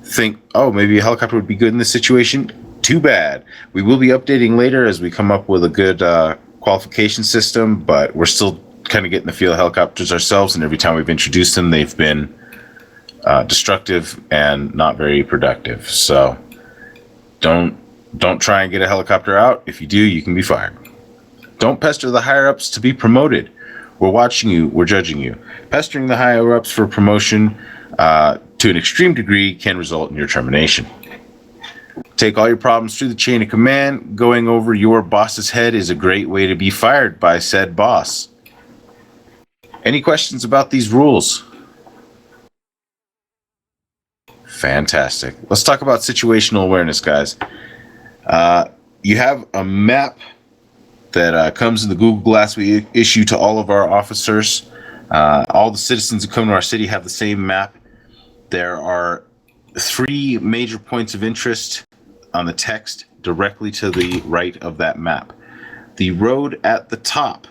think, oh, maybe a helicopter would be good in this situation, too bad. We will be updating later as we come up with a good qualification system, but we're still kind of getting the feel of helicopters ourselves, and every time we've introduced them, they've been destructive and not very productive. So don't try and get a helicopter out. If you do, you can be fired. Don't pester the higher-ups to be promoted. We're watching you. We're judging you. Pestering the higher-ups for promotion to an extreme degree can result in your termination. Take all your problems through the chain of command. Going over your boss's head is a great way to be fired by said boss. Any questions about these rules? Fantastic. Let's talk about situational awareness, guys. You have a map that comes in the Google Glass we issue to all of our officers. All the citizens who come to our city have the same map. There are 3 major points of interest on the text directly to the right of that map. The road at the top,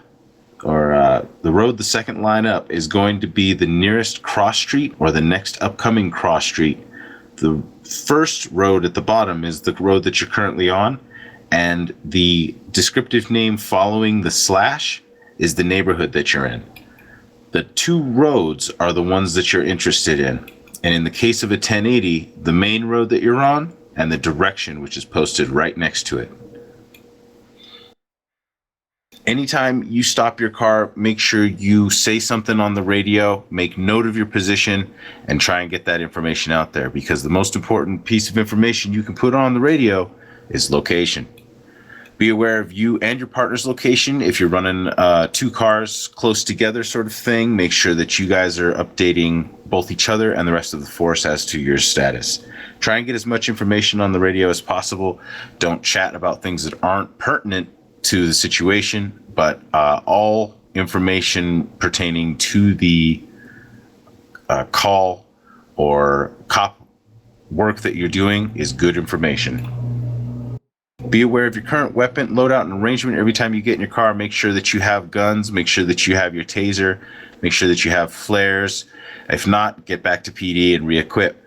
or the road the second line up, is going to be the nearest cross street or the next upcoming cross street. The first road at the bottom is the road that you're currently on, and the descriptive name following the slash is the neighborhood that you're in. The 2 roads are the ones that you're interested in. And in the case of a 1080, the main road that you're on and the direction, which is posted right next to it. Anytime you stop your car, make sure you say something on the radio, make note of your position, and try and get that information out there, because the most important piece of information you can put on the radio is location. Be aware of you and your partner's location. If you're running 2 cars close together sort of thing, make sure that you guys are updating both each other and the rest of the force as to your status. Try and get as much information on the radio as possible. Don't chat about things that aren't pertinent to the situation, but all information pertaining to the call or cop work that you're doing is good information. Be aware of your current weapon loadout and arrangement. Every time you get in your car, make sure that you have guns, make sure that you have your taser, make sure that you have flares. If not, get back to PD and re-equip.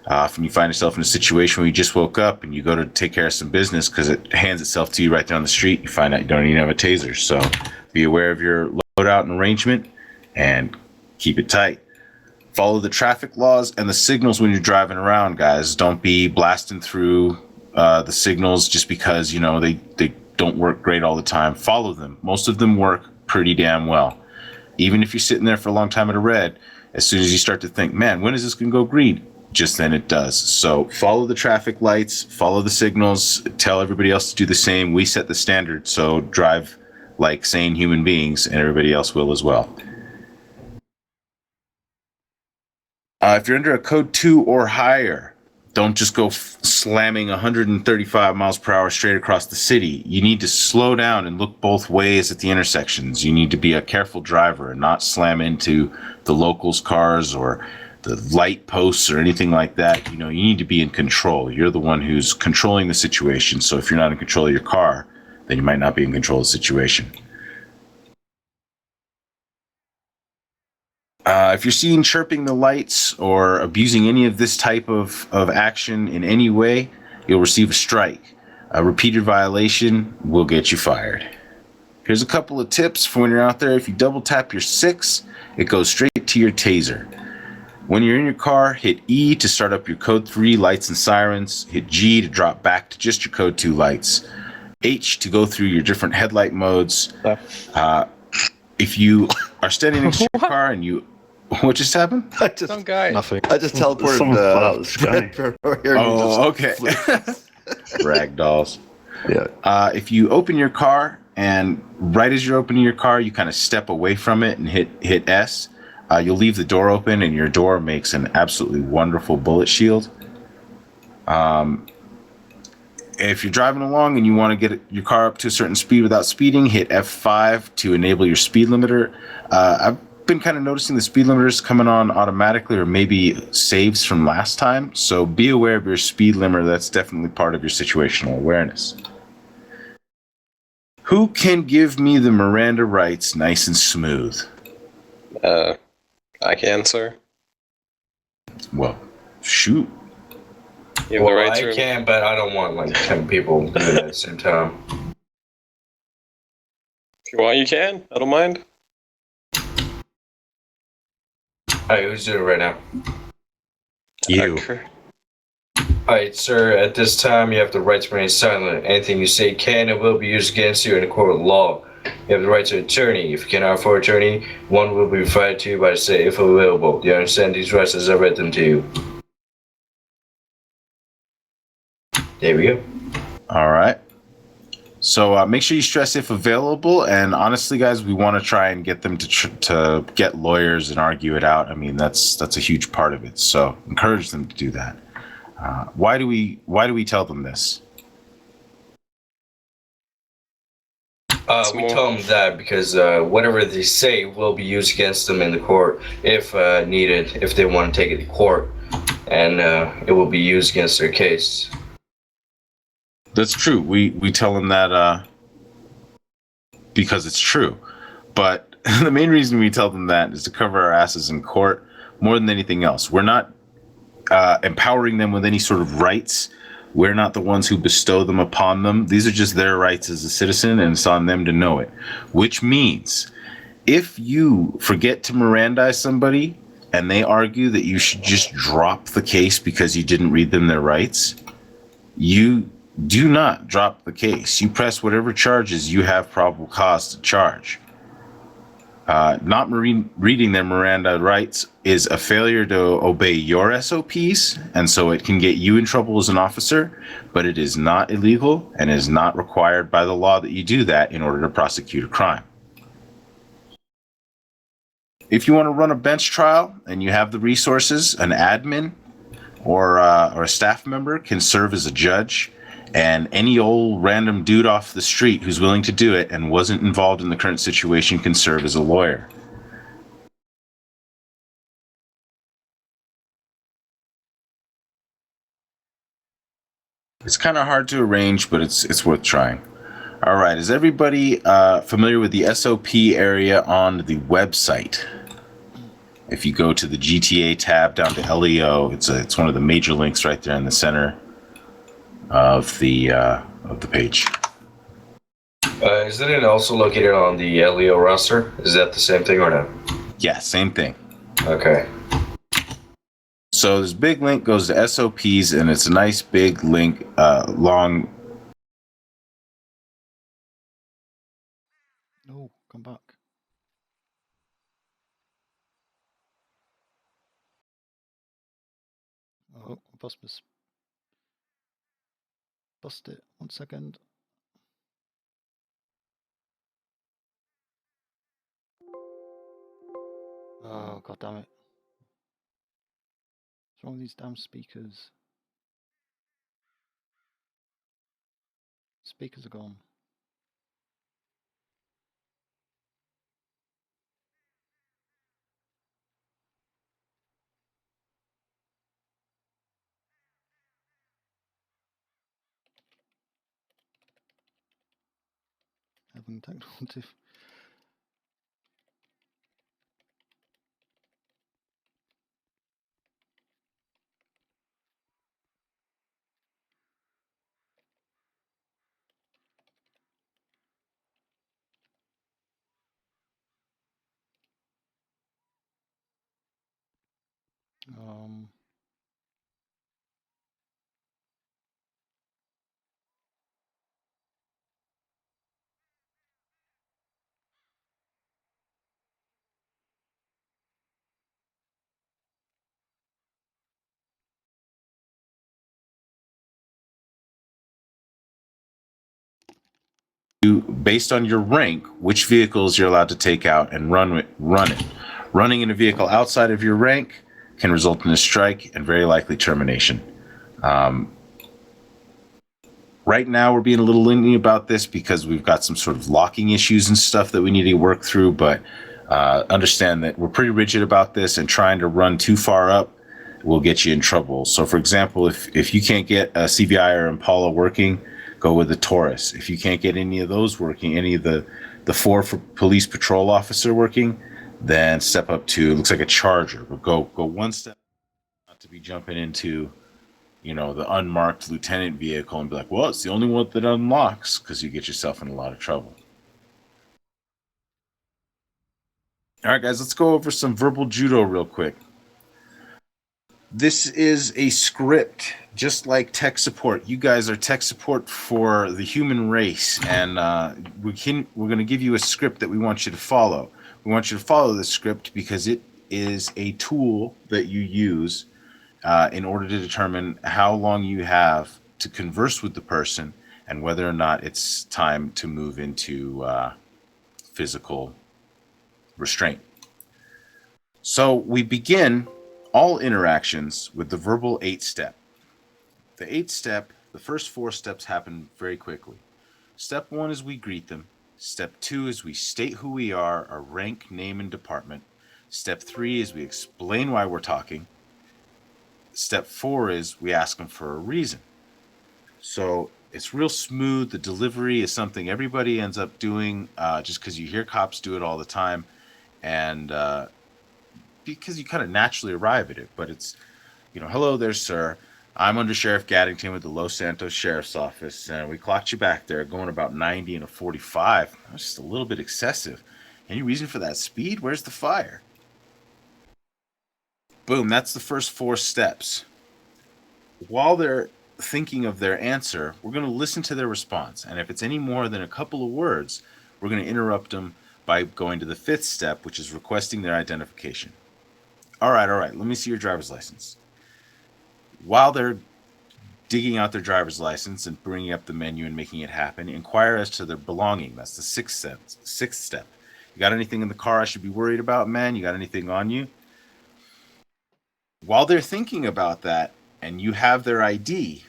Often you find yourself in a situation where you just woke up and you go to take care of some business because it hands itself to you right down the street. You find out you don't even have a taser. So be aware of your loadout and arrangement and keep it tight. Follow the traffic laws and the signals when you're driving around, guys. Don't be blasting through the signals just because, you know, they don't work great all the time. Follow them. Most of them work pretty damn well. Even if you're sitting there for a long time at a red, as soon as you start to think, man, when is this going to go green? Just then it does. So follow the traffic lights, follow the signals, tell everybody else to do the same. We set the standard, so drive like sane human beings, and everybody else will as well. If you're under a code 2 or higher, don't just go slamming 135 miles per hour straight across the city. You need to slow down and look both ways at the intersections. You need to be a careful driver and not slam into the locals' cars or the light posts or anything like that. You know, you need to be in control. You're the one who's controlling the situation. So if you're not in control of your car, then you might not be in control of the situation. If you're seen chirping the lights or abusing any of this type of action in any way, you'll receive a strike. A repeated violation will get you fired. Here's a couple of tips for when you're out there. If you double tap your 6, it goes straight to your taser. When you're in your car, hit E to start up your code 3 lights and sirens. Hit G to drop back to just your code 2 lights. H to go through your different headlight modes. If you are standing next to your car and you... What just happened? Some guy. Nothing. I just teleported out the sky. Oh, okay. Ragdolls. Yeah. If you open your car and right as you're opening your car, you kind of step away from it and hit S, you'll leave the door open and your door makes an absolutely wonderful bullet shield. If you're driving along and you want to get your car up to a certain speed without speeding, hit F5 to enable your speed limiter. I've been kind of noticing the speed limiters coming on automatically or maybe saves from last time. So be aware of your speed limiter. That's definitely part of your situational awareness. Who can give me the Miranda rights nice and smooth? I can, sir. Well, shoot. You have the right I to. can, but I don't want like 10 people doing it at the same time. If you want, you can. I don't mind. Alright, who's doing it right now? You. Okay. Alright, sir, at this time you have the right to remain silent. Anything you say can and will be used against you in a court of law. You have the right to an attorney. If you cannot afford an attorney, one will be provided to you by the state if available. Do you understand these rights as I read them to you? There we go. All right. So make sure you stress if available. And honestly, guys, we want to try and get them to get lawyers and argue it out. I mean, that's a huge part of it. So encourage them to do that. Why do we tell them this? We tell them that because whatever they say will be used against them in the court if needed, if they want to take it to court, and it will be used against their case. That's true. We tell them that because it's true. But the main reason we tell them that is to cover our asses in court more than anything else. We're not empowering them with any sort of rights. We're not the ones who bestow them upon them. These are just their rights as a citizen, and it's on them to know it. Which means if you forget to Mirandize somebody and they argue that you should just drop the case because you didn't read them their rights, you do not drop the case. You press whatever charges you have probable cause to charge. Not reading their Miranda rights is a failure to obey your SOPs, and so it can get you in trouble as an officer, but it is not illegal and is not required by the law that you do that in order to prosecute a crime. If you want to run a bench trial and you have the resources, an admin or a staff member can serve as a judge, and any old random dude off the street who's willing to do it and wasn't involved in the current situation can serve as a lawyer. It's kind of hard to arrange, but it's worth trying. All right, is everybody familiar with the SOP area on the website? If you go to the GTA tab down to LEO, it's one of the major links right there in the center of the page. Isn't it also located on the LEO roster? Is that the same thing or no? Yeah, same thing. Okay. So this big link goes to SOPs, and it's a nice big link, long. No, come back. Oh, bust it. 1 second. Oh, god damn it. What's wrong with these damn speakers? Speakers are gone. Having technical diff. Based on your rank, which vehicles you're allowed to take out and run it. Running in a vehicle outside of your rank can result in a strike and very likely termination. Right now, we're being a little lenient about this because we've got some sort of locking issues and stuff that we need to work through, but understand that we're pretty rigid about this, and trying to run too far up will get you in trouble. So, for example, if you can't get a CVI or Impala working, go with the Taurus. If you can't get any of those working, any of the 4 for police patrol officer working, then step up to, it looks like a Charger, but go one step, not to be jumping into, the unmarked lieutenant vehicle and be like, well, it's the only one that unlocks, because you get yourself in a lot of trouble. All right, guys, let's go over some verbal judo real quick. This is a script, just like tech support. You guys are tech support for the human race, and we're going to give you a script that we want you to follow. We want you to follow this script because it is a tool that you use in order to determine how long you have to converse with the person and whether or not it's time to move into physical restraint. So we begin all interactions with the verbal 8-step. The 8-step, the first 4 steps happen very quickly. Step 1 is we greet them. Step 2 is we state who we are, our rank, name, and department. Step 3 is we explain why we're talking. Step 4 is we ask them for a reason. So it's real smooth. The delivery is something everybody ends up doing just because you hear cops do it all the time. And because you kind of naturally arrive at it. But it's, hello there, sir. I'm Under Sheriff Gaddington with the Los Santos Sheriff's Office, and we clocked you back there going about 90 and a 45. That's just a little bit excessive. Any reason for that speed? Where's the fire? Boom, that's the first 4 steps. While they're thinking of their answer, we're going to listen to their response. And if it's any more than a couple of words, we're going to interrupt them by going to the 5th step, which is requesting their identification. All right, let me see your driver's license. While they're digging out their driver's license and bringing up the menu and making it happen, inquire as to their belonging. That's the 6th step. You got anything in the car I should be worried about, man? You got anything on you? While they're thinking about that and you have their ID,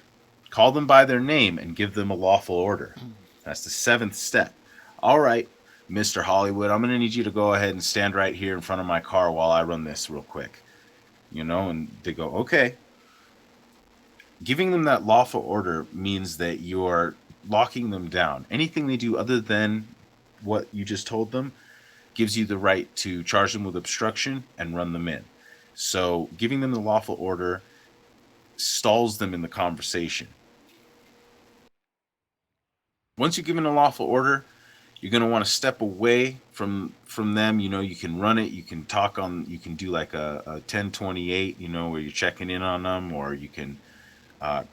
call them by their name and give them a lawful order. That's the 7th step. All right, Mr. Hollywood, I'm going to need you to go ahead and stand right here in front of my car while I run this real quick. And they go, okay. Giving them that lawful order means that you're locking them down. Anything they do other than what you just told them gives you the right to charge them with obstruction and run them in. So giving them the lawful order stalls them in the conversation. Once you've given a lawful order, you're going to want to step away from them. You can run it. You can you can do like a 1028, where you're checking in on them, or you can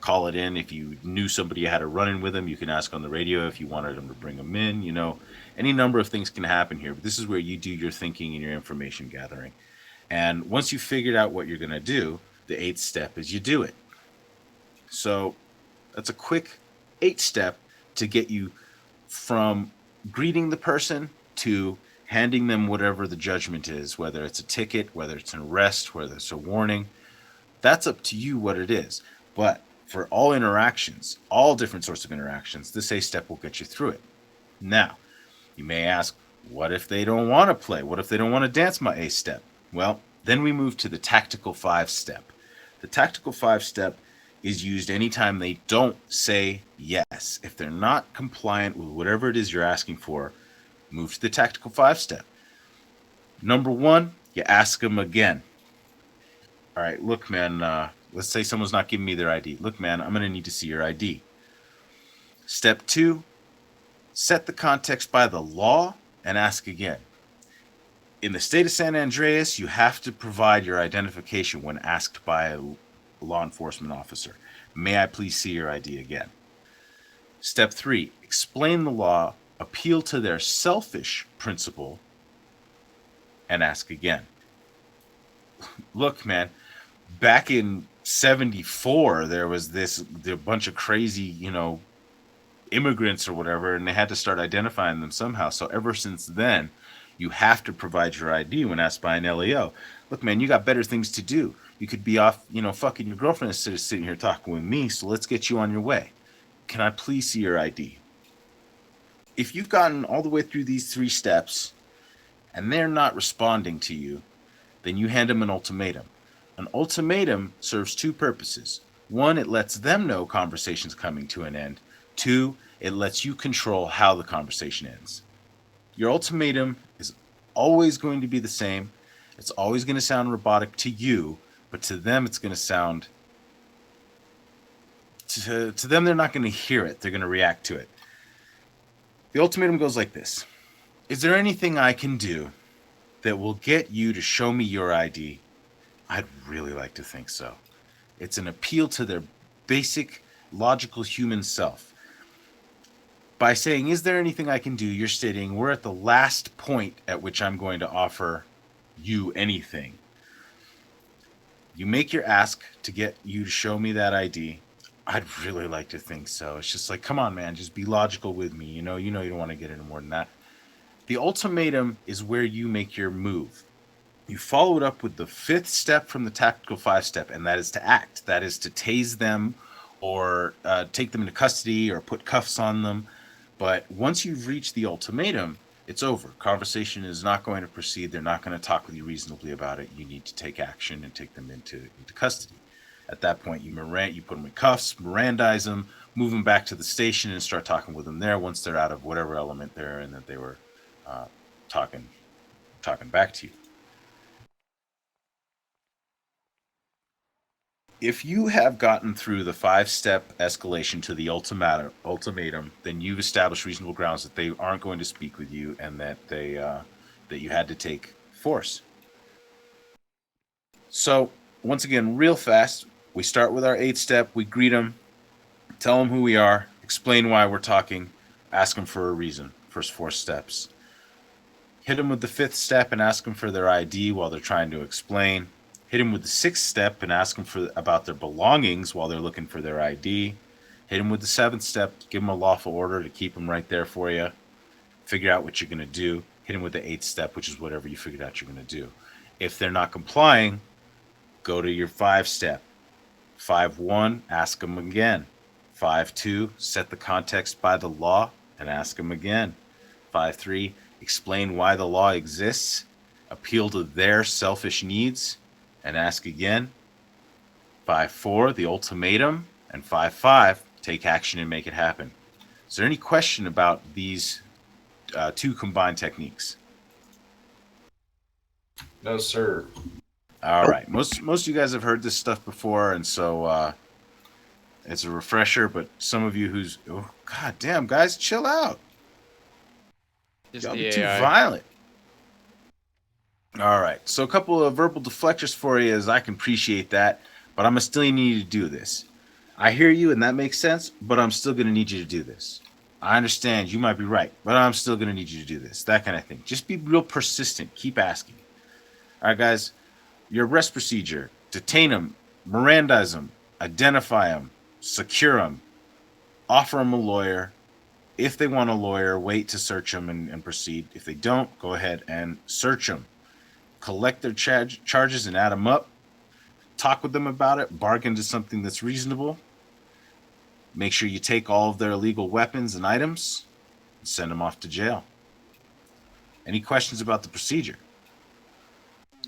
call it in. If you knew somebody had a run-in with them, you can ask on the radio if you wanted them to bring them in. Any number of things can happen here, but this is where you do your thinking and your information gathering. And once you've figured out what you're going to do, the 8th step is you do it. So that's a quick 8-step to get you from greeting the person to handing them whatever the judgment is, whether it's a ticket, whether it's an arrest, whether it's a warning. That's up to you what it is. But for all interactions, all different sorts of interactions, this 8-step will get you through it. Now, you may ask, what if they don't want to play? What if they don't want to dance my 8-step? Well, then we move to the tactical 5-step. The tactical 5-step is used anytime they don't say yes. If they're not compliant with whatever it is you're asking for, move to the tactical 5-step. Number 1, you ask them again. All right, look, man, let's say someone's not giving me their ID. Look, man, I'm going to need to see your ID. Step 2, set the context by the law and ask again. In the state of San Andreas, you have to provide your identification when asked by a law enforcement officer. May I please see your ID again? Step 3, explain the law, appeal to their selfish principle, and ask again. Look, man, back in 74, there was a bunch of crazy, immigrants or whatever, and they had to start identifying them somehow. So ever since then, you have to provide your ID when asked by an LEO. Look, man, you got better things to do. You could be off, fucking your girlfriend instead of sitting here talking with me, so let's get you on your way. Can I please see your ID? If you've gotten all the way through these 3 steps and they're not responding to you, then you hand them an ultimatum. An ultimatum serves 2 purposes. 1, it lets them know conversation's coming to an end. 2, it lets you control how the conversation ends. Your ultimatum is always going to be the same. It's always going to sound robotic to you, but to them it's going to sound to them, they're not going to hear it. They're going to react to it. The ultimatum goes like this. Is there anything I can do that will get you to show me your ID? I'd really like to think so. It's an appeal to their basic, logical human self. By saying, is there anything I can do, you're stating, we're at the last point at which I'm going to offer you anything. You make your ask to get you to show me that ID. I'd really like to think so. It's just like, come on, man, just be logical with me. You know you don't want to get any more than that. The ultimatum is where you make your move. You follow it up with the fifth step from the tactical 5-step, and that is to act. That is to tase them or take them into custody or put cuffs on them. But once you've reached the ultimatum, it's over. Conversation is not going to proceed. They're not going to talk with you reasonably about it. You need to take action and take them into custody. At that point, you put them in cuffs, Mirandize them, move them back to the station, and start talking with them there once they're out of whatever element they're in that they were talking back to you. If you have gotten through the 5-step escalation to the ultimatum, then you've established reasonable grounds that they aren't going to speak with you and that that you had to take force. So, once again, real fast, we start with our 8-step, we greet them, tell them who we are, explain why we're talking, ask them for a reason, first 4 steps. Hit them with the 5th step and ask them for their ID while they're trying to explain. Hit them with the 6th step and ask them about their belongings while they're looking for their ID. Hit them with the 7th step, give them a lawful order to keep them right there for you. Figure out what you're going to do. Hit them with the 8th step, which is whatever you figured out you're going to do. If they're not complying, go to your 5-step. 5-1, ask them again. 5-2, set the context by the law and ask them again. 5-3, explain why the law exists. Appeal to their selfish needs and ask again. 5-4, the ultimatum. And 5-5, take action and make it happen. Is there any question about these 2 combined techniques? No, sir. All right. Most of you guys have heard this stuff before, and so it's a refresher. But some of you god damn, guys, chill out. Y'all be too violent. All right. So a couple of verbal deflectors for you, as I can appreciate that, but I'm still need you to do this. I hear you, and that makes sense, but I'm still going to need you to do this. I understand you might be right, but I'm still going to need you to do this. That kind of thing. Just be real persistent. Keep asking. All right, guys. Your arrest procedure: detain them, Mirandize them, identify them, secure them, offer them a lawyer. If they want a lawyer, wait to search them and proceed. If they don't, go ahead and search them. Collect their charges and add them up. Talk with them about it. Bargain to something that's reasonable. Make sure you take all of their illegal weapons and items and send them off to jail. Any questions about the procedure?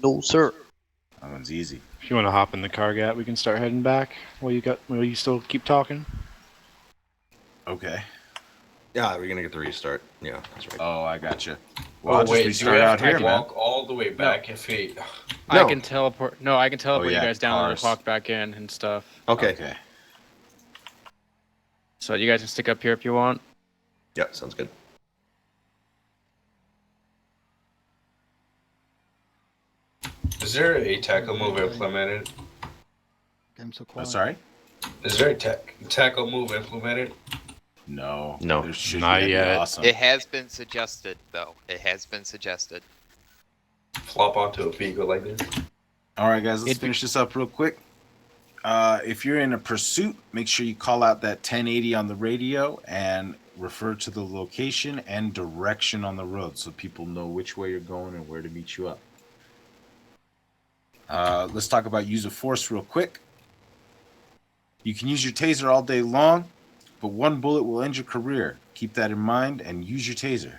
No, sir. That one's easy. If you want to hop in the car, Gat, we can start heading back. While you still keep talking. Okay. Yeah, we're gonna get the restart. Yeah, that's right. Oh, I gotcha. Well, I'll just wait, restart do we out have here, to man. walk all the way back if he... No. I can teleport. No, I can teleport yeah, you guys down and cars. clock back in and stuff. Okay. So you guys can stick up here if you want. Yeah, sounds good. Is there a tackle move implemented? Game's so Oh, quiet. sorry? Is there a tackle move implemented? No. No. There should Not be. That'd be yet. Awesome. It has been suggested, though. It has been suggested. Flop onto a vehicle like this? All right, guys, let's It'd be- finish this up real quick. If you're in a pursuit, make sure you call out that 1080 on the radio and refer to the location and direction on the road so people know which way you're going and where to meet you up. Let's talk about use of force real quick. You can use your taser all day long, but one bullet will end your career. Keep that in mind and use your taser.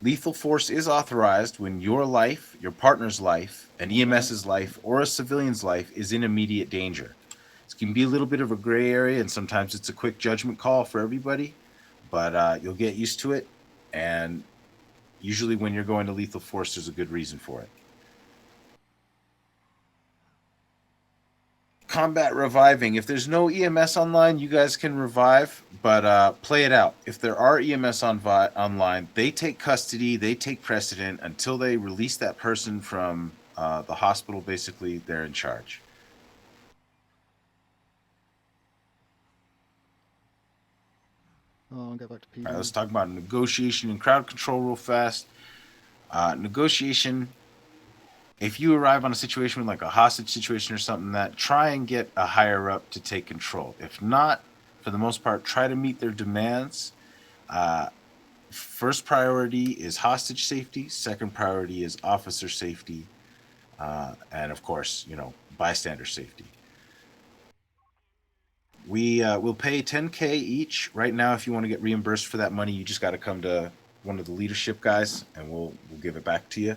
Lethal force is authorized when your life, your partner's life, an EMS's life, or a civilian's life is in immediate danger. This can be a little bit of a gray area, and sometimes it's a quick judgment call for everybody, but you'll get used to it, and usually when you're going to lethal force, there's a good reason for it. combat reviving. If there's no EMS online, you guys can revive, but play it out. If there are EMS online, they take custody, they take precedent until they release that person from the hospital. Basically, they're in charge. Oh, I'll get back to PD. All right, let's talk about negotiation and crowd control real fast. Negotiation. If you arrive on a situation like a hostage situation or something, that try and get a higher up to take control. If not, for the most part, try to meet their demands. First priority is hostage safety. Second priority is officer safety, and of course, bystander safety. We'll pay $10K each right now. If you want to get reimbursed for that money, you just got to come to one of the leadership guys, and we'll give it back to you.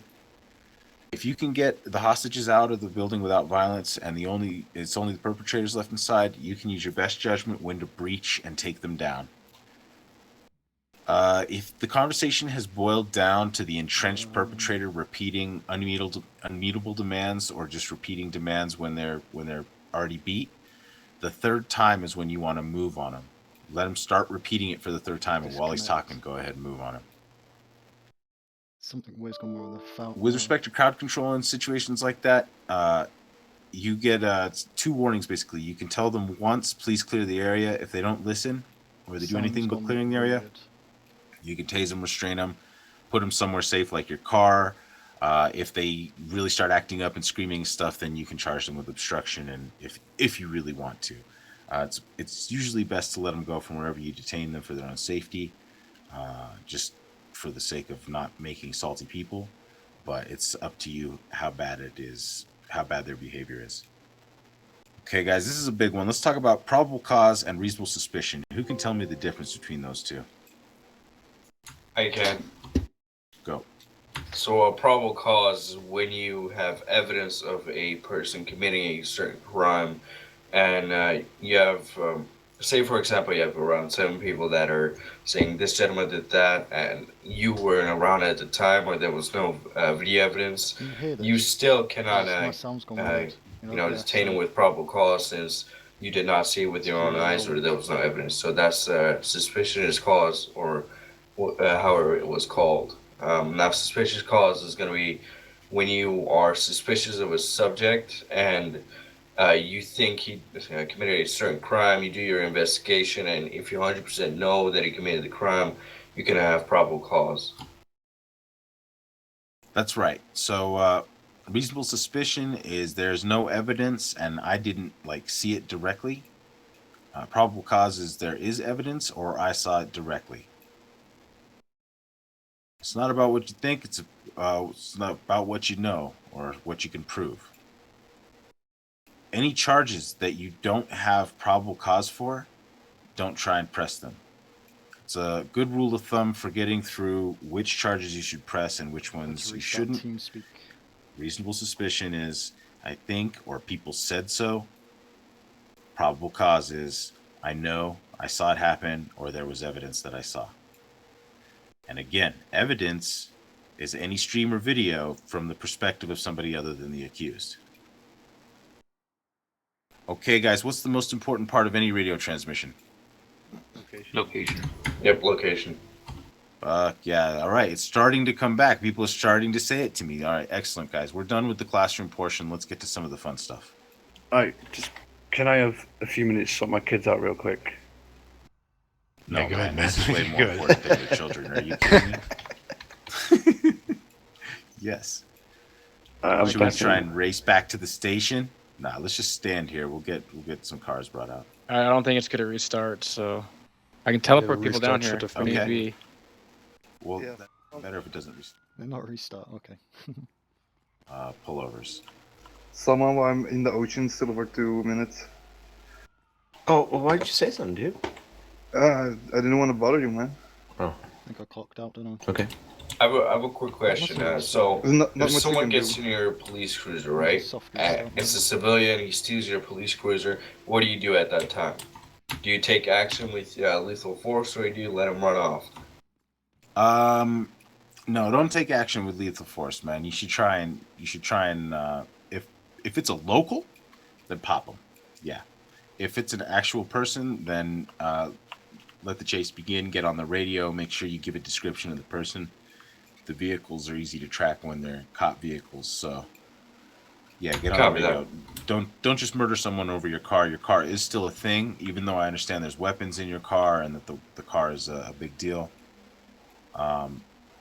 If you can get the hostages out of the building without violence, and it's only the perpetrators left inside, you can use your best judgment when to breach and take them down. If the conversation has boiled down to the entrenched perpetrator repeating unmeetable demands, or just repeating demands when they're already beat, the third time is when you want to move on him. Let him start repeating it for the third time, and while he's talking, go ahead and move on him. Something weird's going on with the foul. With respect to crowd control in situations like that, you get 2 warnings, basically. You can tell them once, please clear the area. If they don't listen, or they do anything but clearing the area, you can tase them, restrain them, put them somewhere safe like your car. If they really start acting up and screaming stuff, then you can charge them with obstruction, and if you really want to. It's usually best to let them go from wherever you detain them for their own safety, just for the sake of not making salty people, but it's up to you how bad their behavior is. Okay, guys, this is a big one. Let's talk about probable cause and reasonable suspicion. Who can tell me the difference between those two? I can. Go. So a probable cause is when you have evidence of a person committing a certain crime, and you have, say for example, you have around 7 people that are saying this gentleman did that, and you weren't around at the time, or there was no video evidence. Can you hear this? You still cannot, My sound's gone weird. detain him with probable cause since you did not see it with your own eyes, or there was no evidence. So that's suspicious cause, or however it was called. Now, suspicious cause is going to be when you are suspicious of a subject and you think he committed a certain crime. You do your investigation, and if you 100% know that he committed the crime, you can have probable cause. That's right. So reasonable suspicion is there's no evidence and I didn't see it directly. Probable cause is there is evidence or I saw it directly. It's not about what you think, it's not about what you know or what you can prove. Any charges that you don't have probable cause for, don't try and press them. It's a good rule of thumb for getting through which charges you should press and which ones you shouldn't. Team speak. Reasonable suspicion is, I think, or people said so. Probable cause is, I know, I saw it happen, or there was evidence that I saw. And again, evidence is any stream or video from the perspective of somebody other than the accused. Okay, guys, what's the most important part of any radio transmission? Location. Yep, location. Yeah, all right. It's starting to come back. People are starting to say it to me. All right, excellent, guys. We're done with the classroom portion. Let's get to some of the fun stuff. Can I have a few minutes to sort my kids out real quick? No, Yeah, go ahead, man. This is man. way more Go important than your children. Are you kidding me? Yes. Should we try and race back to the station? Nah, let's just stand here. We'll get some cars brought out. I don't think it's gonna restart, so I can teleport people down here if need Okay. be. Well, that's better if it doesn't restart. They're not restart. Okay. Pullovers. Somehow I'm in the ocean still for 2 minutes. Oh, well, why did you say something, dude? I didn't want to bother you, man. I think I clocked out, don't I? Okay. I have a quick question. So, There's not if much you someone can gets do. in your police cruiser, right? Softly And it's a civilian, he steals your police cruiser. What do you do at that time? Do you take action with lethal force, or do you let him run off? No, don't take action with lethal force, man. You should try and if it's a local, then pop them. yeah. If it's an actual person, then let the chase begin. Get on the radio. Make sure you give a description of the person. The vehicles are easy to track when they're cop vehicles, so yeah, get on Copy the radio. Don't just murder someone over your car. Your car is still a thing, even though I understand there's weapons in your car and that the car is a big deal.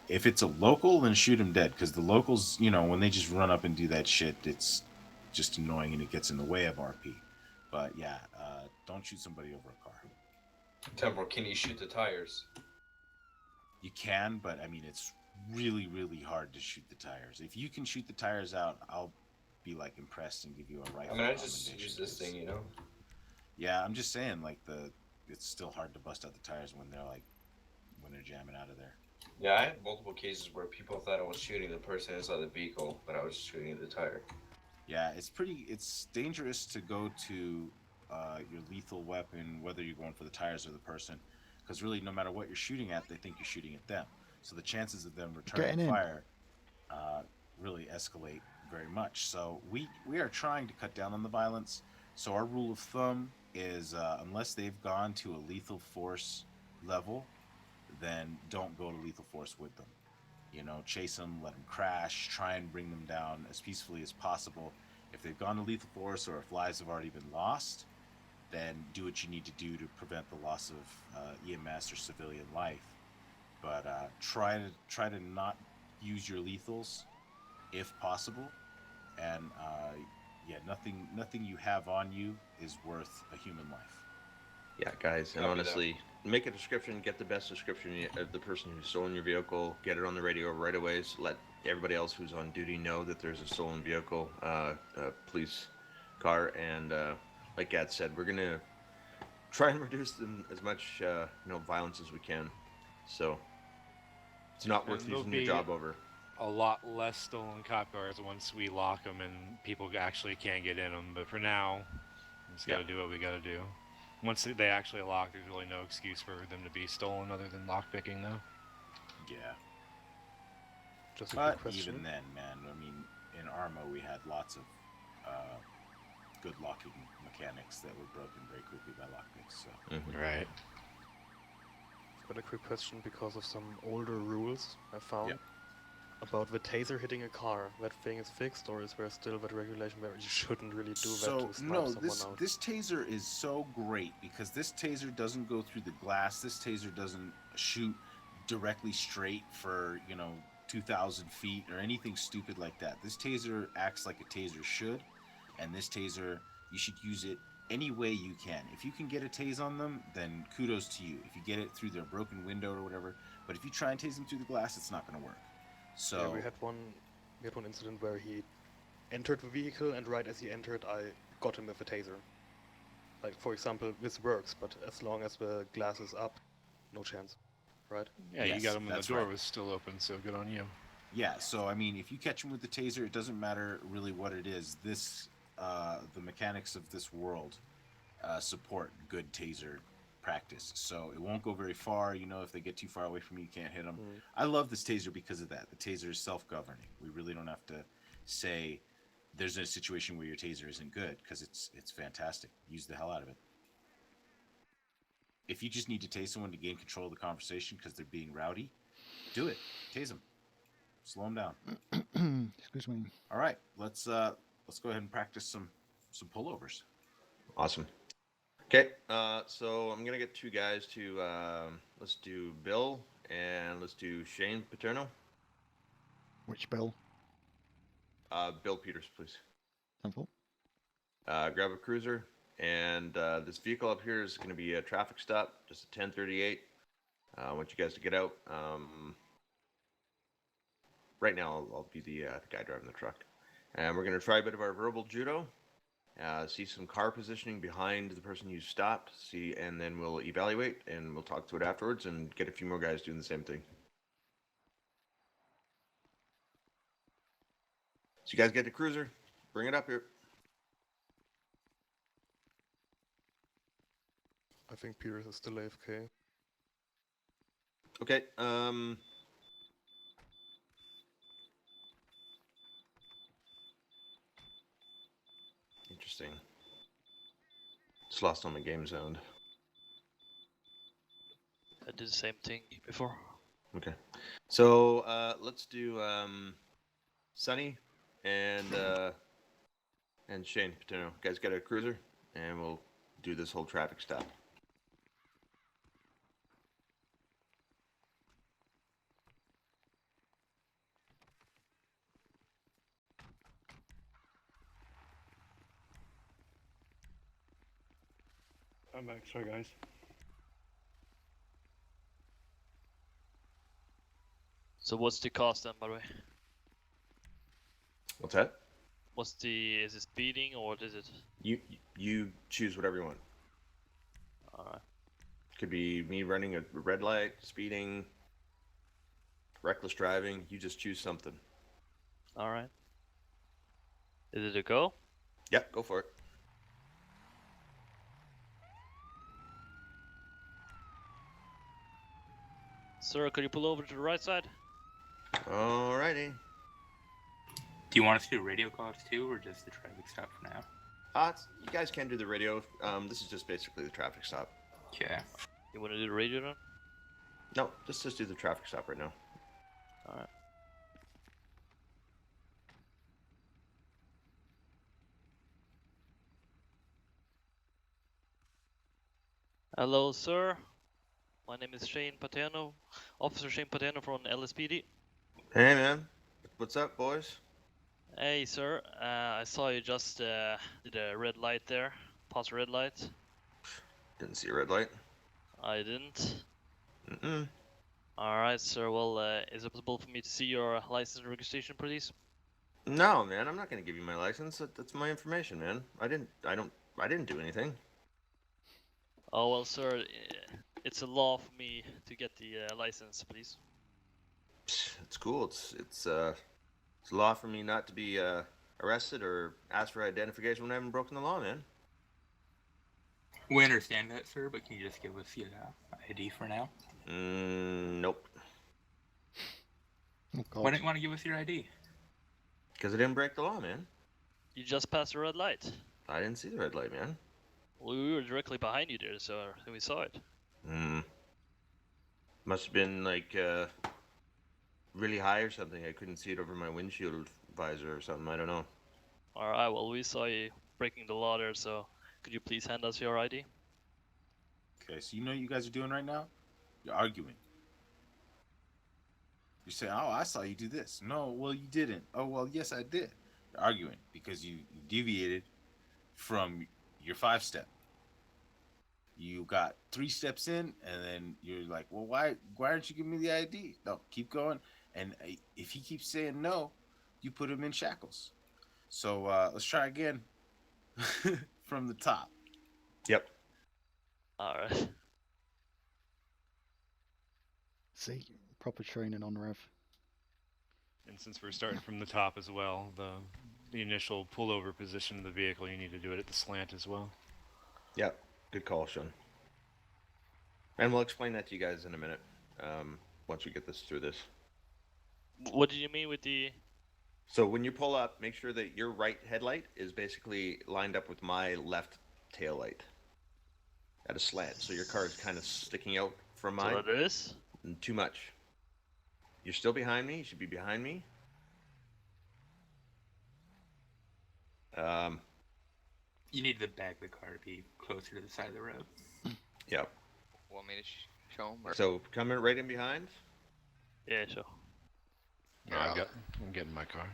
If it's a local, then shoot him dead, because the locals, when they just run up and do that shit, it's just annoying and it gets in the way of RP. But yeah, don't shoot somebody over a car. Temporal, can you shoot the tires? You can, but I mean, it's really, really hard to shoot the tires. If you can shoot the tires out, I'll be like impressed and give you a rifle. I mean, I just use this thing, you know. Yeah, I'm just saying, like it's still hard to bust out the tires when they're jamming out of there. Yeah, I had multiple cases where people thought I was shooting the person inside the vehicle, but I was shooting at the tire. Yeah, it's dangerous to go to your lethal weapon, whether you're going for the tires or the person, because really, no matter what you're shooting at, they think you're shooting at them. So the chances of them returning fire really escalate very much. So we are trying to cut down on the violence. So our rule of thumb is unless they've gone to a lethal force level, then don't go to lethal force with them. Chase them, let them crash, try and bring them down as peacefully as possible. If they've gone to lethal force or if lives have already been lost, then do what you need to do to prevent the loss of EMS or civilian life. But try to not use your lethals if possible. And yeah, nothing you have on you is worth a human life. Yeah, guys, and honestly, make a description, get the best description of the person who's stolen your vehicle, get it on the radio right away, so let everybody else who's on duty know that there's a stolen vehicle, police car, and like Gad said, we're going to try and reduce as much violence as we can, so it's not worth using your job over. A lot less stolen cop cars once we lock them and people actually can't get in them, but for now, we just got to do what we got to do. Once they actually lock, there's really no excuse for them to be stolen other than lockpicking, though. Yeah. Just a but quick question. Even then, man, I mean, in Armo we had lots of good locking mechanics that were broken very quickly by lockpicks. So. Right. Got a quick question because of some older rules I found about the taser hitting a car. That thing is fixed, or is there still that regulation where you shouldn't really do that to snipe someone out? This taser is so great because this taser doesn't go through the glass. This taser doesn't shoot directly straight for 2,000 feet or anything stupid like that. This taser acts like a taser should, and this taser, you should use it any way you can. If you can get a tase on them, then kudos to you. If you get it through their broken window or whatever, but if you try and tase them through the glass, it's not going to work. So yeah, we had one incident where he entered the vehicle, and right as he entered, I got him with a taser. Like, for example, this works, but as long as the glass is up, no chance, right? Yeah, you got him when the door was still open, so good on you. Yeah, so I mean, if you catch him with the taser, it doesn't matter really what it is. The mechanics of this world support good taser practice, so it won't go very far. If they get too far away from you, you can't hit them. I love this taser because of that. The taser is self-governing. We really don't have to say there's a situation where your taser isn't good, because it's fantastic. Use the hell out of it. If you just need to tase someone to gain control of the conversation because they're being rowdy, do it. Tase them. Slow them down. Excuse me. All right, let's go ahead and practice some pullovers. Awesome. Okay, so I'm gonna get two guys to let's do Bill and let's do Shane Paterno. Which Bill? Bill Peters, please. Simple. Grab a cruiser, and this vehicle up here is gonna be a traffic stop, just a 1038. I want you guys to get out. Right now, I'll be the guy driving the truck, and we're gonna try a bit of our verbal judo. See some car positioning behind the person you stopped, and then we'll evaluate and we'll talk to it afterwards and get a few more guys doing the same thing. So you guys get the cruiser, bring it up here. I think Peters is still AFK. Okay, interesting. Just lost on the game zone. I did the same thing before. Okay. So let's do Sunny and Shane Patino. Guys got a cruiser, and we'll do this whole traffic stop. I'm back. Sorry, guys. So what's the cost then, by the way? What's that? Is it speeding or what is it? You choose whatever you want. Alright. Could be me running a red light, speeding, reckless driving. You just choose something. Alright. Is it a go? Yep, go for it. Sir, could you pull over to the right side? Alrighty. Do you want us to do radio calls too, or just the traffic stop for now? You guys can do the radio. This is just basically the traffic stop. Okay. You want to do the radio then? No, just do the traffic stop right now. Alright. Hello, sir. My name is Shane Patano, Officer Shane Patano from LSPD. Hey, man. What's up, boys? Hey, sir. I saw you just did a red light there. Pass a red light. Didn't see a red light. I didn't. Mm-mm. Alright, sir. Well, is it possible for me to see your license and registration, please? No, man. I'm not gonna give you my license. That's my information, man. I didn't do anything. Oh, well, sir. It's a law for me to get the license, please. It's cool. It's a law for me not to be arrested or asked for identification when I haven't broken the law, man. We understand that, sir, but can you just give us your ID for now? Nope. Oh, Why didn't you want to give us your ID? Because I didn't break the law, man. You just passed a red light. I didn't see the red light, man. Well, we were directly behind you there, so we saw it. Must have been like really high or something. I couldn't see it over my windshield visor or something. I don't know. Alright, well, we saw you breaking the law there, so could you please hand us your ID? Okay, so you know what you guys are doing right now? You're arguing. You're saying, oh, I saw you do this. No, well, you didn't. Oh, well, yes, I did. You're arguing because you deviated from your 5-step. You got 3 steps in, and then you're like, well, why aren't you giving me the ID? No, keep going. And if he keeps saying no, you put him in shackles. So let's try again from the top. Yep. Alright. See, proper training on Rev. And since we're starting from the top as well, the initial pullover position of the vehicle, you need to do it at the slant as well. Yep. Good call, Sean. And we'll explain that to you guys in a minute. Once we get this through this. What do you mean with the... So when you pull up, make sure that your right headlight is basically lined up with my left tail light at a slant. So your car is kind of sticking out from mine. So it is? Too much. You're still behind me. You should be behind me. You need the back of the car to be closer to the side of the road. Yep. Want me to show him? Or... So coming right in behind. Yeah, sure. No, I'm getting my car.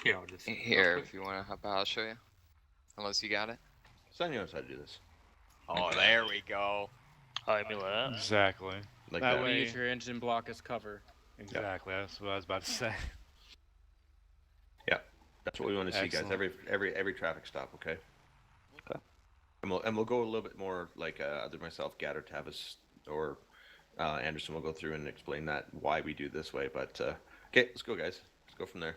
Here, I'll just... Here, if you want to hop out, I'll show you. Unless you got it. Son knows how to do this. Oh, there we go. Oh, I mean like that? Exactly. Like that that. way, use your engine block as cover. Exactly. That's what I was about to say. Yeah. That's what we want to see, guys. Excellent. Every traffic stop, okay? Okay. And we'll go a little bit more like either myself, Gad, or Tavis, or Anderson will go through and explain that why we do this way. But okay, let's go, guys. Let's go from there.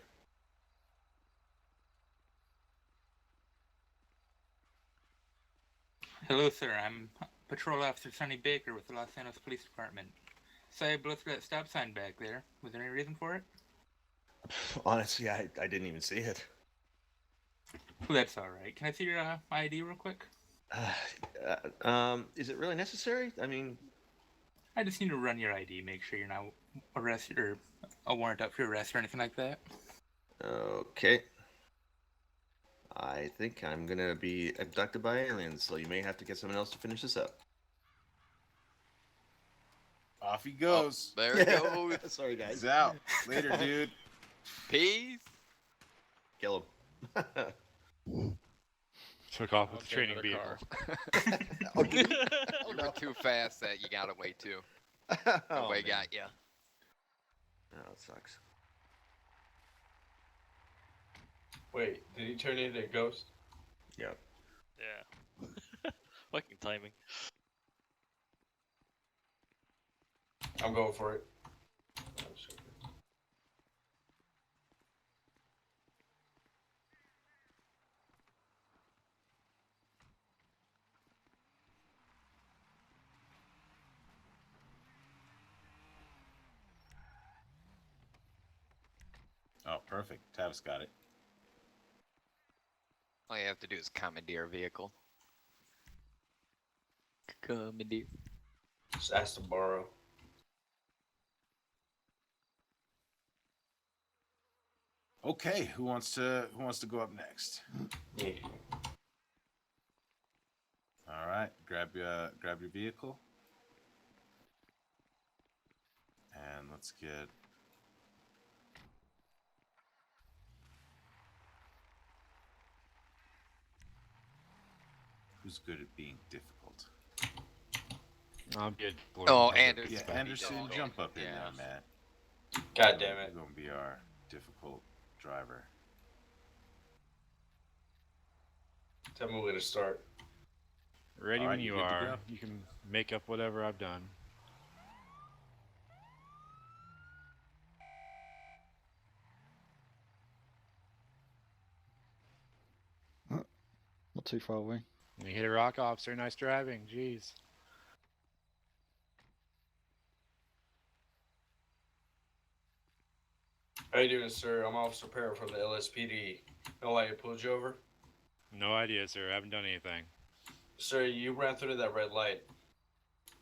Hello, sir. I'm Patrol Officer Sonny Baker with the Los Angeles Police Department. Sorry I blew through that stop sign back there. Was there any reason for it? Honestly, I didn't even see it. Well, that's all right. Can I see your ID real quick? Is it really necessary? I mean, I just need to run your ID, make sure you're not arrested or a warrant up for your arrest or anything like that. okay. I think I'm gonna be abducted by aliens, so you may have to get someone else to finish this up. Off he goes. Oh, there it goes. Sorry, guys. He's out. Later, dude. Peace. Kill him. Took off with the Okay, training another vehicle. car. You were too fast that you got away too. Oh, Nobody man. got you. Oh, it sucks. Wait, did he turn into a ghost? Yeah. Yeah. Fucking timing. I'm going for it. Oh, perfect. Tavis got it. All you have to do is commandeer a vehicle. Commandeer. Just ask to borrow. Okay, who wants to go up next? Me. All right, grab your vehicle, and let's get. Who's good at being difficult? I'm good. Oh, Anderson. Yeah, Anderson, jump up in Yeah. there, man. God damn it. You're gonna be our difficult driver. Tell me where to start. Ready All right, when you good to are. go. You can make up whatever I've done. Not too far away. You hit a rock, officer. Nice driving. Jeez. How you doing, sir? I'm Officer Parrott from the LSPD. Know why I pulled you over? No idea, sir. I haven't done anything. Sir, you ran through that red light.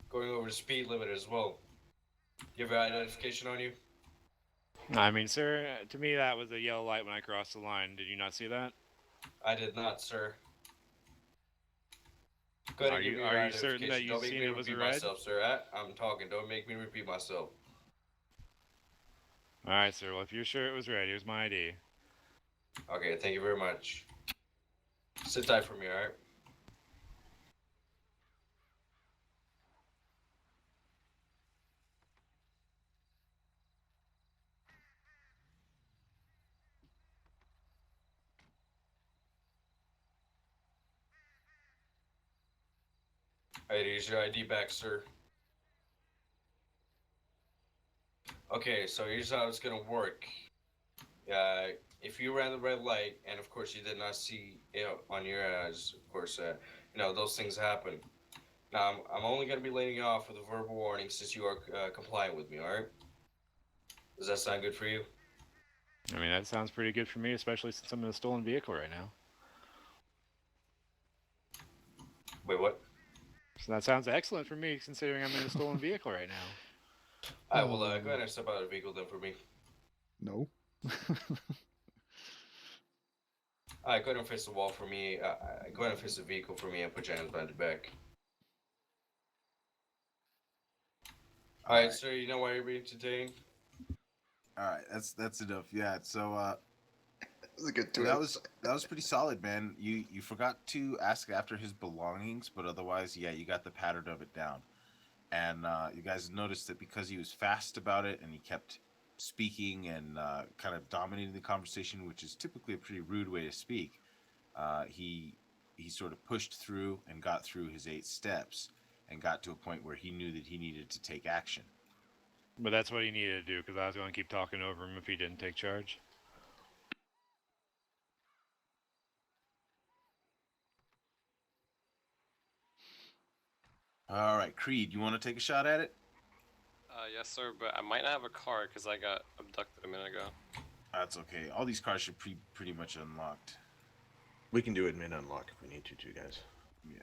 Going over the speed limit as well. You have your identification on you? I mean, sir, to me that was a yellow light when I crossed the line. Did you not see that? I did not, sir. Go ahead and give me your Are you certain identification. that you Don't make seen me it was a repeat red? myself, sir. I'm talking. Don't make me repeat myself. All right, sir. Well, if you're sure it was red, here's my ID. Okay, thank you very much. Sit tight for me, alright? Alright, here's your ID back, sir. Okay, so here's how it's gonna work. If you ran the red light, and of course you did not see it on your eyes, of course, those things happen. Now, I'm only gonna be letting you off with a verbal warning since you are compliant with me, alright? Does that sound good for you? I mean, that sounds pretty good for me, especially since I'm in a stolen vehicle right now. Wait, what? So that sounds excellent for me, considering I'm in a stolen vehicle right now. Alright, well, go ahead and step out of the vehicle then for me. No. Alright, go ahead and face the wall for me. Go ahead and face the vehicle for me and put your hands behind your back. Alright, sir, you know why you're being detained? All right, that's enough. Yeah. So That was a good that twist. was pretty solid, man. You forgot to ask after his belongings, but otherwise, yeah, you got the pattern of it down. And you guys noticed that because he was fast about it and he kept speaking and kind of dominating the conversation, which is typically a pretty rude way to speak, he sort of pushed through and got through his 8 steps and got to a point where he knew that he needed to take action. But that's what he needed to do, because I was going to keep talking over him if he didn't take charge. All right, Creed, you want to take a shot at it? Yes, sir, but I might not have a car because I got abducted a minute ago. That's okay. All these cars should pretty much unlocked. We can do admin unlock if we need to, guys. Yeah.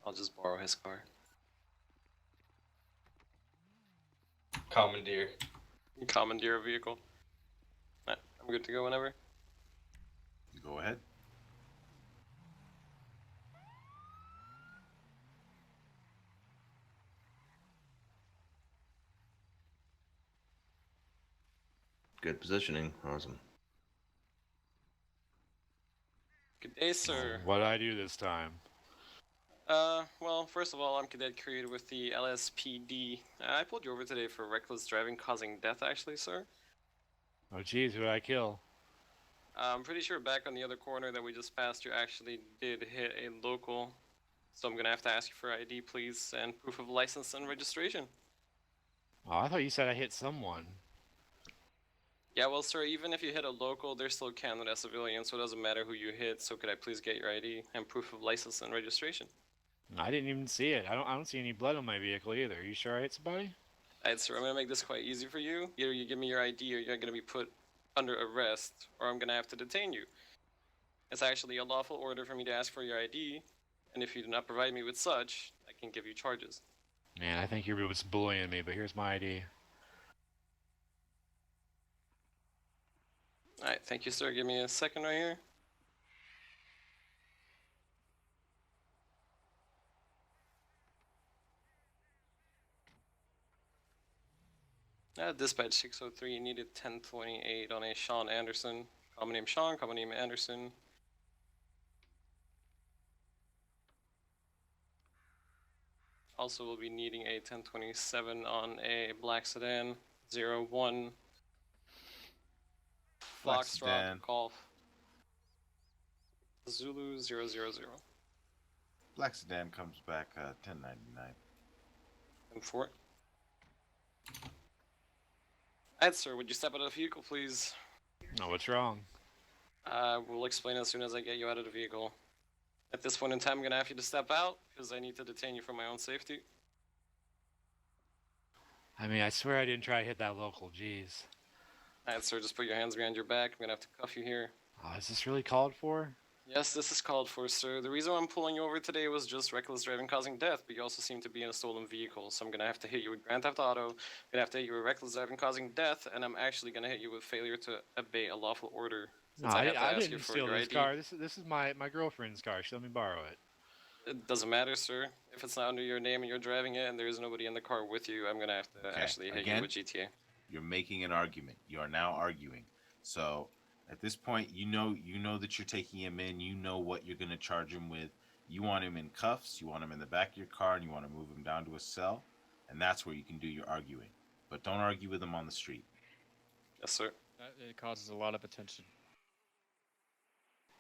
I'll just borrow his car. Commandeer. Commandeer a vehicle. Alright, I'm good to go whenever. Go ahead. Good positioning. Awesome. Good day, sir. What'd I do this time? Well, first of all, I'm Cadet Creed with the LSPD. I pulled you over today for reckless driving causing death, actually, sir. Oh, jeez, who did I kill? I'm pretty sure back on the other corner that we just passed, you actually did hit a local. So I'm gonna have to ask you for ID, please, and proof of license and registration. Oh, I thought you said I hit someone. Yeah, well, sir, even if you hit a local, they're still counted as civilians, so it doesn't matter who you hit. So could I please get your ID and proof of license and registration? I didn't even see it. I don't see any blood on my vehicle either. Are you sure I hit somebody? Alright, sir, I'm gonna make this quite easy for you. Either you give me your ID or you're gonna be put under arrest, or I'm gonna have to detain you. It's actually a lawful order for me to ask for your ID, and if you do not provide me with such, I can give you charges. Man, I think you're just bullying me, but here's my ID. Alright, thank you, sir. Give me a second right here. Dispatch 603 needed 1028 on a Sean Anderson. Common name Sean, common name Anderson. Also, we'll be needing a 1027 on a black sedan, 01 Black Foxtrot sedan. Golf Zulu 000. Black sedan comes back 1099. And 4. Alright, sir, would you step out of the vehicle, please? No, what's wrong? We'll explain as soon as I get you out of the vehicle. At this point in time, I'm gonna have you to step out, because I need to detain you for my own safety. I mean, I swear I didn't try to hit that local, jeez. Alright, sir, just put your hands behind your back. I'm gonna have to cuff you here. Oh, is this really called for? Yes, this is called for, sir. The reason I'm pulling you over today was just reckless driving causing death, but you also seem to be in a stolen vehicle, so I'm gonna have to hit you with Grand Theft Auto, gonna have to hit you with reckless driving causing death, and I'm actually gonna hit you with failure to obey a lawful order. No, I didn't steal this car. This is my girlfriend's car. She let me borrow it. It doesn't matter, sir. If it's not under your name and you're driving it and there's nobody in the car with you, I'm gonna have to actually hit you with GTA. You're making an argument. You are now arguing. So at this point, you know that you're taking him in. You know what you're going to charge him with. You want him in cuffs. You want him in the back of your car, and you want to move him down to a cell. And that's where you can do your arguing. But don't argue with him on the street. Yes, sir. It causes a lot of attention.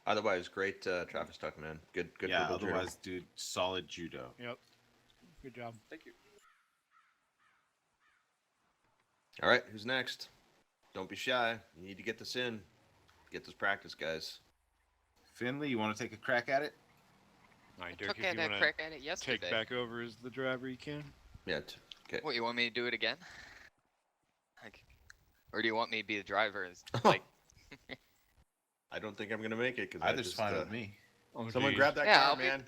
Otherwise, great traffic stop, man. Good. Yeah. purple judo. Otherwise, dude, solid judo. Yep. Good job. Thank you. All right, who's next? Don't be shy. You need to get this in. Get this practice, guys. Finley, you want to take a crack at it? All right, Took Dirk, if you a want crack at it yesterday. take back over as the driver, you can. Yeah. Okay. What, you want me to do it again? Like, or do you want me to be the driver? Like, I don't think I'm gonna make it because Either's fine with me. Oh, Someone geez. grab that Yeah, car, I'll be- man.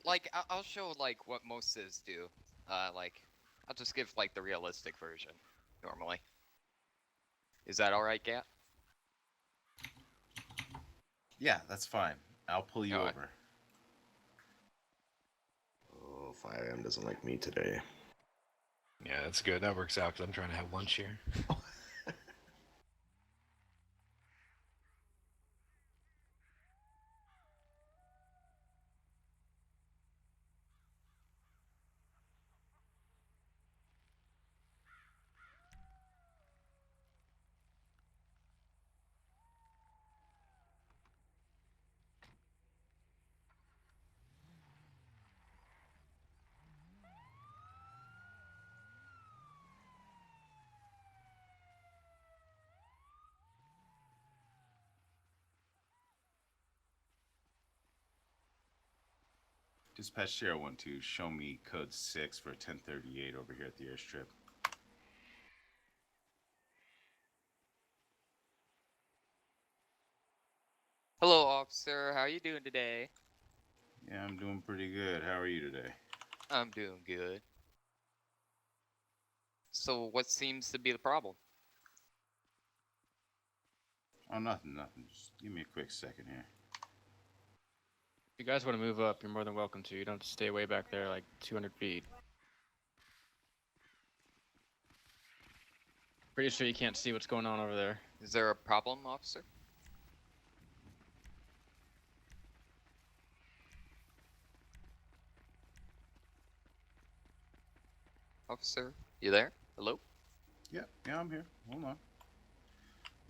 like I'll show like what most civs do. Like, I'll just give like the realistic version normally. Is that all right, Gat? Yeah, that's fine. I'll pull you All right. over. Oh, 5am doesn't like me today. Yeah, that's good. That works out because I'm trying to have lunch here. Dispatch Sierra 1-2, show me code 6 for 1038 over here at the airstrip. Hello, officer. How you doing today? Yeah, I'm doing pretty good. How are you today? I'm doing good. So what seems to be the problem? Oh, nothing. Just give me a quick second here. If you guys want to move up, you're more than welcome to. You don't have to stay way back there, like 200 feet. Pretty sure you can't see what's going on over there. Is there a problem, officer? Officer, you there? Hello? Yeah, I'm here. Hold on.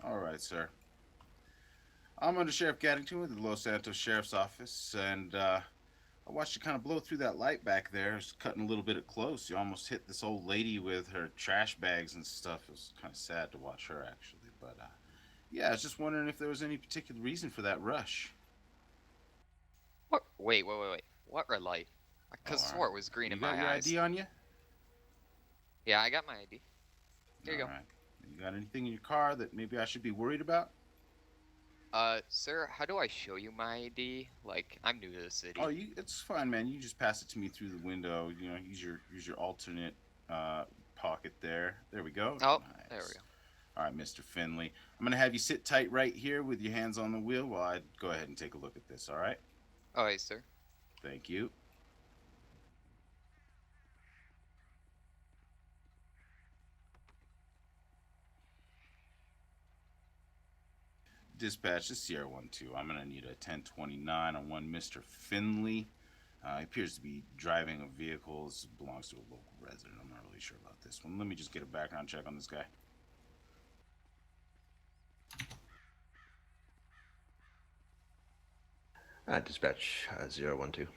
All right, sir. I'm Under Sheriff Gaddington with the Los Santos Sheriff's Office, and I watched you kind of blow through that light back there. It's cutting a little bit at close. You almost hit this old lady with her trash bags and stuff. It was kind of sad to watch her, actually. But yeah, I was just wondering if there was any particular reason for that rush. What? Wait. What red light? I could swore it was green in my eyes. You got your ID on you? Yeah, I got my ID. Here you go. All right. You got anything in your car that maybe I should be worried about? Sir, how do I show you my ID? Like, I'm new to the city. Oh, it's fine, man. You just pass it to me through the window. You know, use your alternate pocket there. There we go. Oh, nice. there we go. All right, Mr. Finley. I'm gonna have you sit tight right here with your hands on the wheel while I go ahead and take a look at this. All right? All right, sir. Thank you. Dispatch, this is Sierra 1-2. I'm going to need a 1029 on one Mr. Finley. He appears to be driving a vehicle. This belongs to a local resident. I'm not really sure about this one. Let me just get a background check on this guy. Dispatch 012.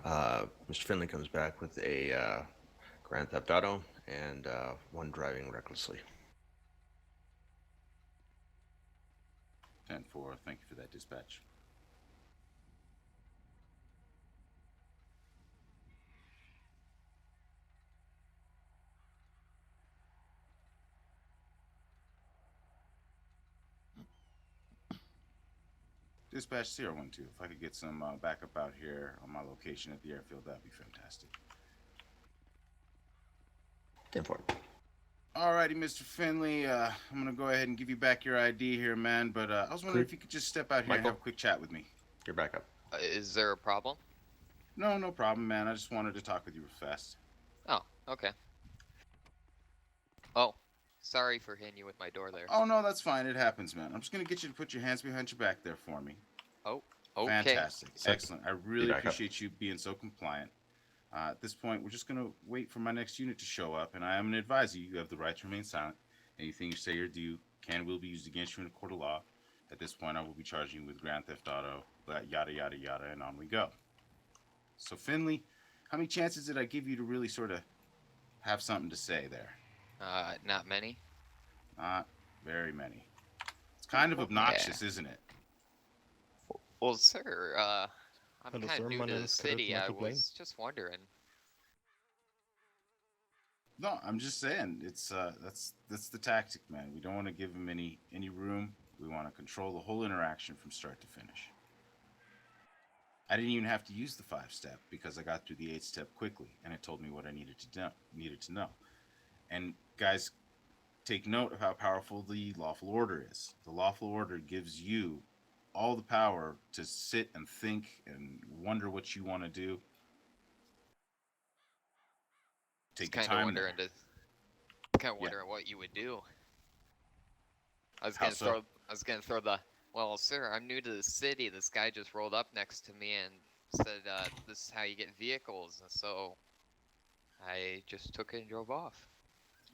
Mr. Finley comes back with a Grand Theft Auto and one driving recklessly. 10-4. Thank you for that, dispatch. Dispatch 012. If I could get some backup out here on my location at the airfield, that'd be fantastic. 10-4. Alrighty, Mr. Finley. I'm gonna go ahead and give you back your ID here, man. But I was wondering if you could just step out here and have a quick chat with me. You're back up. Is there a problem? No problem, man. I just wanted to talk with you real fast. Oh, okay. Oh, sorry for hitting you with my door there. Oh, no, that's fine. It happens, man. I'm just going to get you to put your hands behind your back there for me. Oh, okay. Fantastic. Excellent. I really appreciate you being so compliant. At this point, we're just going to wait for my next unit to show up, and I am going to advise you, you have the right to remain silent. Anything you say or do can and will be used against you in a court of law. At this point, I will be charging you with Grand Theft Auto, yada, yada, yada, and on we go. So, Finley, how many chances did I give you to really sort of have something to say there? Not many. Not very many. It's kind of obnoxious, isn't it? Well, sir, I'm kind of new to the city. I was just wondering. No, I'm just saying it's that's the tactic, man. We don't want to give him any room. We want to control the whole interaction from start to finish. I didn't even have to use the 5-step because I got through the 8-step quickly, and it told me what I needed to know. And guys, take note of how powerful the lawful order is. The lawful order gives you all the power to sit and think and wonder what you want to do. Take your time there. Kind of wondering what you would do. I was gonna throw the. Well, sir, I'm new to the city. This guy just rolled up next to me and said, "This is how you get vehicles." And so, I just took it and drove off.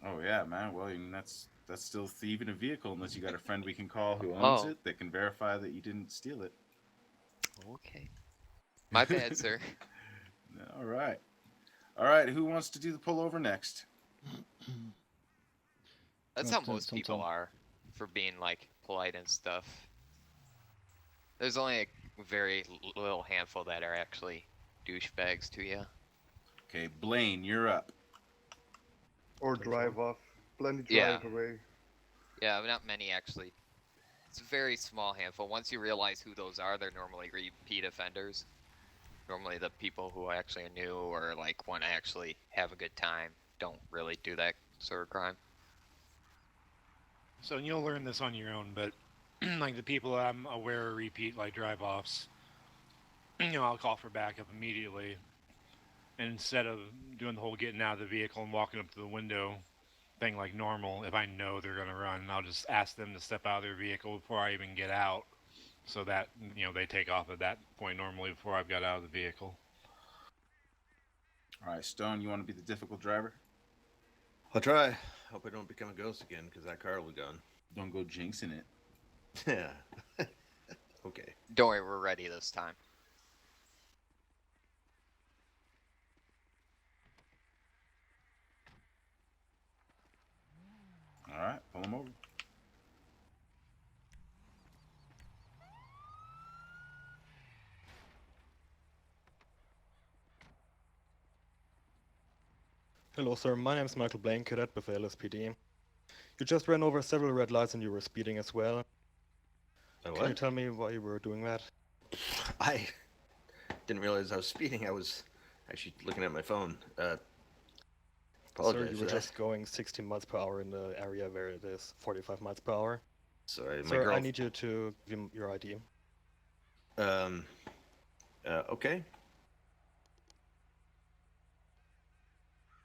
Oh yeah, man. Well, I mean, that's still thieving a vehicle unless you got a friend we can call who owns it that can verify that you didn't steal it. Okay. My bad, sir. All right. Who wants to do the pullover next? That's how most people are, for being like polite and stuff. There's only a very little handful that are actually douchebags to you. Okay, Blaine, you're up. Or drive off. Plenty drive away. Yeah, but not many actually It's a very small handful. Once you realize who those are, they're normally repeat offenders. Normally the people who actually are new or like want to actually have a good time don't really do that sort of crime. So you'll learn this on your own, but like the people I'm aware of repeat like drive-offs, I'll call for backup immediately. And instead of doing the whole getting out of the vehicle and walking up to the window thing like normal, if I know they're going to run, I'll just ask them to step out of their vehicle before I even get out, so that they take off at that point normally before I've got out of the vehicle. All right, Stone, you want to be the difficult driver? I'll try. Hope I don't become a ghost again, because that car will be gone. Don't go jinxing it. Yeah. Okay. Don't worry, we're ready this time. All right, pull him over. Hello, sir. My name is Michael Blaine, cadet with the LSPD. You just ran over several red lights and you were speeding as well. Can you tell me why you were doing that? I didn't realize I was speeding. I was actually looking at my phone. Apologize Sir, you for were that. just going 60 miles per hour in the area where it is 45 miles per hour. Sorry, my Sir, girl. I need you to give him your ID. Okay.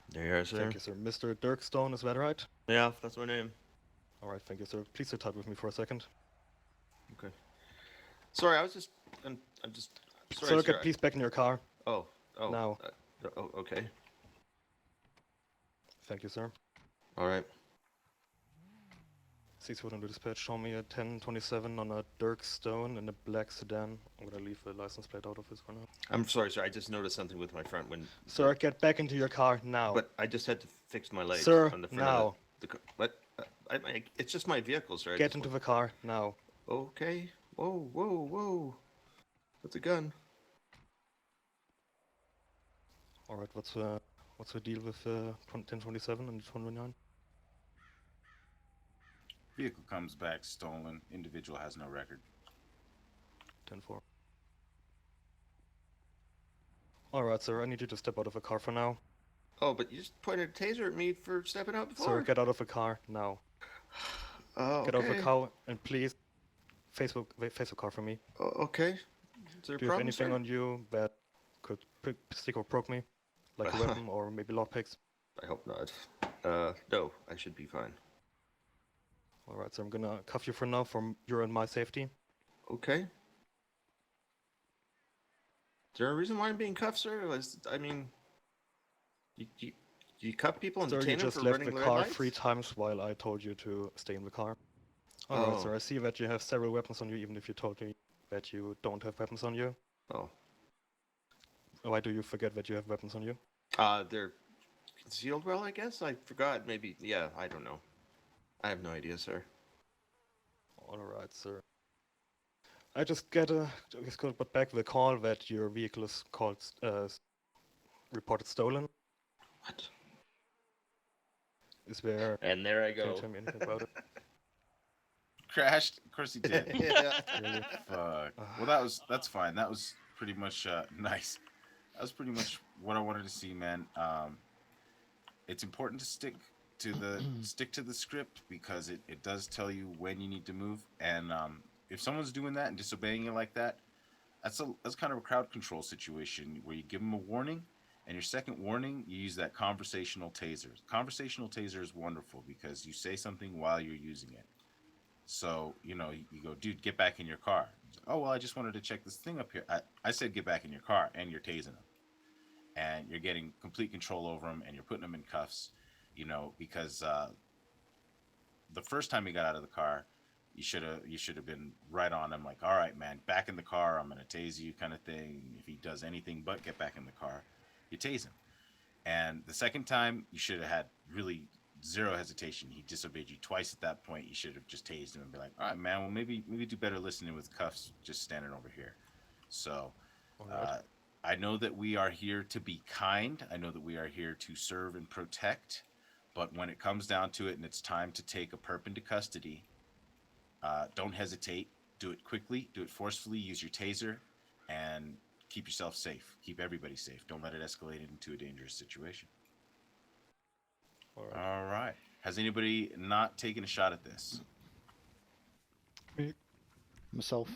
There you are, sir. Thank you, sir. Mr. Dirk Stone, is that right? Yeah, that's my name. Alright, thank you, sir. Please sit tight with me for a second. Okay. Sorry, I'm just. Sorry, Sir, get please back in your car. Oh. Now. Okay. Thank you, sir. All right. 6-4 dispatch, show me a 1027 on a Dirk Stone in a black sedan. I'm gonna leave the license plate out of this for now. I'm sorry, sir. I just noticed something with my front when. Sir, get back into your car now. But I just had to fix my lights Sir, on the front now. of the car. What? It's just my vehicle, sir. Get into the car now. Okay. Whoa. That's a gun. Alright, what's the deal with 1027 and 29? Vehicle comes back stolen. Individual has no record. 10-4. Alright, sir, I need you to step out of the car for now. Oh, but you just pointed a taser at me for stepping out before. Sir, get out of the car now. Oh, Get out of the okay. car and please face the car for me. Okay. Is there a Do you have problem, anything sir? on you that could stick or poke me? Like a weapon or maybe lockpicks? I hope not. No, I should be fine. Alright, so I'm gonna cuff you for now for your and my safety. Okay. Is there a reason why I'm being cuffed, sir? I mean, you cuff people and Sir, you detain them just for left running the red car lights? 3 times while I told you to stay in the car. Alright, Oh. sir, I see that you have several weapons on you, even if you told me that you don't have weapons on you. Oh. Why do you forget that you have weapons on you? They're concealed well, I guess? I forgot, maybe. Yeah, I don't know. I have no idea, sir. Alright, sir. I just got back the call that your vehicle is reported stolen. What? Is there... And there I Can go. you tell me anything about it? Crashed? Of course he did. Yeah. Really? Fuck. Well, that's fine. That was pretty much nice. That was pretty much what I wanted to see, man. It's important to stick to the script because it does tell you when you need to move. And if someone's doing that and disobeying you like that, that's kind of a crowd control situation where you give them a warning, and your second warning, you use that conversational taser. Conversational taser is wonderful because you say something while you're using it. So, you go, dude, get back in your car. Oh, well, I just wanted to check this thing up here. I said get back in your car, and you're tasing them. And you're getting complete control over them, and you're putting them in cuffs, because the first time he got out of the car, you should have been right on him, like, all right, man, back in the car, I'm going to tase you kind of thing. If he does anything but get back in the car, you tase him. And the second time, you should have had really zero hesitation. He disobeyed you twice at that point. You should have just tased him and be like, all right, man, well, maybe do better listening with cuffs just standing over here. So I know that we are here to be kind. I know that we are here to serve and protect. But when it comes down to it and it's time to take a perp into custody, Don't hesitate. Do it quickly. Do it forcefully. Use your taser, and keep yourself safe. Keep everybody safe. Don't let it escalate into a dangerous situation. All right. Has anybody not taken a shot at this? Me. Myself.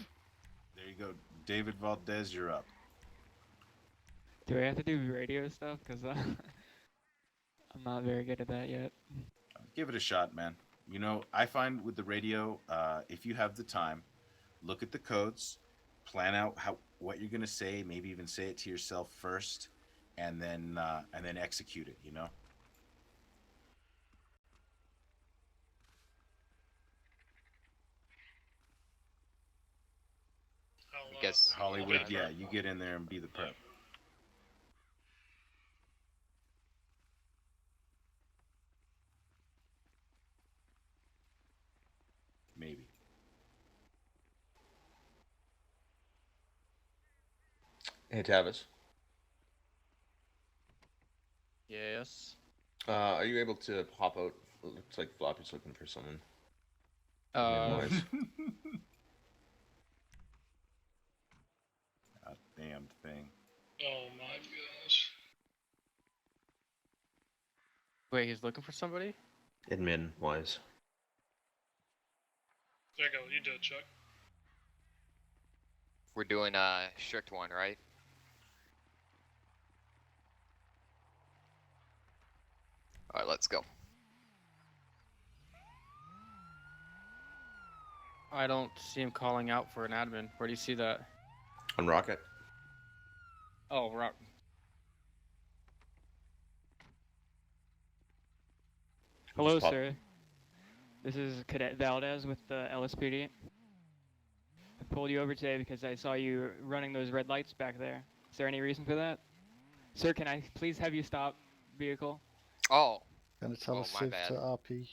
There you go. David Valdez, you're up. Do I have to do radio stuff? Because I'm not very good at that yet. Give it a shot, man. You know, I find with the radio, if you have the time, look at the codes, plan out what you're gonna say, maybe even say it to yourself first, and then execute it. You know. I guess Hollywood, yeah, you get in there and be the perp. Maybe. Hey, Tavis. Yes. Are you able to pop out? It looks like Floppy's looking for someone. Noise. God damn thing. Oh my gosh. Wait, he's looking for somebody? Admin wise. There you go, you do it, Chuck. we're doing a strict one, right? Alright, let's go. I don't see him calling out for an admin. Where do you see that? On Rocket. Oh, Rock. Hello, sir. This is Cadet Valdez with the LSPD. I pulled you over today because I saw you running those red lights back there. Is there any reason for that? Sir, can I please have you stop vehicle? Oh. Gonna tell us my Civ bad. to RP.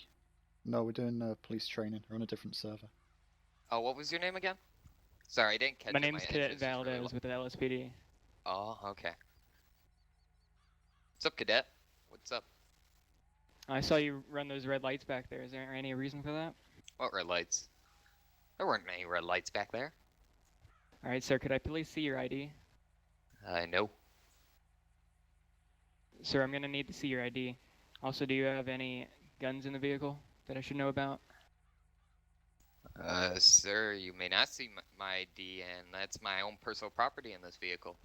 No, we're doing police training. We're on a different server. Oh, what was your name again? Sorry, I didn't catch My it. name's Cadet interest is really Valdez with the LSPD. Oh, okay. What's up, Cadet? What's up? I saw you run those red lights back there. Is there any reason for that? What red lights? There weren't any red lights back there. Alright, sir, could I please see your ID? No. Sir, I'm gonna need to see your ID. Also, do you have any guns in the vehicle that I should know about? Sir, you may not see my ID, and that's my own personal property in this vehicle.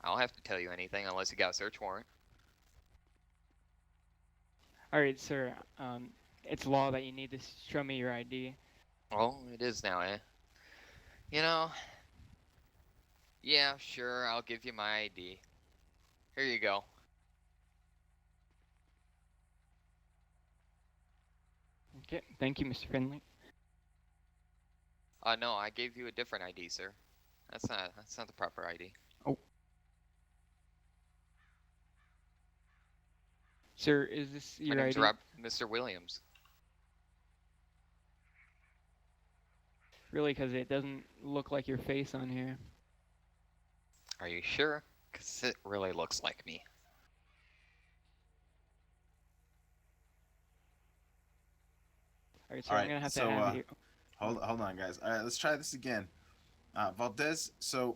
I don't have to tell you anything unless you got a search warrant. Alright, sir, it's law that you need to show me your ID. Oh, it is now, eh? You know, yeah, sure, I'll give you my ID. Here you go. Okay, thank you, Mr. Finley. No, I gave you a different ID, sir. That's not the proper ID. Oh. Sir, is this your My name's ID? Mr. Williams. Really, because it doesn't look like your face on here. Are you sure? Because it really looks like me. Alright, so I'm gonna have to have you. Hold on, guys. All right, let's try this again. Valdez, so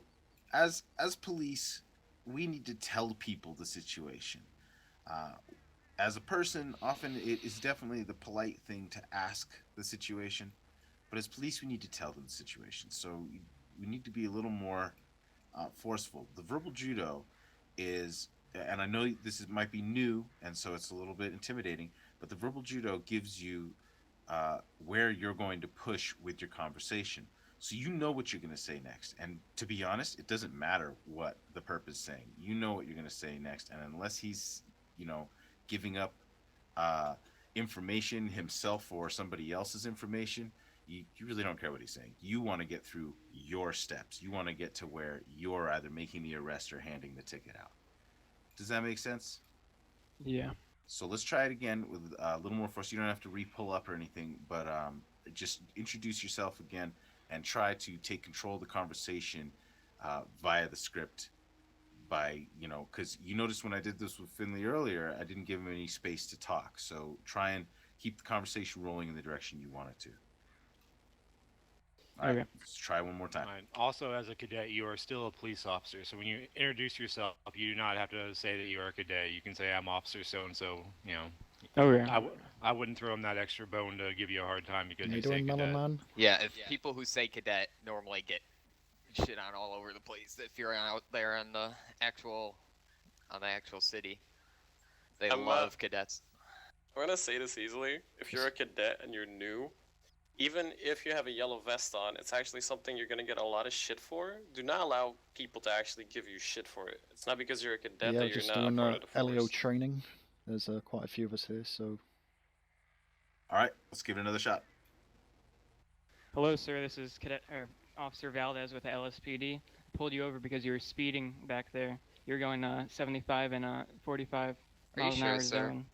as police, we need to tell people the situation. As a person, often it is definitely the polite thing to ask the situation, but as police, we need to tell them the situation. So we need to be a little more forceful. The verbal judo is, and I know might be new, and so it's a little bit intimidating, but the verbal judo gives you where you're going to push with your conversation. So you know what you're going to say next. And to be honest, it doesn't matter what the perp is saying. You know what you're going to say next. And unless he's, giving up information himself or somebody else's information, you really don't care what he's saying. You want to get through your steps. You want to get to where you're either making the arrest or handing the ticket out. Does that make sense? Yeah. So let's try it again with a little more force. You don't have to re-pull up or anything, but just introduce yourself again and try to take control of the conversation via the script. Because you noticed when I did this with Finley earlier, I didn't give him any space to talk. So try and keep the conversation rolling in the direction you want it to. All Okay. right, let's try one more time. Fine. Also, as a cadet, you are still a police officer. So when you introduce yourself, you do not have to say that you are a cadet. You can say, I'm Officer so-and-so, you know. Okay. I wouldn't throw him that extra bone to give you a hard time because How you you say doing, Melon cadet. Man? Yeah, if people who say cadet normally get shit on all over the place, if you're out there on the actual city, they love cadets. I'm gonna say this easily. If you're a cadet and you're new, even if you have a yellow vest on, it's actually something you're gonna get a lot of shit for. Do not allow people to actually give you shit for it. It's not because you're a cadet Yeah, that we're you're just not doing part of the force. LEO training. There's quite a few of us here, so. All right, let's give it another shot. Hello, sir. This is Officer Valdez with the LSPD. Pulled you over because you were speeding back there. You're going 75 and 45 Are you miles an sure, hour sir? zone.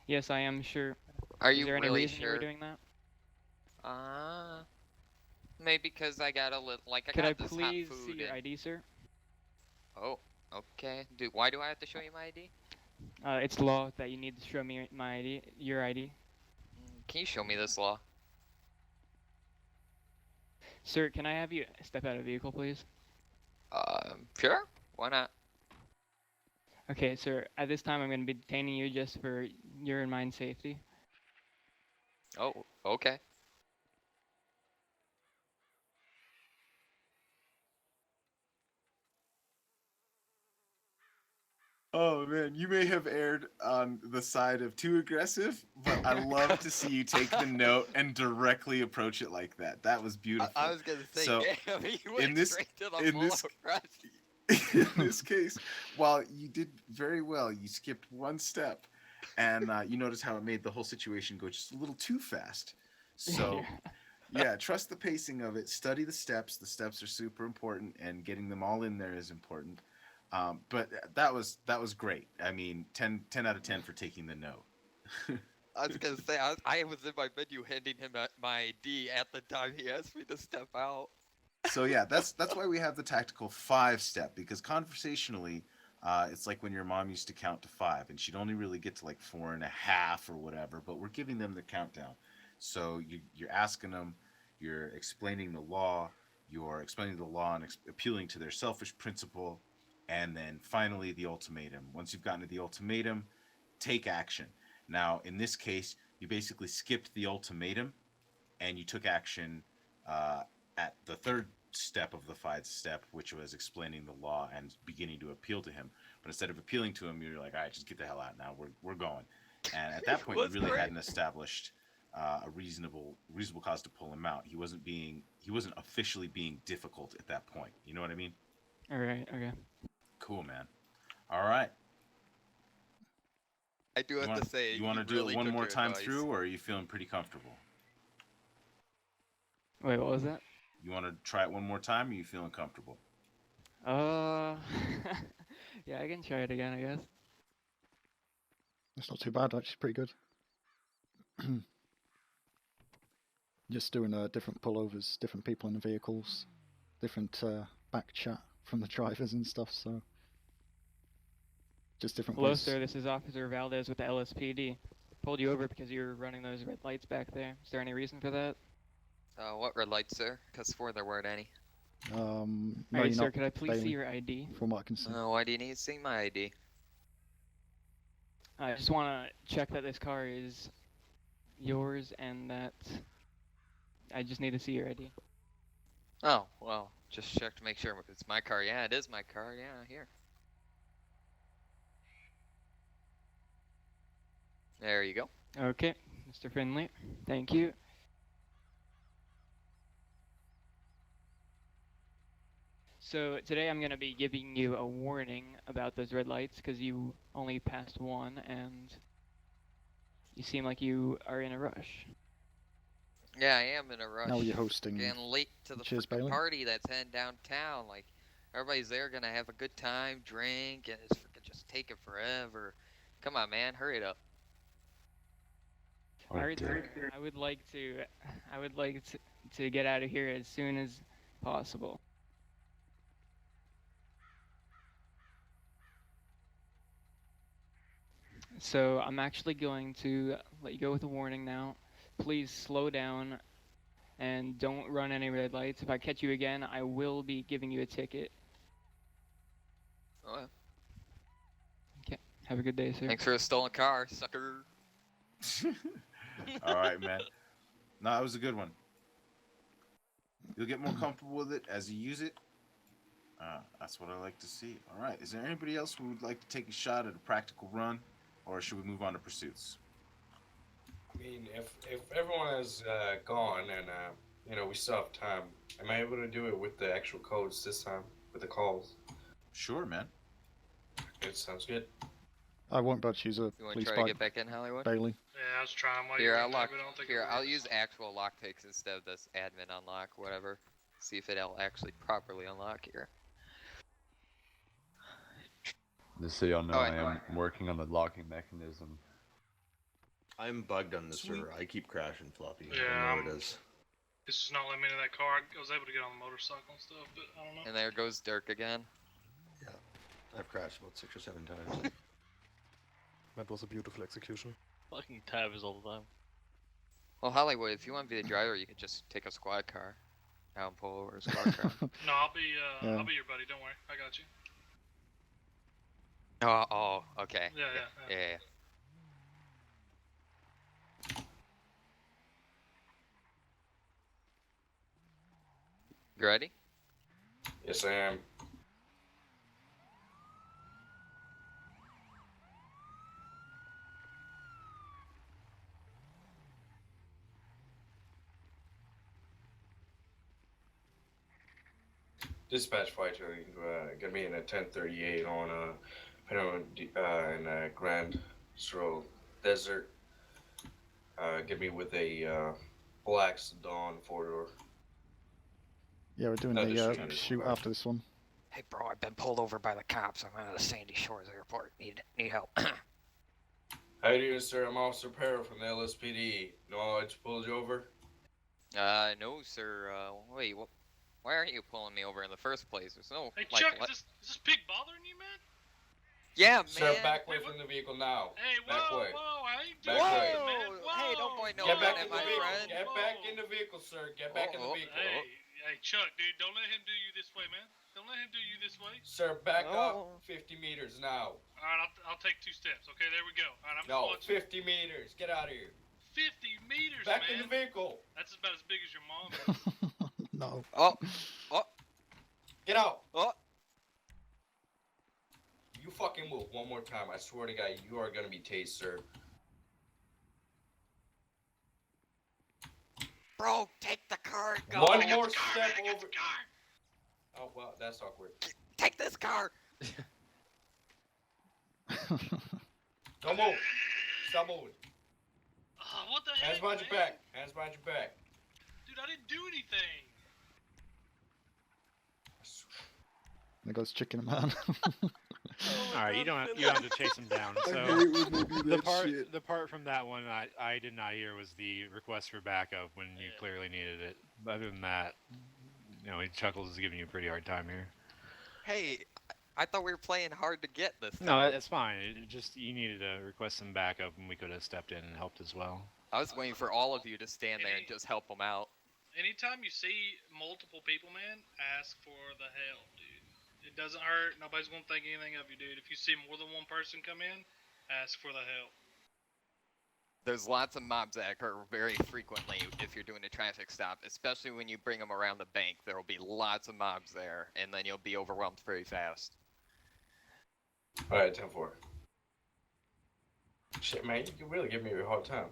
Yes, I am sure. Are Is you there any really reason you were sure? doing that? Maybe because I got a little, like, I Could I got this hot please food see your and- ID, sir? Oh, okay. Dude, why do I have to show you my ID? It's law that you need to show me my ID, your ID. Can you show me this law? Sir, can I have you step out of the vehicle, please? Sure. Why not? Okay, sir. At this time, I'm going to be detaining you just for your and mine safety. Oh, okay. Oh man, you may have erred on the side of too aggressive, but I love to see you take the note and directly approach it like that. That was beautiful. I was gonna say, So, damn, he went straight to the in this case, while you did very well, you skipped one step, and you notice how it made the whole situation go just a little too fast. So, yeah, trust the pacing of it. Study the steps. The steps are super important, and getting them all in there is important. But that was great. I mean, 10 out of 10 for taking the note. I was gonna say, I was in my menu handing him my ID at the time he asked me to step out. So yeah, that's why we have the tactical 5-step, because conversationally, it's like when your mom used to count to 5, and she'd only really get to like 4.5 or whatever. But we're giving them the countdown. So you're asking them, you're explaining the law, and appealing to their selfish principle. And then finally, the ultimatum. Once you've gotten to the ultimatum, take action. Now, in this case, you basically skipped the ultimatum and you took action at the 3rd step of the 5-step, which was explaining the law and beginning to appeal to him. But instead of appealing to him, you're like, all right, just get the hell out now. We're going. And at that point, you really hadn't established a reasonable cause to pull him out. He wasn't officially being difficult at that point. You know what I mean? All right. Okay. Cool, man. All right. I do have to say, you want to do really it one took more your time advice. through, or are you feeling pretty comfortable? Wait, what was that? You want to try it one more time, or are you feeling comfortable? Yeah, I can try it again, I guess. That's not too bad, actually, pretty good. Just doing different pullovers, different people in the vehicles, different back chat from the drivers and stuff, so. Just different Hello, ways. sir. This is Officer Valdez with the LSPD. Pulled you over because you were running those red lights back there. Is there any reason for that? What red lights, sir? Because before there weren't any. No, Alright, you're sir, not, could I please see Bailey, your ID? from what I can see. Why do you need to see my ID? I just want to check that this car is yours and that I just need to see your ID. Oh, well, just check to make sure it's my car. Yeah, it is my car. Yeah, here. There you go. Okay, Mr. Finley. Thank you. So today I'm going to be giving you a warning about those red lights because you only passed one and you seem like you are in a rush. Yeah, I am in a rush. Now you're hosting. Getting late to the Cheers, freaking Bailey. party that's heading downtown. Like, everybody's there gonna have a good time, drink, and it's freaking just taking forever. Come on, man, hurry it up. Alright, sir. I would like to get out of here as soon as possible. So I'm actually going to let you go with a warning now. Please slow down and don't run any red lights. If I catch you again, I will be giving you a ticket. Oh, yeah. Okay. Have a good day, sir. Thanks for a stolen car, sucker. All right, man. No, that was a good one. You'll get more comfortable with it as you use it. That's what I like to see. All right. Is there anybody else who would like to take a shot at a practical run, or should we move on to pursuits? I mean, if everyone is gone and we still have time, am I able to do it with the actual codes this time with the calls? Sure, man. It sounds good. I won't be able to use a You want to police try bike. to get back in, Hollywood? Bailey. Yeah, I was trying while Here, you were I'll in there, lock. but I don't think Here, it I'll works. use actual lock picks instead of this admin unlock, whatever. See if it'll actually properly unlock here. Just so y'all know, Alright. I am working on the locking mechanism. I'm bugged on this Sweet. server. I keep crashing, Floppy. Yeah, I don't know what it is. It's just not letting me into that car. I was able to get on the motorcycle and stuff, but I don't know. And there goes Dirk again. Yeah, I've crashed about 6 or 7 times. That was a beautiful execution. Fucking tabs all the time. Well, Hollywood, if you want to be the driver, you could just take a squad car. Now and pull over a squad car. No, I'll be Yeah. your buddy. Don't worry, I got you. Oh, okay. Yeah. Yeah. You ready? Yes, I am. Dispatch fighter, get me in a 1038 on in Grand Stroll Desert. Get me with a black sedan 4-door. Yeah, we're doing No, the just shoot it. shoot after this one. Hey, bro, I've been pulled over by the cops. I'm out of the Sandy Shores Airport. Need help. How you doing, sir? I'm Officer Perro from the LSPD. Know I just pulled you over? No, sir. Wait, why aren't you pulling me over in the first place? There's no, Hey, like, Chuck, is this pig bothering you, man? Yeah, Sir, man. back away from the vehicle now. Hey, back whoa, way. whoa, I ain't doing Back way. nothing, man. Whoa, Hey, don't point no Get gun back at in the my vehicle. friend. Get back in the vehicle, sir. Get back in the vehicle. Hey, Chuck, dude, don't let him do you this way, man. Don't let him do you this way. Sir, back up 50 meters now. All right, I'll take 2 steps. Okay, there we go. All right, I'm just No, watching. 50 meters. Get out of here. 50 meters, Back man. in the vehicle. That's about as big as your mom is. No. Oh. Get out. Oh. You fucking move one more time. I swear to God, you are gonna be tased, sir. Bro, take the car and go. One more step over. Oh, well, that's awkward. Take this car. Don't move. Stop moving. What the Hands heck, behind man? your back. Hands behind your back. Dude, I didn't do anything. There goes Chicken Man. All right, you don't have to chase him down. I So hate when they do that the part from that one I did not hear was the request for backup when you clearly needed it. But other than that, Chuckles is giving you a pretty hard time here. Hey, I thought we were playing hard to get this time. No, that's fine. It just you needed to request some backup, and we could have stepped in and helped as well. I was waiting for all of you to stand there and just help them out. Anytime you see multiple people, man, ask for the help, dude. It doesn't hurt. Nobody's gonna think anything of you, dude. If you see more than one person come in, ask for the help. There's lots of mobs that occur very frequently if you're doing a traffic stop, especially when you bring them around the bank. There will be lots of mobs there, and then you'll be overwhelmed very fast. Alright, 10-4. Shit, man, you can really give me a hard time.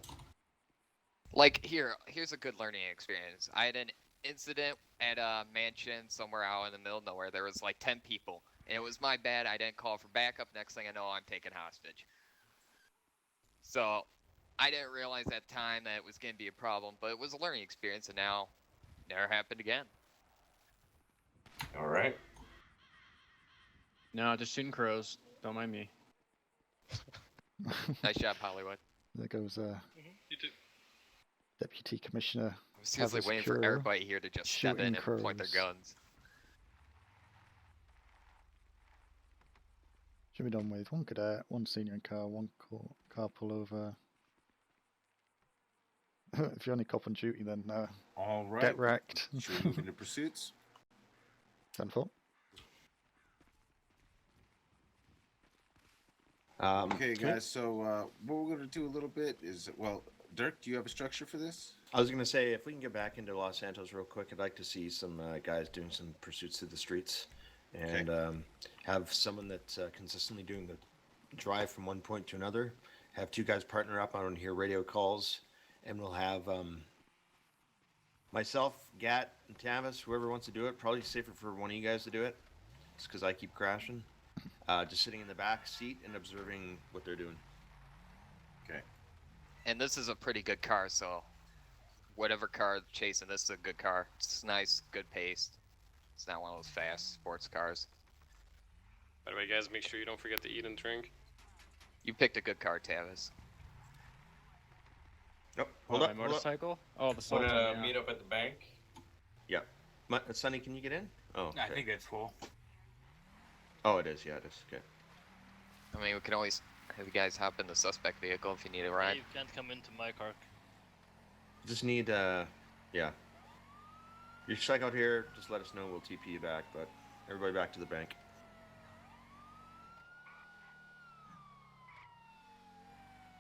Like, here's a good learning experience. I had an incident at a mansion somewhere out in the middle of nowhere. There was like 10 people, and it was my bad. I didn't call for backup. Next thing I know, I'm taken hostage. So, I didn't realize at the time that it was going to be a problem, but it was a learning experience, and now, never happened again. Alright. No, just shooting crows. Don't mind me. Nice job, Hollywood. There goes You too. Deputy Commissioner. I'm seriously waiting for everybody here to just step in and point their guns. Should be done with 1 cadet, 1 senior in car, 1 car pullover. If you're only cop on duty, then All right. get wrecked. Should we move into pursuits? 10-4. Okay, can we- guys. So what we're going to do a little bit is, well, Dirk, do you have a structure for this? I was gonna say, if we can get back into Los Santos real quick, I'd like to see some guys doing some pursuits through the streets, and have someone that's consistently doing the drive from one point to another. Have 2 guys partner up on here radio calls, and we'll have myself, Gat, and Tavis, whoever wants to do it. Probably safer for one of you guys to do it, just because I keep crashing. Just sitting in the back seat and observing what they're doing. Okay. And this is a pretty good car, so whatever car chasing, this is a good car. It's nice, good paced. It's not one of those fast sports cars. By the way, guys, make sure you don't forget to eat and drink. You picked a good car, Tavis. Nope. What, Hold my up. motorcycle? Oh, the Sultan. Wanna Yeah. meet up at the bank? Yeah. Sonny, can you get in? Oh, I okay. think that's full. Oh, it is. Yeah, it is. Okay. I mean, we can always have you guys hop in the suspect vehicle if you need a ride. You can't come into my car. Just need, yeah. You're stuck out here, just let us know, we'll TP you back, but everybody back to the bank.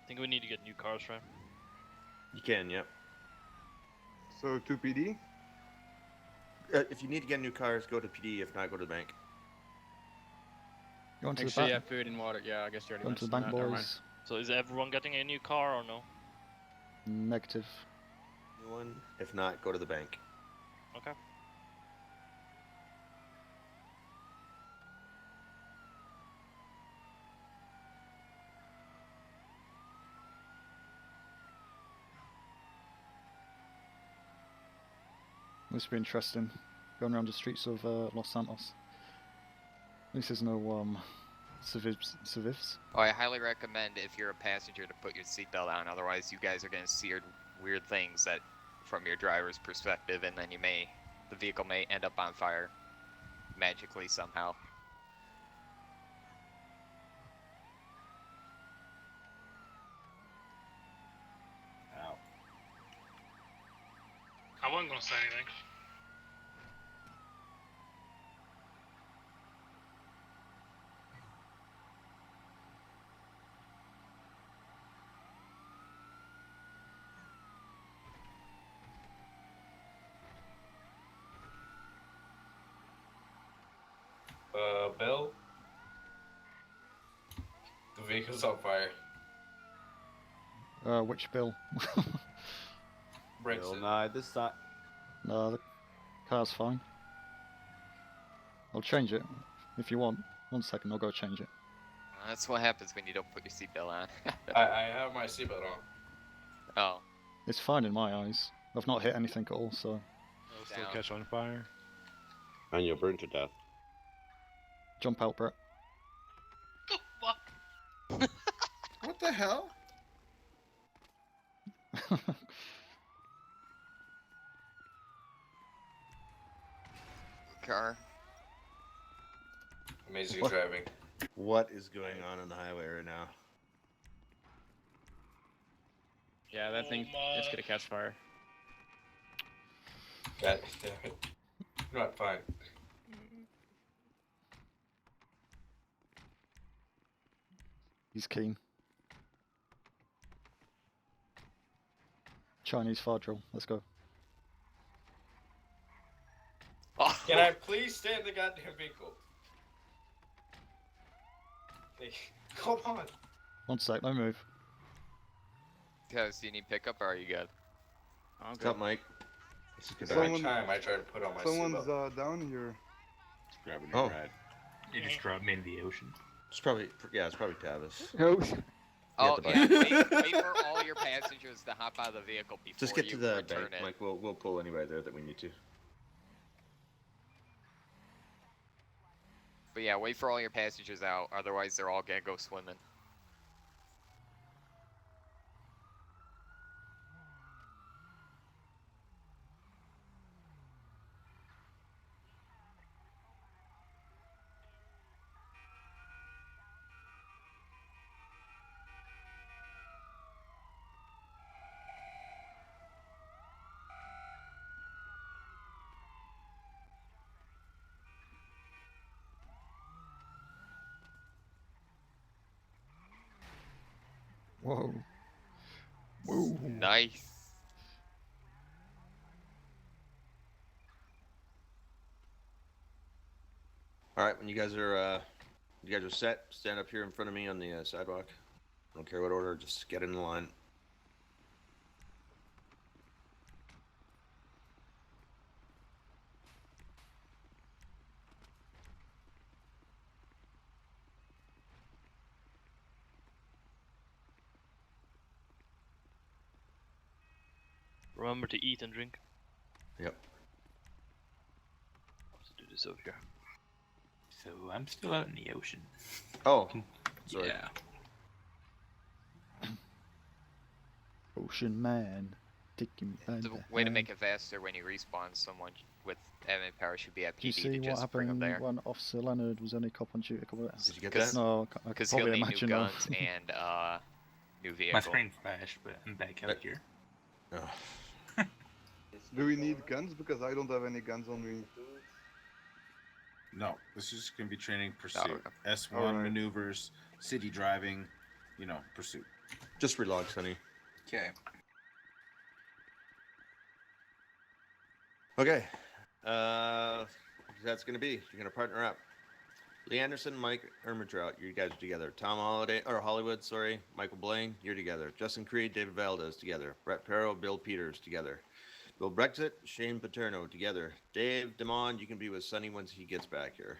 I think we need to get new cars, right? You can, yep. So 2 PD? If you need to get new cars, go to PD, if not, go to the bank. Go on to Make the sure you bank. have food and water. Yeah, I guess you already Go on to the mentioned bank, that. Never mind. boys. So is everyone getting a new car or no? Negative. New one. If not, go to the bank. Okay. This will be interesting. Going around the streets of Los Santos. At least there's no civils. Oh, I highly recommend if you're a passenger to put your seatbelt on. Otherwise, you guys are gonna see weird things that, from your driver's perspective, and then the vehicle may end up on fire magically somehow. Ow. I wasn't gonna say anything. Bill? The vehicle's on fire. Which bill? Brexit. No, this side. No, the car's fine. I'll change it if you want. 1 second, I'll go change it. That's what happens when you don't put your seatbelt on. I have my seatbelt on. Oh. It's fine in my eyes. I've not hit anything at all, so. It'll still catch on fire. And you'll burn to death. Jump out, Brett. What the hell? Car. Amazing driving. What is going on the highway right now? Yeah, that thing is gonna catch fire. God damn it. Not fine. He's keen. Chinese fire drill. Let's go. Can I please stay in the goddamn vehicle? Hey, come on. 1 sec, no move. Guys, do you need pickup or are you good? What's up, Mike? This is good. Someone- Time I try to put on my Someone's seatbelt. down here. Just grabbing Oh. a ride. You just dropped me into the ocean. It's probably, yeah, it's probably Tavis. Oh, the yeah, bike. wait for all your passengers to hop out of the vehicle before Just get you to the return bank, it. Mike. We'll pull anybody there that we need to. But yeah, wait for all your passengers out, otherwise they're all gonna go swimming. Whoa. Whoa. Nice. All right, when you guys are set, stand up here in front of me on the sidewalk. I don't care what order, just get in the line. Remember to eat and drink. Yep. Let's do this over here. So I'm still out in the ocean. Oh, sorry. Yeah. Ocean man, taking me by The the way to hand. make it faster when you respawn someone with admin power should be at Did you PD see to what just bring them happened there. when Officer Leonard was only cop on duty a couple of Did you get Cause, that? No, I could Because he'll probably need new imagine now. guns and new vehicle. My screen flashed, but I'm back out here. Oh. Do we need guns? Because I don't have any guns on me. No, this is going to be training pursuit. Oh, S1 Alright. maneuvers, city driving, pursuit. Just relax, honey. Okay. Okay. That's gonna be. You're gonna partner up. Lee Anderson, Mike Ermitrout, you guys are together. Tom Hollywood, sorry. Michael Blaine, you're together. Justin Creed, David Valdez, together. Brett Perro, Bill Peters, together. Bill Brexit, Shane Paterno, together. Dave Damon, you can be with Sonny once he gets back here.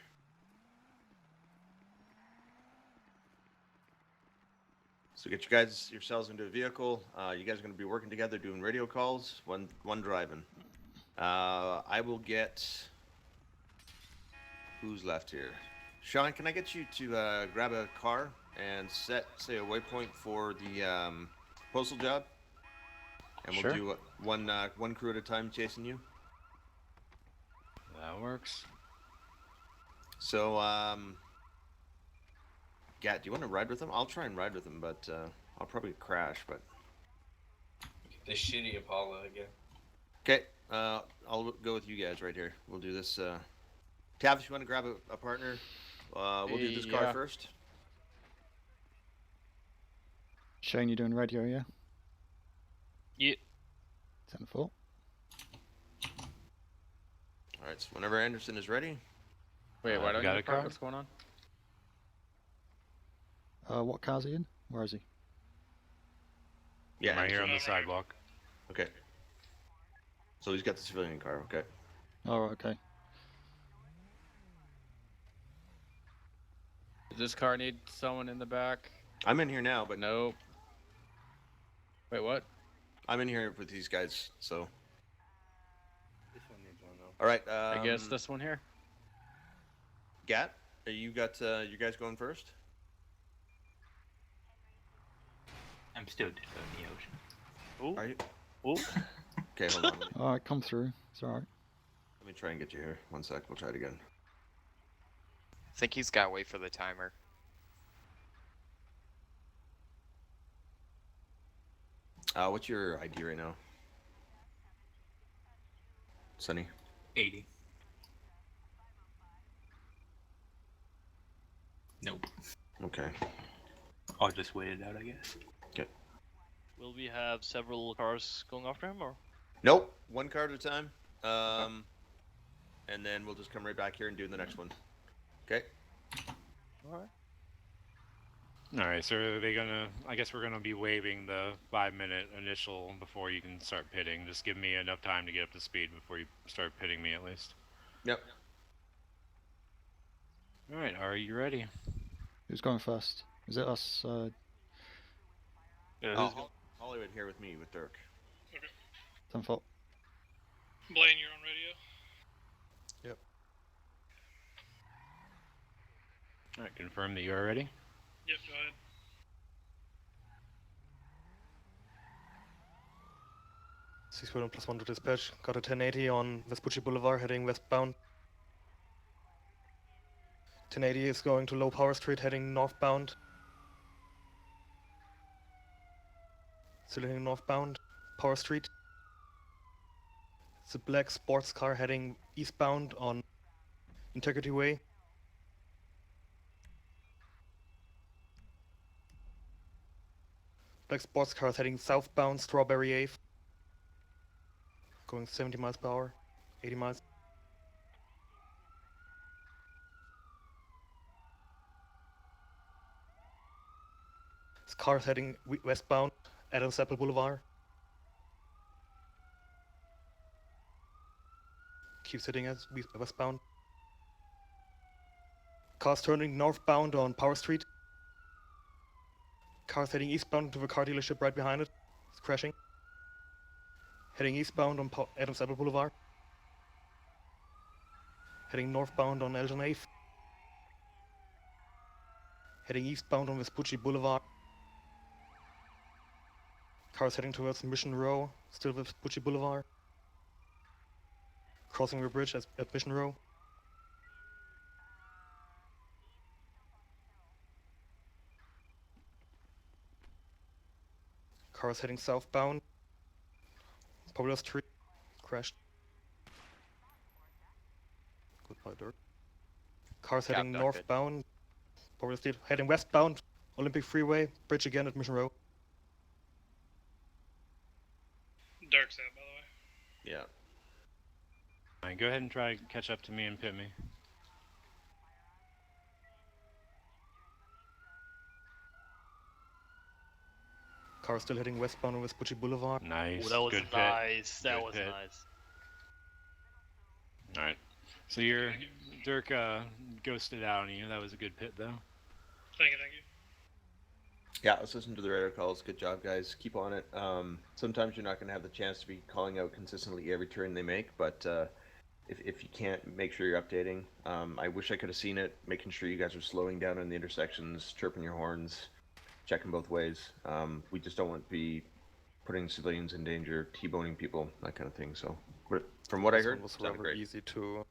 So get yourselves into a vehicle. You guys are going to be working together, doing radio calls. One driving. I will get. Who's left here? Sean, can I get you to grab a car and set, say, a waypoint for the postal job? And we'll Sure. do one crew at a time chasing you. That works. So, Gat, do you want to ride with him? I'll try and ride with him, but I'll probably crash. But The shitty Apollo again. okay, I'll go with you guys right here. We'll do this. Tav, if you want to grab a partner, we'll do this car Yeah. first. Shane, you doing radio, yeah? Yeah. 10-4. All right, so whenever Anderson is ready. Wait, why don't got you a park? car? What's going on? What car's he in? Where is he? Yeah, I'm right here on the Anderson. sidewalk. Okay. So he's got the civilian car. Okay. Oh, right, okay. Does this car need someone in the back? I'm in here now, but Nope. Wait, what? I'm in here with these guys. So. This one needs one though. All right. I guess this one here. Gat, you got you guys going first? I'm still dead out in the ocean. Are you? Ooh. Okay, hold on. Alright, come through. It's alright. Let me try and get you here. 1 sec. We'll try it again. I think he's got to wait for the timer. What's your ID right now? Sonny? 80. Nope. Okay. I'll just wait it out, I guess. Okay. Will we have several cars going after him, or? Nope. One car at a time. And then we'll just come right back here and do the next one. Okay. Alright. Alright, so are they gonna... I guess we're gonna be waiving the 5-minute initial before you can start pitting. Just give me enough time to get up to speed before you start pitting me at least. Yep. Alright, are you ready? Who's going first? Is it us? Hollywood here with me, with Dirk. 10-4. Blaine, you're on radio. Yep. Alright, confirm that you are ready. Yep, go ahead. +1 to dispatch. Got a 1080 on Vespucci Boulevard heading westbound. 1080 is going to Low Power Street heading northbound. Still heading northbound. Power Street. It's a black sports car heading eastbound on Integrity Way. Black sports cars heading southbound Strawberry Ave. Going 70 miles per hour, 80 miles. This car is heading westbound, Adams Apple Boulevard. Keeps heading as westbound. Cars turning northbound on Power Street. Cars heading eastbound to the car dealership right behind it. It's crashing. Heading eastbound on Adams Apple Boulevard. Heading northbound on Elgin Ave. Heading eastbound on Vespucci Boulevard. Cars heading towards Mission Row, still Vespucci Boulevard. Crossing the bridge at Mission Row. Cars heading southbound. Popular Street. Crashed. Goodbye, Dirk. Cars heading northbound. Popular Street. Heading westbound. Olympic Freeway. Bridge again at Mission Row. Dirk's out, by the way. Yeah. Alright, go ahead and try to catch up to me and pit me. Car still heading westbound on Vespucci Boulevard. Nice. Ooh, that was Good nice. pit. That Good was pit. nice. Alright. So your Dirk ghosted out on you. That was a good pit though. Thank you, thank you. Yeah, let's listen to the radar calls. Good job, guys. Keep on it. Sometimes you're not going to have the chance to be calling out consistently every turn they make, but if you can't, make sure you're updating. I wish I could have seen it, making sure you guys are slowing down in the intersections, chirping your horns, checking both ways. We just don't want to be putting civilians in danger, T-boning people, that kind of thing. So, from what I heard, it was sounded rather great. easy to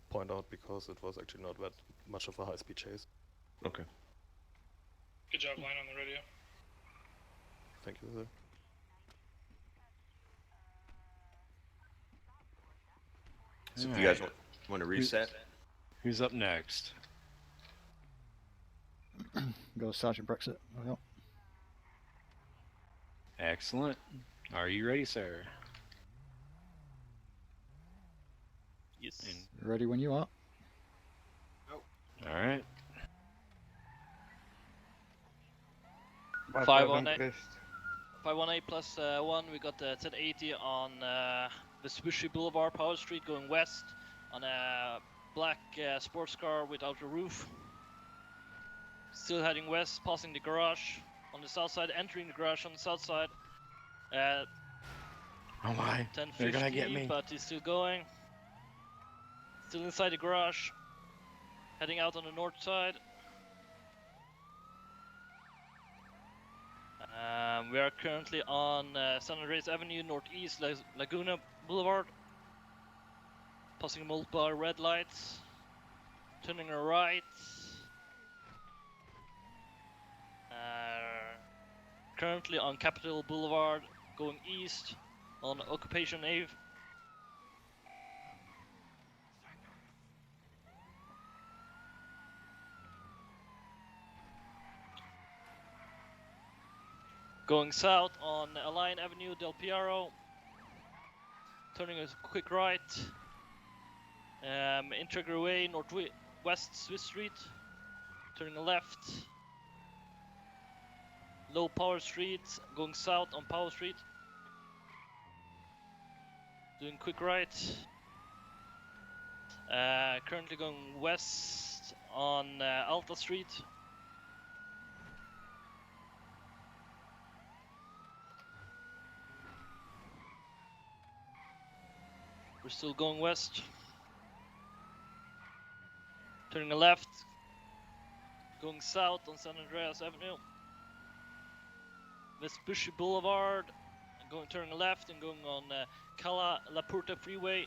point out because it was actually not that much of a high-speed chase. Okay. Good job, line on the radio. Thank you, sir. So if you guys want to reset. Who's up next? Go Sergeant Brexit. Yep. Excellent. Are you ready, sir? Yes. Ready when you are. All right. 518. 518 plus 1, we got 1080 on Vespucci Boulevard, Power Street, going west on a black sports car without a roof. Still heading west, passing the garage on the south side, entering the garage on the south side. Oh my, 1050, they're gonna get me. but he's still going. Still inside the garage. Heading out on the north side. We are currently on San Andreas Avenue, northeast Laguna Boulevard. Passing multiple red lights. Turning right. Currently on Capitol Boulevard, going east on Occupation Ave. Going south on Align Avenue Del Piero. Turning a quick right. Integra Way, northwest Swiss Street. Turning a left. Low Power Street, going south on Power Street. Doing quick right. Currently going west on Alta Street. We're still going west. Turning a left. Going south on San Andreas Avenue. Vespucci Boulevard. Turning left and going on La Puerta Freeway.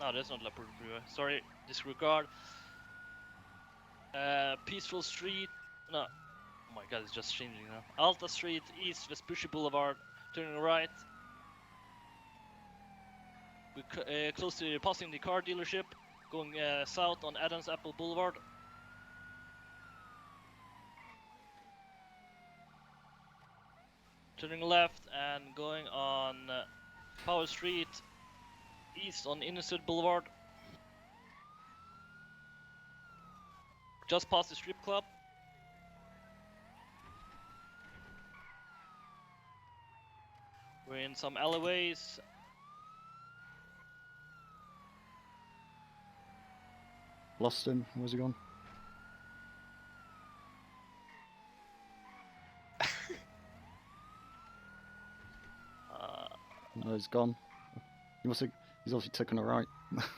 No, that's not La Puerta Freeway. Sorry, disregard. Peaceful Street. No. Oh my god, it's just changing now. Alta Street, East Vespucci Boulevard. Turning right. We're close to passing the car dealership, going south on Adams Apple Boulevard. turning left and going on Power Street, east on Innocent Boulevard. Just past the strip club. We're in some alleyways. Lost him. Where's he gone? No, he's gone. He's obviously taken a right. That's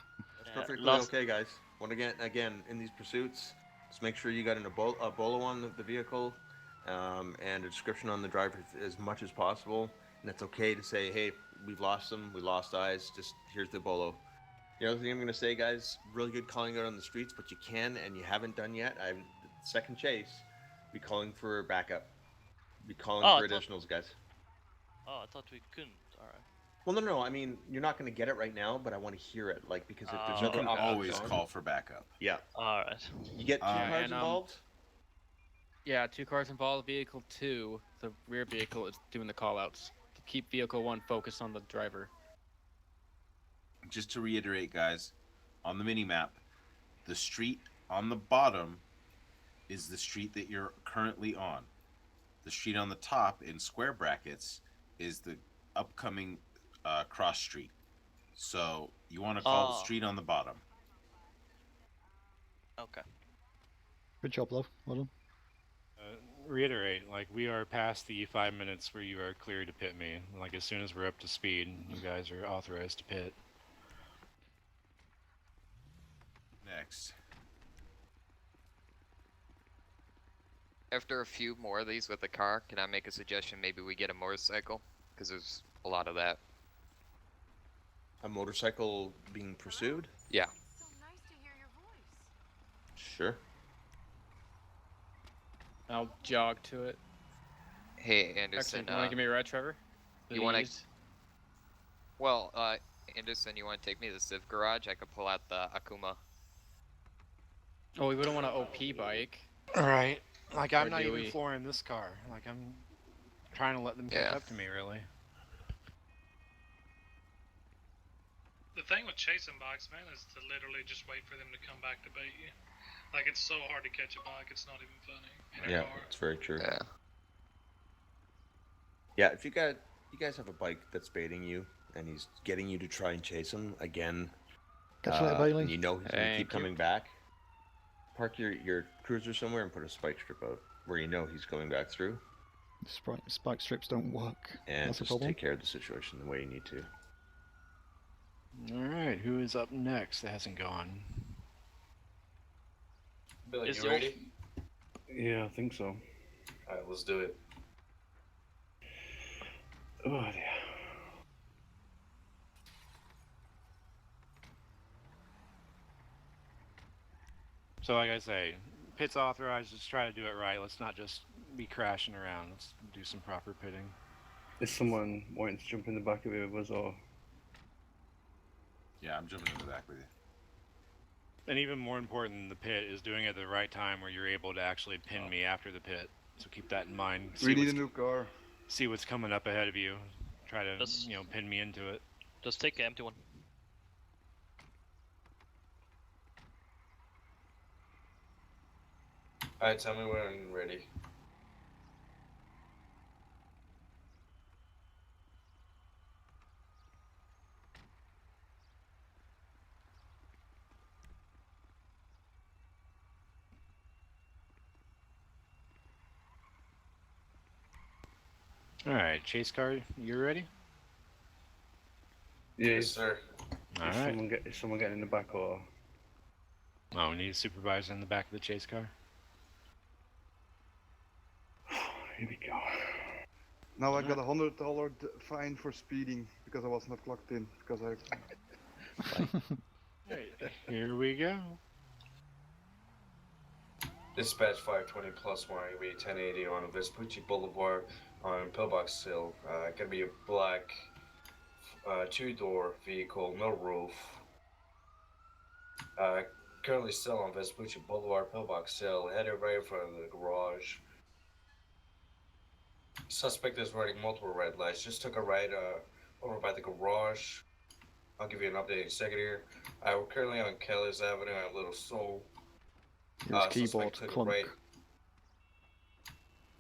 perfectly okay, guys. When again, in these pursuits, just make sure you got a bolo on the vehicle, and a description on the driver as much as possible. And it's okay to say, hey, we've lost them, we lost eyes. Just here's the bolo. The other thing I'm going to say, guys, really good calling out on the streets, but you can and you haven't done yet. Second chase, be calling for backup. Be calling for additionals, guys. Oh, I thought we couldn't. All right. Well, no. I mean, you're not going to get it right now, but I want to hear it, like, because if there's You other can options always on- call for backup. Yeah. All right. You get 2 cars and, involved. Yeah, 2 cars involved. Vehicle 2, the rear vehicle, is doing the callouts to keep vehicle 1 focused on the driver. Just to reiterate, guys, on the mini map, the street on the bottom is the street that you're currently on. The street on the top in square brackets is the upcoming cross street. So you want to call the street on the bottom. Okay. Good job, love. Well done. Reiterate, like, we are past the 5 minutes where you are clear to pit me. Like, as soon as we're up to speed, you guys are authorized to pit. Next. After a few more of these with the car, can I make a suggestion? Maybe we get a motorcycle, because there's a lot of that. A motorcycle being pursued? Yeah. Sure. I'll jog to it. Hey, Anderson. Actually, you want to give me a ride, Trevor? You want to? Well, Anderson, you want to take me to the Civ Garage? I could pull out the Akuma. Oh, we wouldn't want an OP bike. Right. Like, I'm Or not do even we? flooring this car. Like, I'm trying to let them catch up to me, really. The thing with chasing bikes, man, is to literally just wait for them to come back to bait you. Like, it's so hard to catch a bike, it's not even funny. In a Yeah, car. it's very true. Yeah. Yeah, if you guys have a bike that's baiting you and he's getting you to try and chase him again, Catch you later, Bailey. and you know he's going to keep Thank you. coming back, park your cruiser somewhere and put a spike strip out where you know he's coming back through, Spike strips don't work. and That's a just problem. take care of the situation the way you need to. Alright, who is up next that hasn't gone? Billy, Is you the ready? Yeah, I think so. Alright, let's do it. Oh dear. So, like I say, pit's authorized. Let's try to do it right. Let's not just be crashing around. Let's do some proper pitting. Is someone wanting to jump in the back of it with us, or? Yeah, I'm jumping in the back with you. And even more important than the pit is doing it at the right time where you're able to actually pin me after the pit. So keep that in mind. We need a new car. See what's coming up ahead of you. Try to, Just- pin me into it. Just take the empty one. Alright, tell me when I'm ready. Alright, chase car, you ready? Yeah. Yes, sir. Alright. Is someone getting in the back, or? Oh, we need a supervisor in the back of the chase car. Here we go. Now I got $100 fine for speeding because I was not clocked in because I. Here we go. Dispatch 520 plus 1, be 1080 on Vespucci Boulevard on Pillbox Hill. Gonna be a black 2-door vehicle, no roof. Currently still on Vespucci Boulevard, Pillbox Hill, headed right in front of the garage. Suspect is running multiple red lights. Just took a right over by the garage. I'll give you an update in a second here. We're currently on Kelly's Avenue at Little Seoul. Here's keyboard Suspect took clunk. a right.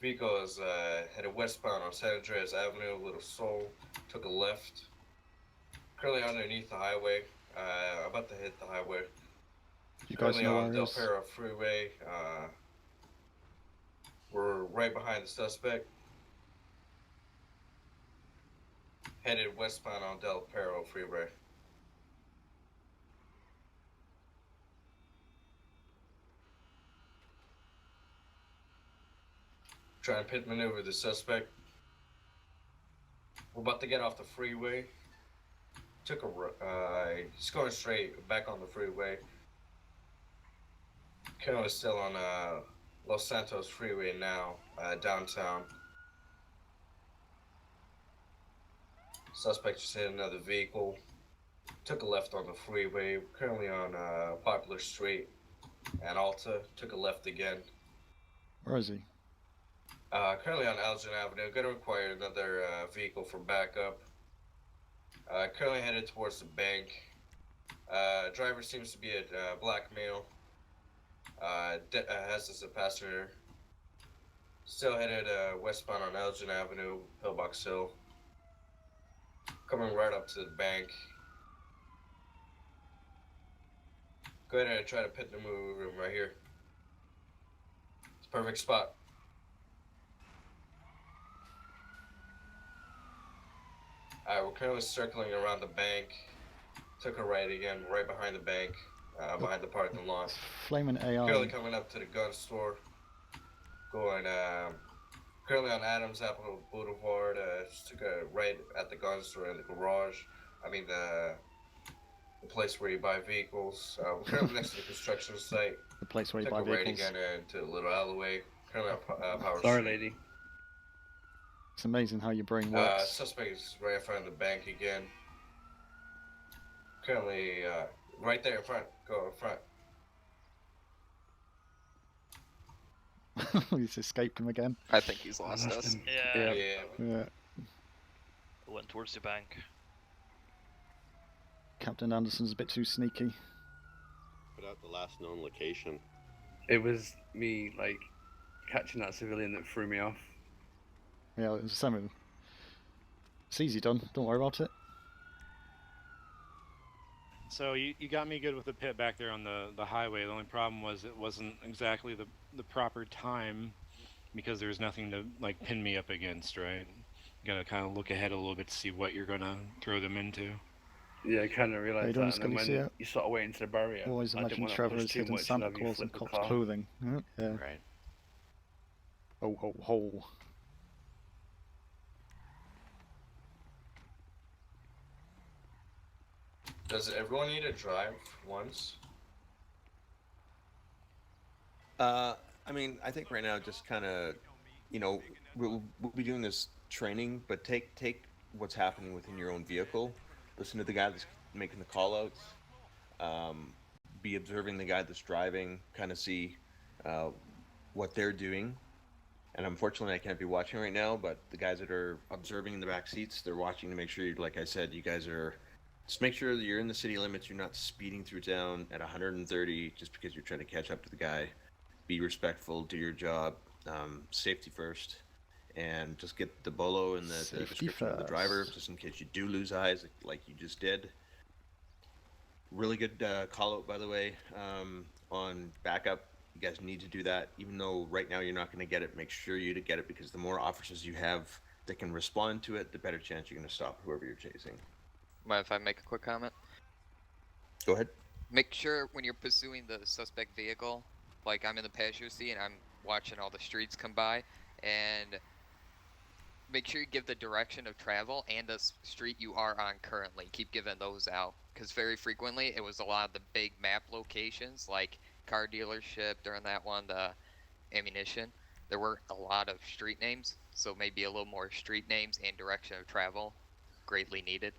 Vehicle is headed westbound on San Andreas Avenue, Little Seoul. Took a left. Currently underneath the highway. About to hit the highway. You guys Currently know on where it Del is? Perro Freeway. We're right behind the suspect. Headed westbound on Del Perro Freeway. Trying to pit maneuver the suspect. We're about to get off the freeway. Took a he's going straight back on the freeway. Currently still on Los Santos Freeway now, downtown. Suspect just hit another vehicle. Took a left on the freeway. Currently on Popular Street and Alta. Took a left again. Where is he? Currently on Elgin Avenue. Going to require another vehicle for backup. Currently headed towards the bank. Driver seems to be a black male. Has as a passenger. Still headed westbound on Elgin Avenue, Pillbox Hill. Coming right up to the bank. Go ahead and try to pit the move room right here. It's a perfect spot. We're currently circling around the bank. Took a right again, right behind the bank, behind the parking lot. Flaming AI. Currently coming up to the gun store. Going, currently on Adams Apple Boulevard. Just took a right at the gun store in the garage. I mean, the place where you buy vehicles. We're currently next to the construction site. The place where you Took buy a right vehicles. again into a little alleyway. Currently on Power Sorry, Street. lady. It's amazing how your brain works. Suspect is right in front of the bank again. Currently, right there in front. Go in front. He's escaped him again. I think he's lost us. Yeah. Yeah. Went towards the bank. Captain Anderson's a bit too sneaky. Put out the last known location. It was me, like, catching that civilian that threw me off. Yeah, it was something. It's easy done. Don't worry about it. So you got me good with the pit back there on the highway. The only problem was it wasn't exactly the proper time because there's nothing to like pin me up against, right? You gotta kind of look ahead a little bit to see what you're gonna throw them into. Yeah, I kind of realised don't that, and then when see it. you sort of wait into the barrier, Always I didn't imagine want to Trevor push is too hidden much and Santa have you Claus flip in the Cops car. clothing. Yeah. Right. Ho ho ho. Does everyone need to drive once? I mean, I think right now just kind of, you know, we'll be doing this training, but take what's happening within your own vehicle. Listen to the guy that's making the call outs. Be observing the guy that's driving, kind of see what they're doing. And unfortunately, I can't be watching right now, but the guys that are observing in the back seats, they're watching to make sure, like I said, you guys are, just make sure that you're in the city limits. You're not speeding through town at 130 just because you're trying to catch up to the guy. Be respectful, do your job, safety first, and just get the bolo and the description of the driver, just in case you do lose eyes, like you just did. Really good call out, by the way, on backup. You guys need to do that, even though right now you're not going to get it. Make sure you get it, because the more officers you have that can respond to it, the better chance you're going to stop whoever you're chasing. Mind if I make a quick comment? Go ahead. Make sure when you're pursuing the suspect vehicle, like I'm in the passenger seat and I'm watching all the streets come by, and make sure you give the direction of travel and the street you are on currently. Keep giving those out, because very frequently it was a lot of the big map locations, like car dealership during that one, the ammunition. There were a lot of street names, so maybe a little more street names and direction of travel greatly needed.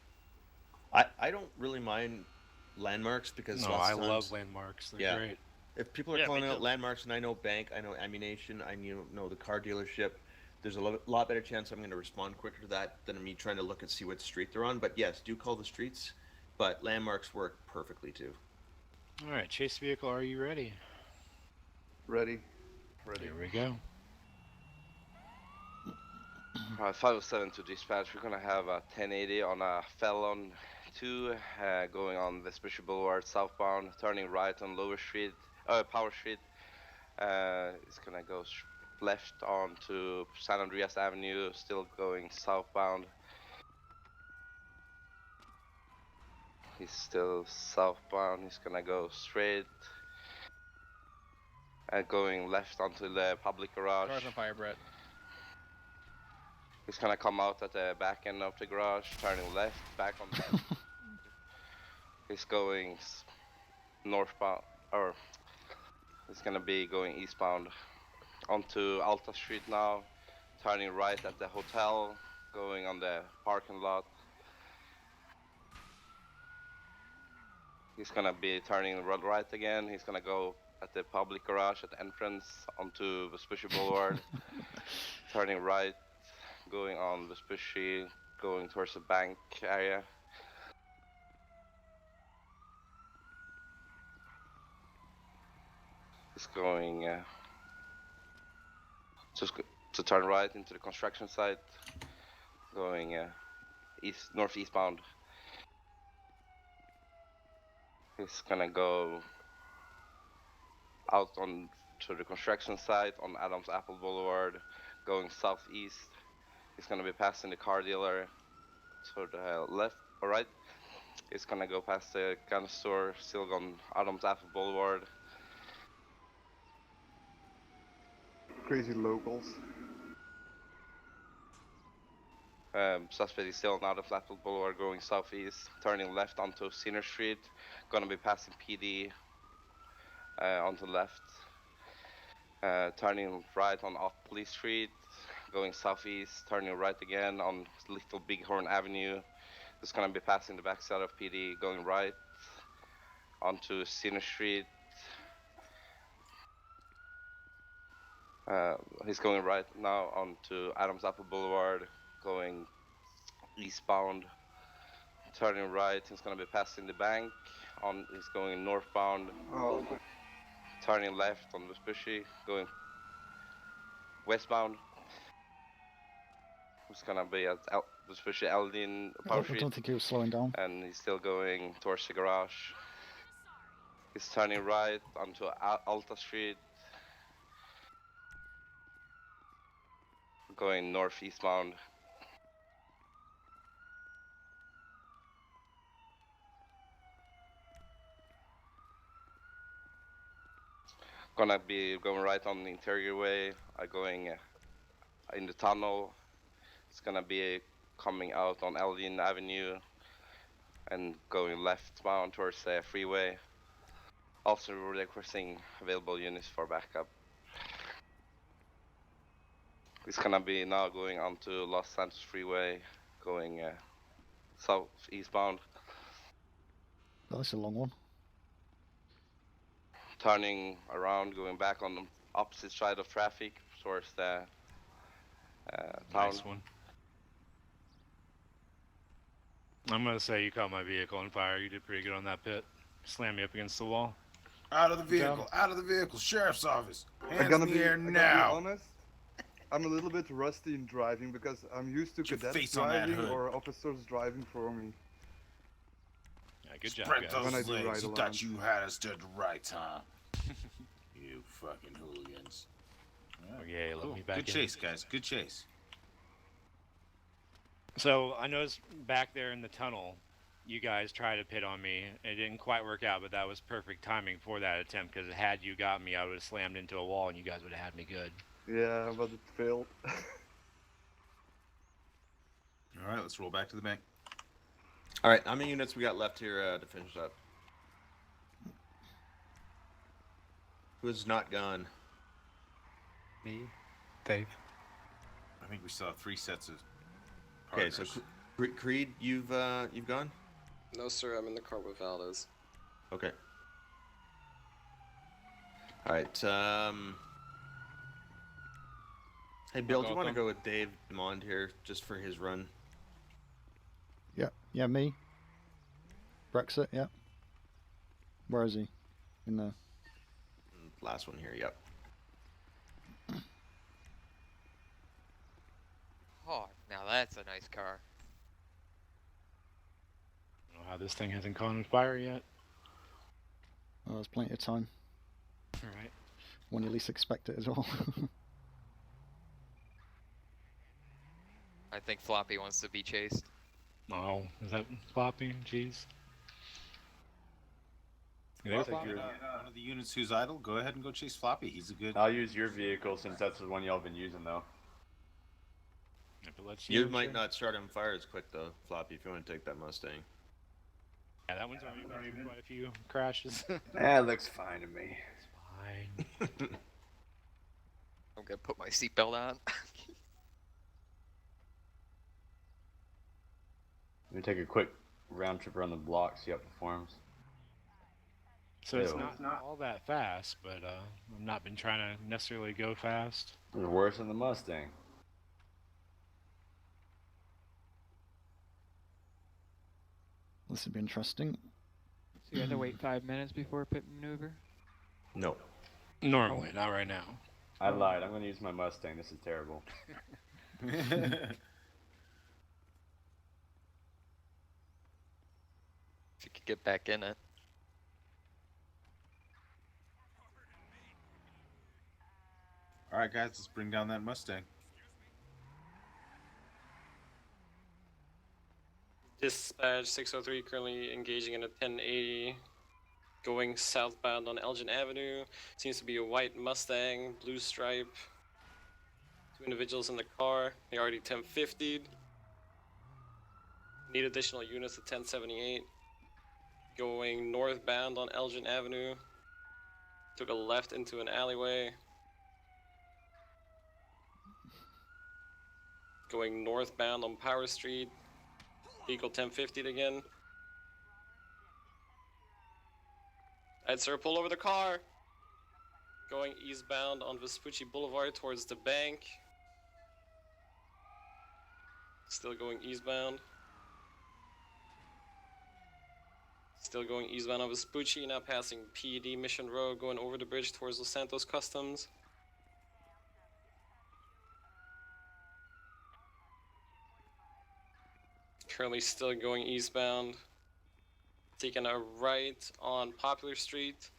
I don't really mind landmarks, because No, lots I of times, love landmarks. They're great. If people are calling out landmarks, and I know bank, I know ammunition, I know the car dealership, there's a lot better chance I'm going to respond quicker to that than me trying to look and see what street they're on. But yes, do call the streets, but landmarks work perfectly too. All right, chase vehicle, are you ready? Ready. Here we go. 507 to dispatch. We're gonna have a 1080 on a Fallon 2 going on Vespucci Boulevard southbound, turning right on Power Street. It's gonna go left onto San Andreas Avenue, still going southbound. He's still southbound. He's gonna go straight and going left onto the public garage. Cars on fire, Brett. He's gonna come out at the back end of the garage, turning left, back on. He's going northbound, or he's gonna be going eastbound onto Alta Street now, turning right at the hotel, going on the parking lot. He's gonna be turning right again. He's gonna go at the public garage at the entrance onto Vespucci Boulevard, turning right, going on Vespucci, going towards the bank area. He's going just to turn right into the construction site, going northeastbound. He's gonna go out on to the construction site on Adams Apple Boulevard, going southeast. He's gonna be passing the car dealer to the left or right. He's gonna go past the gun store, still on Adams Apple Boulevard. Crazy locals. Suspect is still on Adams Apple Boulevard, going southeast, turning left onto Center Street. Gonna be passing PD onto left. Turning right on Off Police Street, going southeast, turning right again on Little Bighorn Avenue. Just gonna be passing the backside of PD, going right onto Center Street. He's going right now onto Adams Apple Boulevard, going eastbound, turning right. He's gonna be passing the bank. He's going northbound. Oh. Turning left on Vespucci, going westbound. He's gonna be at Vespucci Eldin Power I Street. don't think he was slowing down. And he's still going towards the garage. He's turning right onto Alta Street, going northeastbound. Gonna be going right on the interior way, going in the tunnel. It's gonna be coming out on Eldin Avenue and going left-bound towards the freeway. Also requesting available units for backup. It's gonna be now going onto Los Santos Freeway, going southeastbound. Oh, that's a long one. Turning around, going back on the opposite side of traffic towards the town. Nice one. I'm gonna say you caught my vehicle on fire. You did pretty good on that pit. Slam me up against the wall. Out of the vehicle! Out of the vehicle! Sheriff's office! Hands I'm gonna in the air I gotta now! be honest, I'm a little bit rusty in driving because I'm used to Get your cadets face on that driving hood. or officers driving for me. Yeah, good job, Spread guys. When I those do legs. ride You along. thought you had us at the right time. You fucking hooligans. Oh yeah, let me back Good in. chase, guys. Good chase. So I noticed back there in the tunnel, you guys tried to pit on me. It didn't quite work out, but that was perfect timing for that attempt because had you got me, I would have slammed into a wall and you guys would have had me good. Yeah, but it failed. All right, let's roll back to the bank. All right, how many units we got left here to finish up? Who's not gone? Me, Dave. I think we still have 3 sets of Okay, so partners. Creed, you've gone? No, sir, I'm in the car with Valdez. Okay. All right. Hey, Bill, do go you want to with them. go with Dave Mond here just for his run? Yeah, me. Brexit, yeah. Where is he? In there. Last one here, yep. Oh, now that's a nice car. I don't know how this thing hasn't caught on fire yet. Oh, there's plenty of time. Alright. When you least expect it as well. I think Floppy wants to be chased. Oh, is that Floppy? Jeez. Well, one of the units who's idle, go ahead and go chase Floppy. He's a good. I'll use your vehicle since that's the one y'all been using though. Yeah, but let's You might not start on fire as quick though, Floppy, if you want to take that Mustang. Yeah, that one's already been through quite a few crashes. That looks fine to me. It's fine. I'm gonna put my seatbelt on. Let me take a quick round trip around the block, see how it performs. So it's not all that fast, but I've not been trying to necessarily go fast. It's worse than the Mustang. This would be interesting. So you have to wait 5 minutes before pit maneuver? No. Normally, not right now. I lied. I'm going to use my Mustang. This is terrible. If you could get back in it. All right, guys, let's bring down that Mustang. Dispatch 603 currently engaging in a 1080, going southbound on Elgin Avenue. Seems to be a white Mustang, blue stripe. 2 individuals in the car. They already 1050'd. Need additional units at 1078. Going northbound on Elgin Avenue. Took a left into an alleyway. Going northbound on Power Street. Vehicle 1050'd again. Alright, sir, pull over the car. Going eastbound on Vespucci Boulevard towards the bank. Still going eastbound. Still going eastbound on Vespucci, now passing PED Mission Road, going over the bridge towards Los Santos Customs. Currently still going eastbound. Taking a right on Popular Street.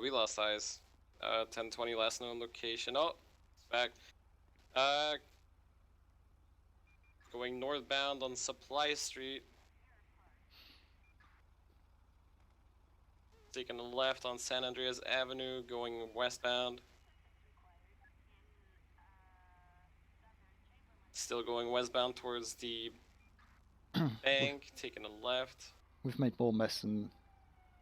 We lost eyes. 1020 last known location. Oh, it's back. Going northbound on Supply Street. Taking a left on San Andreas Avenue, going westbound. Still going westbound towards the bank, taking a left. We've made more mess than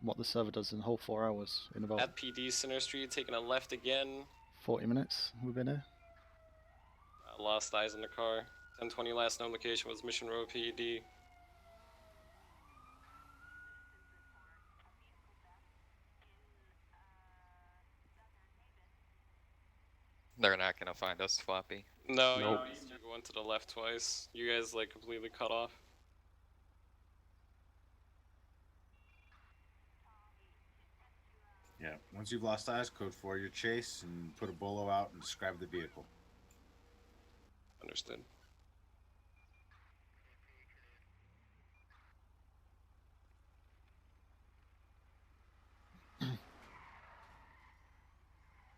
what the server does in the whole 4 hours in about At PD Center Street, taking a left again. 40 minutes we've been here. Lost eyes in the car. 1020 last known location was Mission Road PED. They're not gonna find us, Floppy. No, Nope. you missed. You're going to the left twice. You guys like completely cut off. Yeah, once you've lost eyes, code 4 your chase and put a bolo out and describe the vehicle. Understood.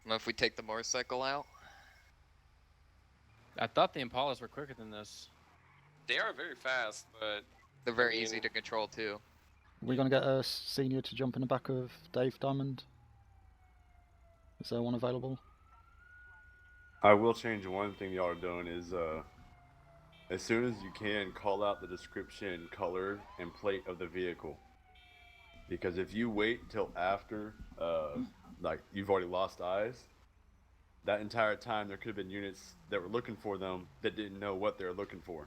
What if we take the motorcycle out? I thought the Impalas were quicker than this. They are very fast, but they're very easy to control too. We're going to get a senior to jump in the back of Dave Diamond. Is there one available? I will change one thing y'all are doing is as soon as you can, call out the description, color, and plate of the vehicle. Because if you wait until after, like you've already lost eyes, that entire time there could have been units that were looking for them that didn't know what they were looking for.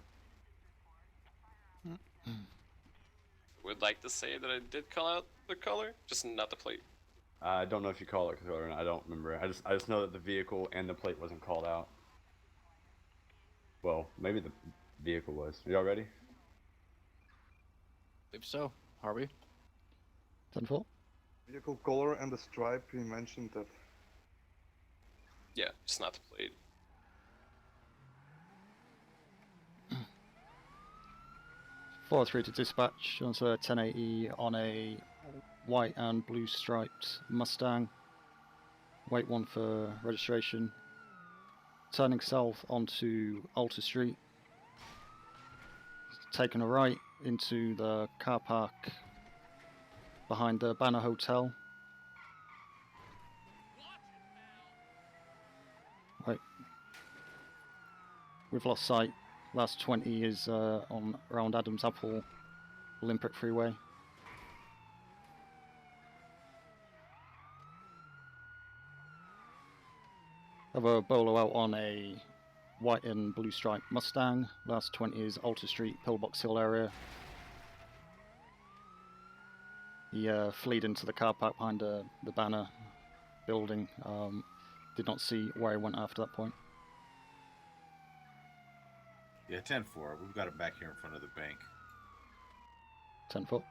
would like to say that I did call out the color, just not the plate. I don't know if you call it color or not. I don't remember. I just know that the vehicle and the plate wasn't called out. Well, maybe the vehicle was. Y'all ready? Believe so. Are we? 10-4. Vehicle color and the stripe, he mentioned that. Yeah, it's not the plate. Four 3 to dispatch onto a 1080 on a white and blue striped Mustang. Wait 1 for registration. Turning south onto Alta Street. Taking a right into the car park behind the Banner Hotel. Wait. We've lost sight. Last 20 is on around Adams Apple, Olympic Freeway. Have a bolo out on a white and blue striped Mustang. Last 20 is Alta Street, Pillbox Hill area. He fled into the car park behind the Banner building. Did not see where he went after that point. Yeah, 10-4. We've got him back here in front of the bank. 10-4.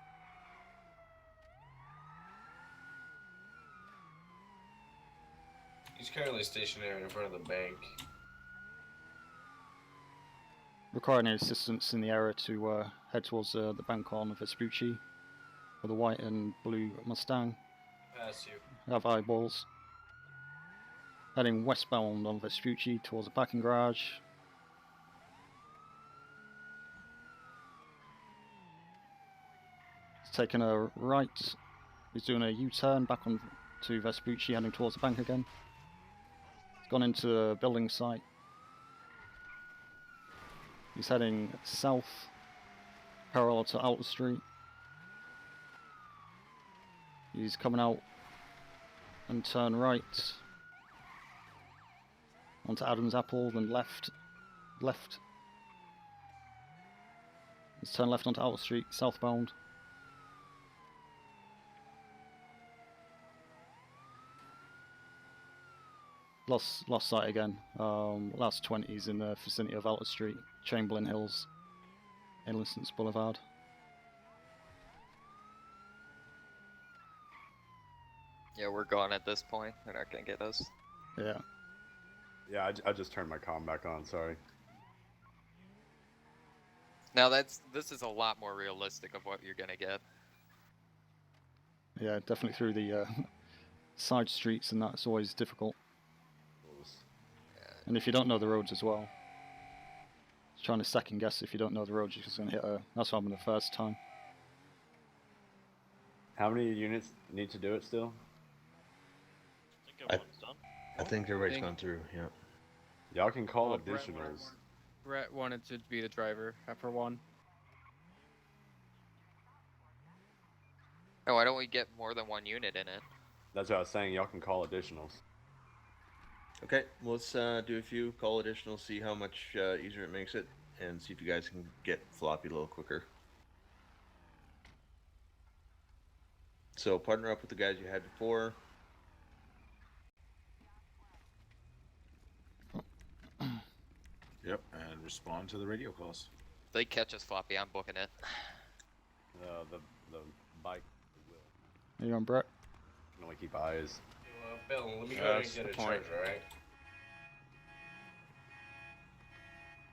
He's currently stationary in front of the bank. Requiring any assistance in the area to head towards the bank on Vespucci with a white and blue Mustang. Pass you. Have eyeballs. Heading westbound on Vespucci towards the parking garage. He's taking a right. He's doing a U-turn back on to Vespucci, heading towards the bank again. He's gone into the building site. He's heading south, parallel to Alta Street. He's coming out and turn right onto Adams Apple, then left. He's turned left onto Alta Street, southbound. Lost sight again. Last 20 is in the vicinity of Alta Street, Chamberlain Hills, Innocence Boulevard. Yeah, we're gone at this point. They're not gonna get us. Yeah. Yeah, I just turned my comm back on. Sorry. Now this is a lot more realistic of what you're gonna get. Yeah, definitely through the side streets, and that's always difficult. And if you don't know the roads as well, trying to second guess if you don't know the roads, you're just gonna hit a. That's what happened the first time. How many units need to do it still? I think everybody's gone through. Yeah. Y'all can call Brett additionals. Brett wanted to be the driver for one. Oh, why don't we get more than one unit in it? That's what I was saying. Y'all can call additionals. Okay, let's do a few, call additional, see how much easier it makes it, and see if you guys can get floppy a little quicker. So partner up with the guys you had before. Yep, and respond to the radio calls. If they catch us floppy, I'm booking it. The bike will. Are you on, Brett? Can only keep eyes. Bill, let me go ahead and get a charge, alright?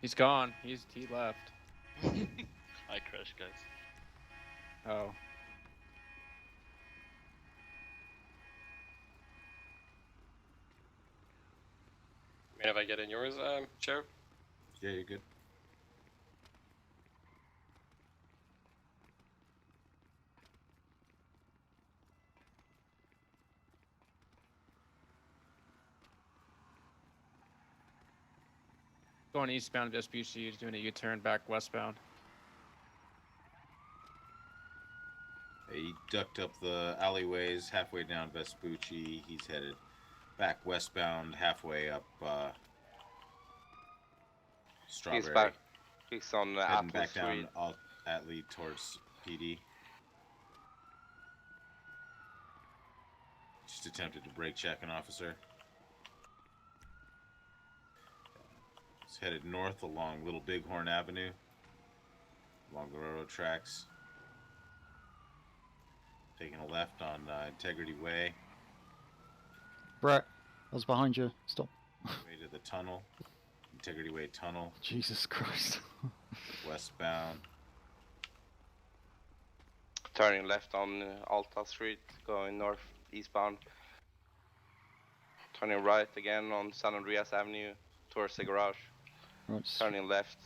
He's gone. He left. I crashed, guys. Oh. Mind if I get in yours, Sheriff? Yeah, you're good. Going eastbound to Vespucci, he's doing a U-turn back westbound. He ducked up the alleyways halfway down Vespucci. He's headed back westbound halfway up Strawberry. He's back. He's on the Heading Apple back Street. down Atlee towards PD. Just attempted to brake check an officer. It's headed north along Little Bighorn Avenue, along the railroad tracks. Taking a left on Integrity Way. Brett, I was behind you. Stop. Way to the tunnel. Integrity Way tunnel. Jesus Christ. Westbound. Turning left on Alta Street, going north eastbound. Turning right again on San Andreas Avenue towards the garage. Right. Turning left.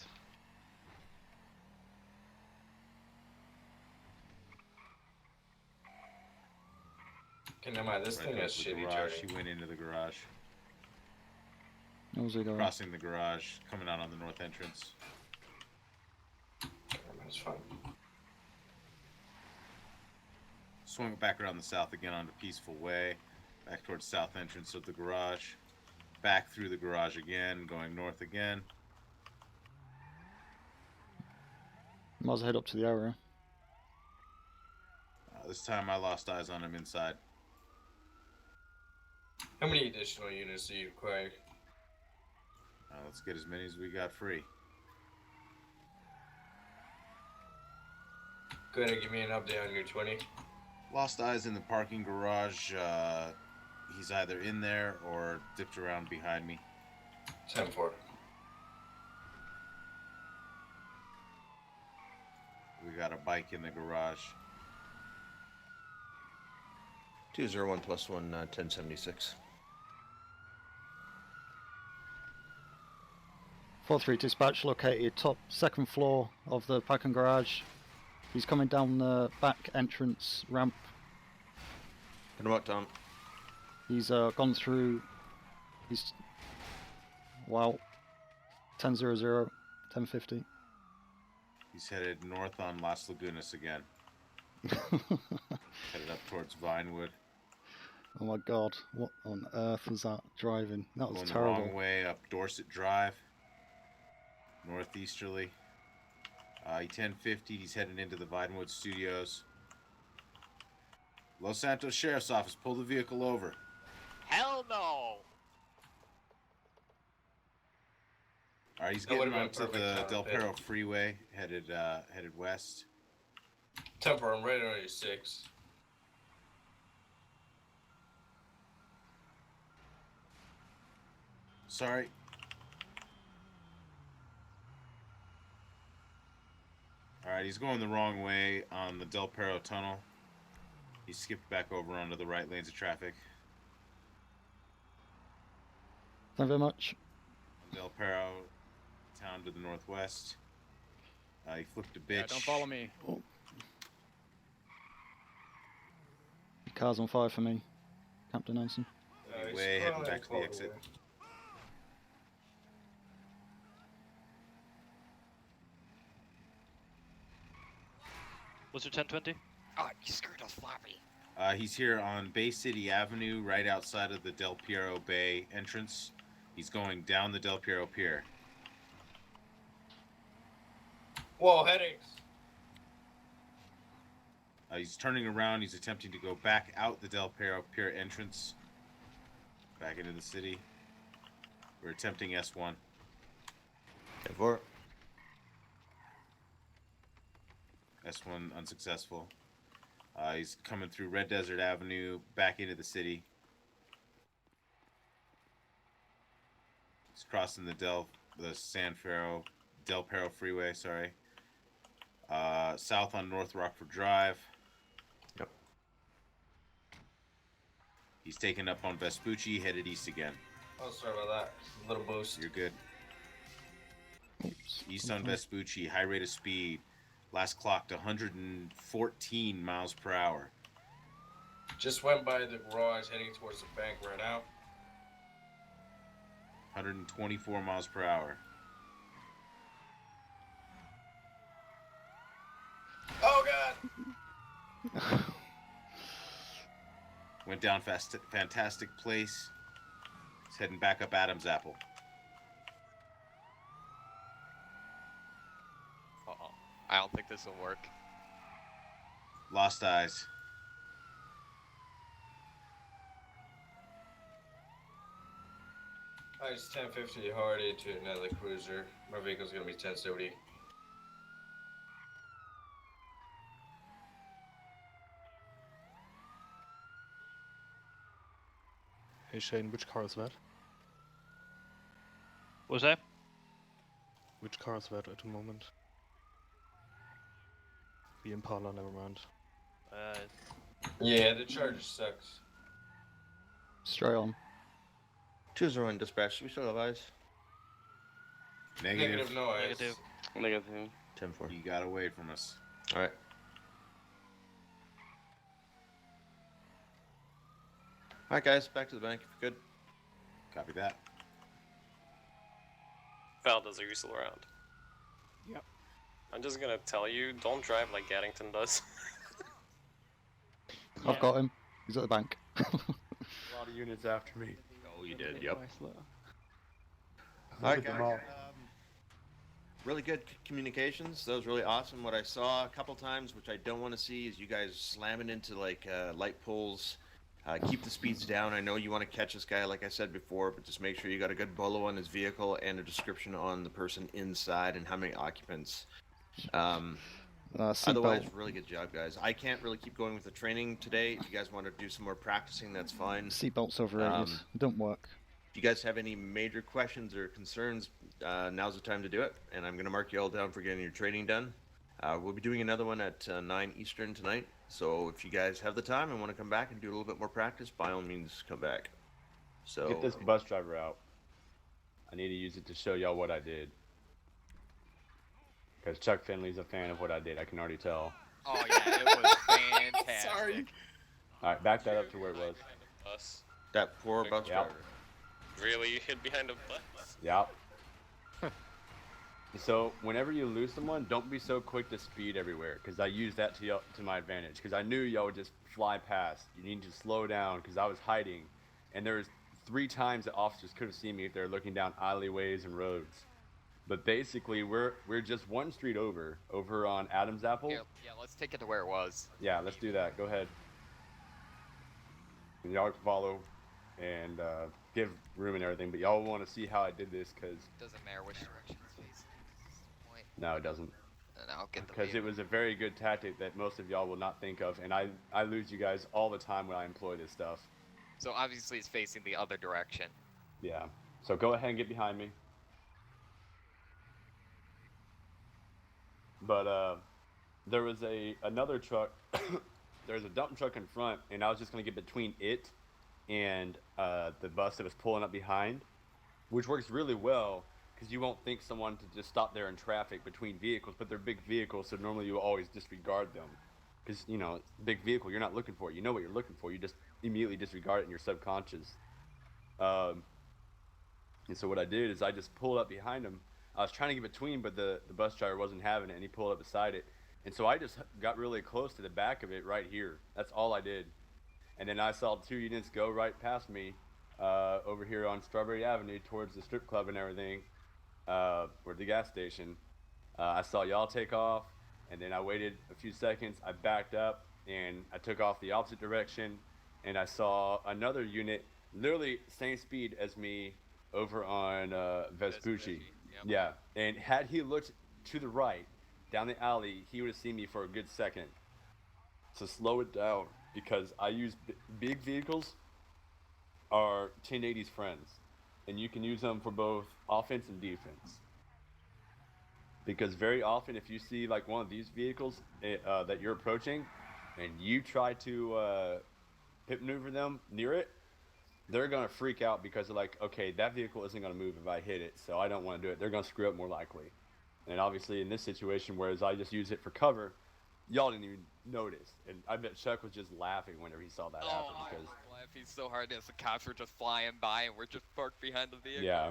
Okay, never mind. This Right thing towards is the shitty garage. turning. He went into the garage. What was he going? Crossing the garage, coming out on the north entrance. That's fine. Swung back around the south again onto Peaceful Way. Back towards south entrance of the garage. Back through the garage again, going north again. Might as well head up to the area. This time I lost eyes on him inside. How many additional units do you require? Let's get as many as we got free. Go ahead and give me an update on your 20. Lost eyes in the parking garage. He's either in there or dipped around behind me. 10-4. We got a bike in the garage. 201 plus 1, 1076. 4-3 dispatch located top second floor of the parking garage. He's coming down the back entrance ramp. Put him out, Tom. He's gone through. He's wow. 10-0-0, 1050. He's headed north on Las Lagunas again. Headed up towards Vinewood. Oh my God! What on earth was that driving? That was Going terrible. the wrong way up Dorset Drive. Northeasterly. He 1050. He's heading into the Vinewood Studios. Los Santos Sheriff's Office. Pull the vehicle over. Hell no! All right, he's That would've getting been onto the perfect Del time, Perro Freeway, headed west. Temper, I'm right on your 6. Sorry. All right, he's going the wrong way on the Del Perro Tunnel. He skipped back over onto the right lanes of traffic. Thank you very much. Del Perro, town to the northwest. He flipped a bitch. Yeah, don't follow me. Oh. The car's on fire for me, Captain Nelson. Way heading back to the exit. What's your 1020? Oh, you screwed us, Floppy. He's here on Bay City Avenue, right outside of the Del Piero Bay entrance. He's going down the Del Piero Pier. Whoa, headaches. He's turning around. He's attempting to go back out the Del Piero Pier entrance. Back into the city. We're attempting S1. 10-4. S1 unsuccessful. He's coming through Red Desert Avenue, back into the city. He's crossing the Del Perro Freeway, sorry. South on North Rockford Drive. Yep. He's taken up on Vespucci, headed east again. Oh, sorry about that. A little boost. You're good. Oops. East on Vespucci, high rate of speed. Last clocked 114 miles per hour. Just went by the garage heading towards the bank right now. 124 miles per hour. Oh, God! Went down fantastic place. He's heading back up Adam's Apple. Uh-oh. I don't think this will work. Lost eyes. Alright, it's 1050 Hardy to another cruiser. My vehicle's gonna be 1070. Hey Shane, which car is that? What's that? Which car is that at the moment? The Impala, never mind. Yeah, the Charger sucks. Straight on. 2-0 in dispatch. We still have eyes. Negative. No eyes. Negative. Negative. 10-4. You got away from us. All right. All right, guys, back to the bank. Good. Copy that. Valdez, are you still around? Yep. I'm just gonna tell you, don't drive like Gaddington does. I've got him. He's at the bank. A lot of units after me. Oh, you did. Yep. Nice little. All right, guys. Really good communications. That was really awesome. What I saw a couple times, which I don't want to see, is you guys slamming into like light poles. Keep the speeds down. I know you want to catch this guy, like I said before, but just make sure you got a good bolo on his vehicle and a description on the person inside and how many occupants. Otherwise, really good job, guys. I can't really keep going with the training today. If you guys want to do some more practicing, that's fine. Seatbelts overrated. Don't work. If you guys have any major questions or concerns, now's the time to do it. And I'm going to mark you all down for getting your training done. We'll be doing another one at 9 Eastern tonight. So if you guys have the time and want to come back and do a little bit more practice, by all means, come back. So Get this bus driver out. I need to use it to show y'all what I did. Because Chuck Finley's a fan of what I did, I can already tell. Oh yeah, it was fantastic. Sorry. Alright, back that up to where it was. Bus. That poor bus driver. Really? You hid behind a bus? Yep. So whenever you lose someone, don't be so quick to speed everywhere, because I used that to my advantage. Because I knew y'all would just fly past. You need to slow down, because I was hiding, and there was 3 times that officers could have seen me if they're looking down alleyways and roads. But basically, we're just one street over on Adam's Apple. Yeah, let's take it to where it was. Yeah, let's do that. Go ahead. And y'all follow and give room and everything, but y'all want to see how I did this, because Doesn't matter which direction it's facing. no, it doesn't. And I'll get the Because it was a very good tactic that most of y'all will not think of, and I lose you guys all the time when I employ this stuff. So obviously it's facing the other direction. Yeah. So go ahead and get behind me. But there was another truck. There's a dump truck in front, and I was just gonna get between it and the bus that was pulling up behind, which works really well because you won't think someone to just stop there in traffic between vehicles, but they're big vehicles, so normally you always disregard them. Because, you know, big vehicle, you're not looking for it. You know what you're looking for. You just immediately disregard it in your subconscious. And so what I did is I just pulled up behind him. I was trying to get between, but the bus driver wasn't having it, and he pulled up beside it. And so I just got really close to the back of it right here. That's all I did. And then I saw 2 units go right past me over here on Strawberry Avenue towards the strip club and everything, or the gas station. I saw y'all take off, and then I waited a few seconds. I backed up, and I took off the opposite direction, and I saw another unit, literally same speed as me, over on Vespucci. Yep. Yeah, and had he looked to the right, down the alley, he would have seen me for a good second. So slow it down, because I use big vehicles are 1080's friends, and you can use them for both offense and defense. Because very often, if you see like one of these vehicles that you're approaching, and you try to pit maneuver them near it, they're gonna freak out because they're like, okay, that vehicle isn't gonna move if I hit it, so I don't want to do it. They're gonna screw up more likely. And obviously, in this situation, whereas I just use it for cover, y'all didn't even notice. And I bet Chuck was just laughing whenever he saw that happen because. Laughing so hard as the cops were just flying by and we're just parked behind the vehicle. Yeah,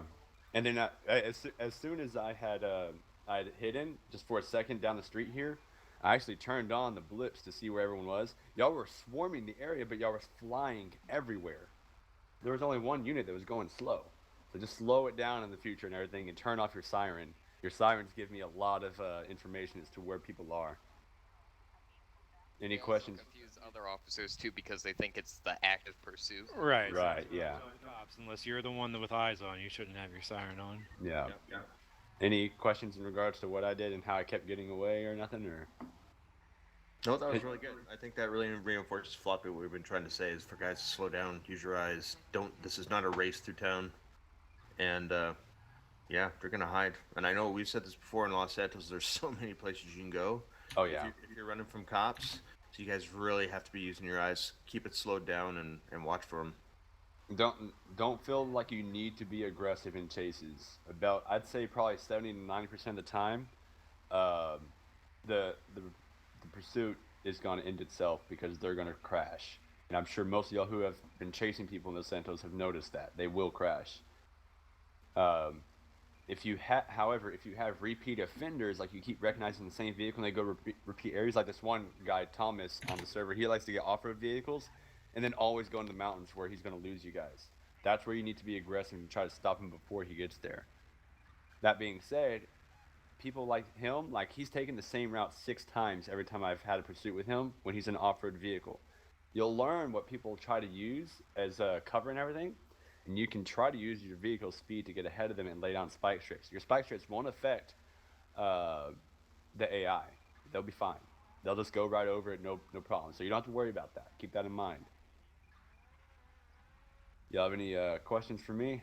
and then as soon as I had hidden just for a second down the street here, I actually turned on the blips to see where everyone was. Y'all were swarming the area, but y'all were flying everywhere. There was only one unit that was going slow, so just slow it down in the future and everything, and turn off your siren. Your sirens give me a lot of information as to where people are. Any also questions? confuse other officers too because they think it's the active pursuit. Right. Right, yeah. Cops, unless you're the one with eyes on, you shouldn't have your siren on. Yeah. Any questions in regards to what I did and how I kept getting away or nothing, or? No, that was really good. I think that really reinforces Floppy what we've been trying to say is for guys to slow down, use your eyes. This is not a race through town. And, yeah, they're going to hide. And I know we've said this before in Los Santos, there's so many places you can go. Oh, yeah. If you're running from cops, so you guys really have to be using your eyes. Keep it slowed down and watch for them. Don't feel like you need to be aggressive in chases. I'd say probably 70 to 90% of the time, the pursuit is going to end itself because they're going to crash. And I'm sure most of y'all who have been chasing people in Los Santos have noticed that they will crash. However, if you have repeat offenders, like you keep recognizing the same vehicle and they go repeat areas, like this one guy Thomas on the server, he likes to get off-road vehicles and then always go into the mountains where he's going to lose you guys. That's where you need to be aggressive and try to stop him before he gets there. That being said, people like him, like he's taken the same route 6 times every time I've had a pursuit with him when he's in an off-road vehicle. You'll learn what people try to use as cover and everything, and you can try to use your vehicle's speed to get ahead of them and lay down spike strips. Your spike strips won't affect the AI. They'll be fine. They'll just go right over it, no problem. So you don't have to worry about that. Keep that in mind. Y'all have any questions for me?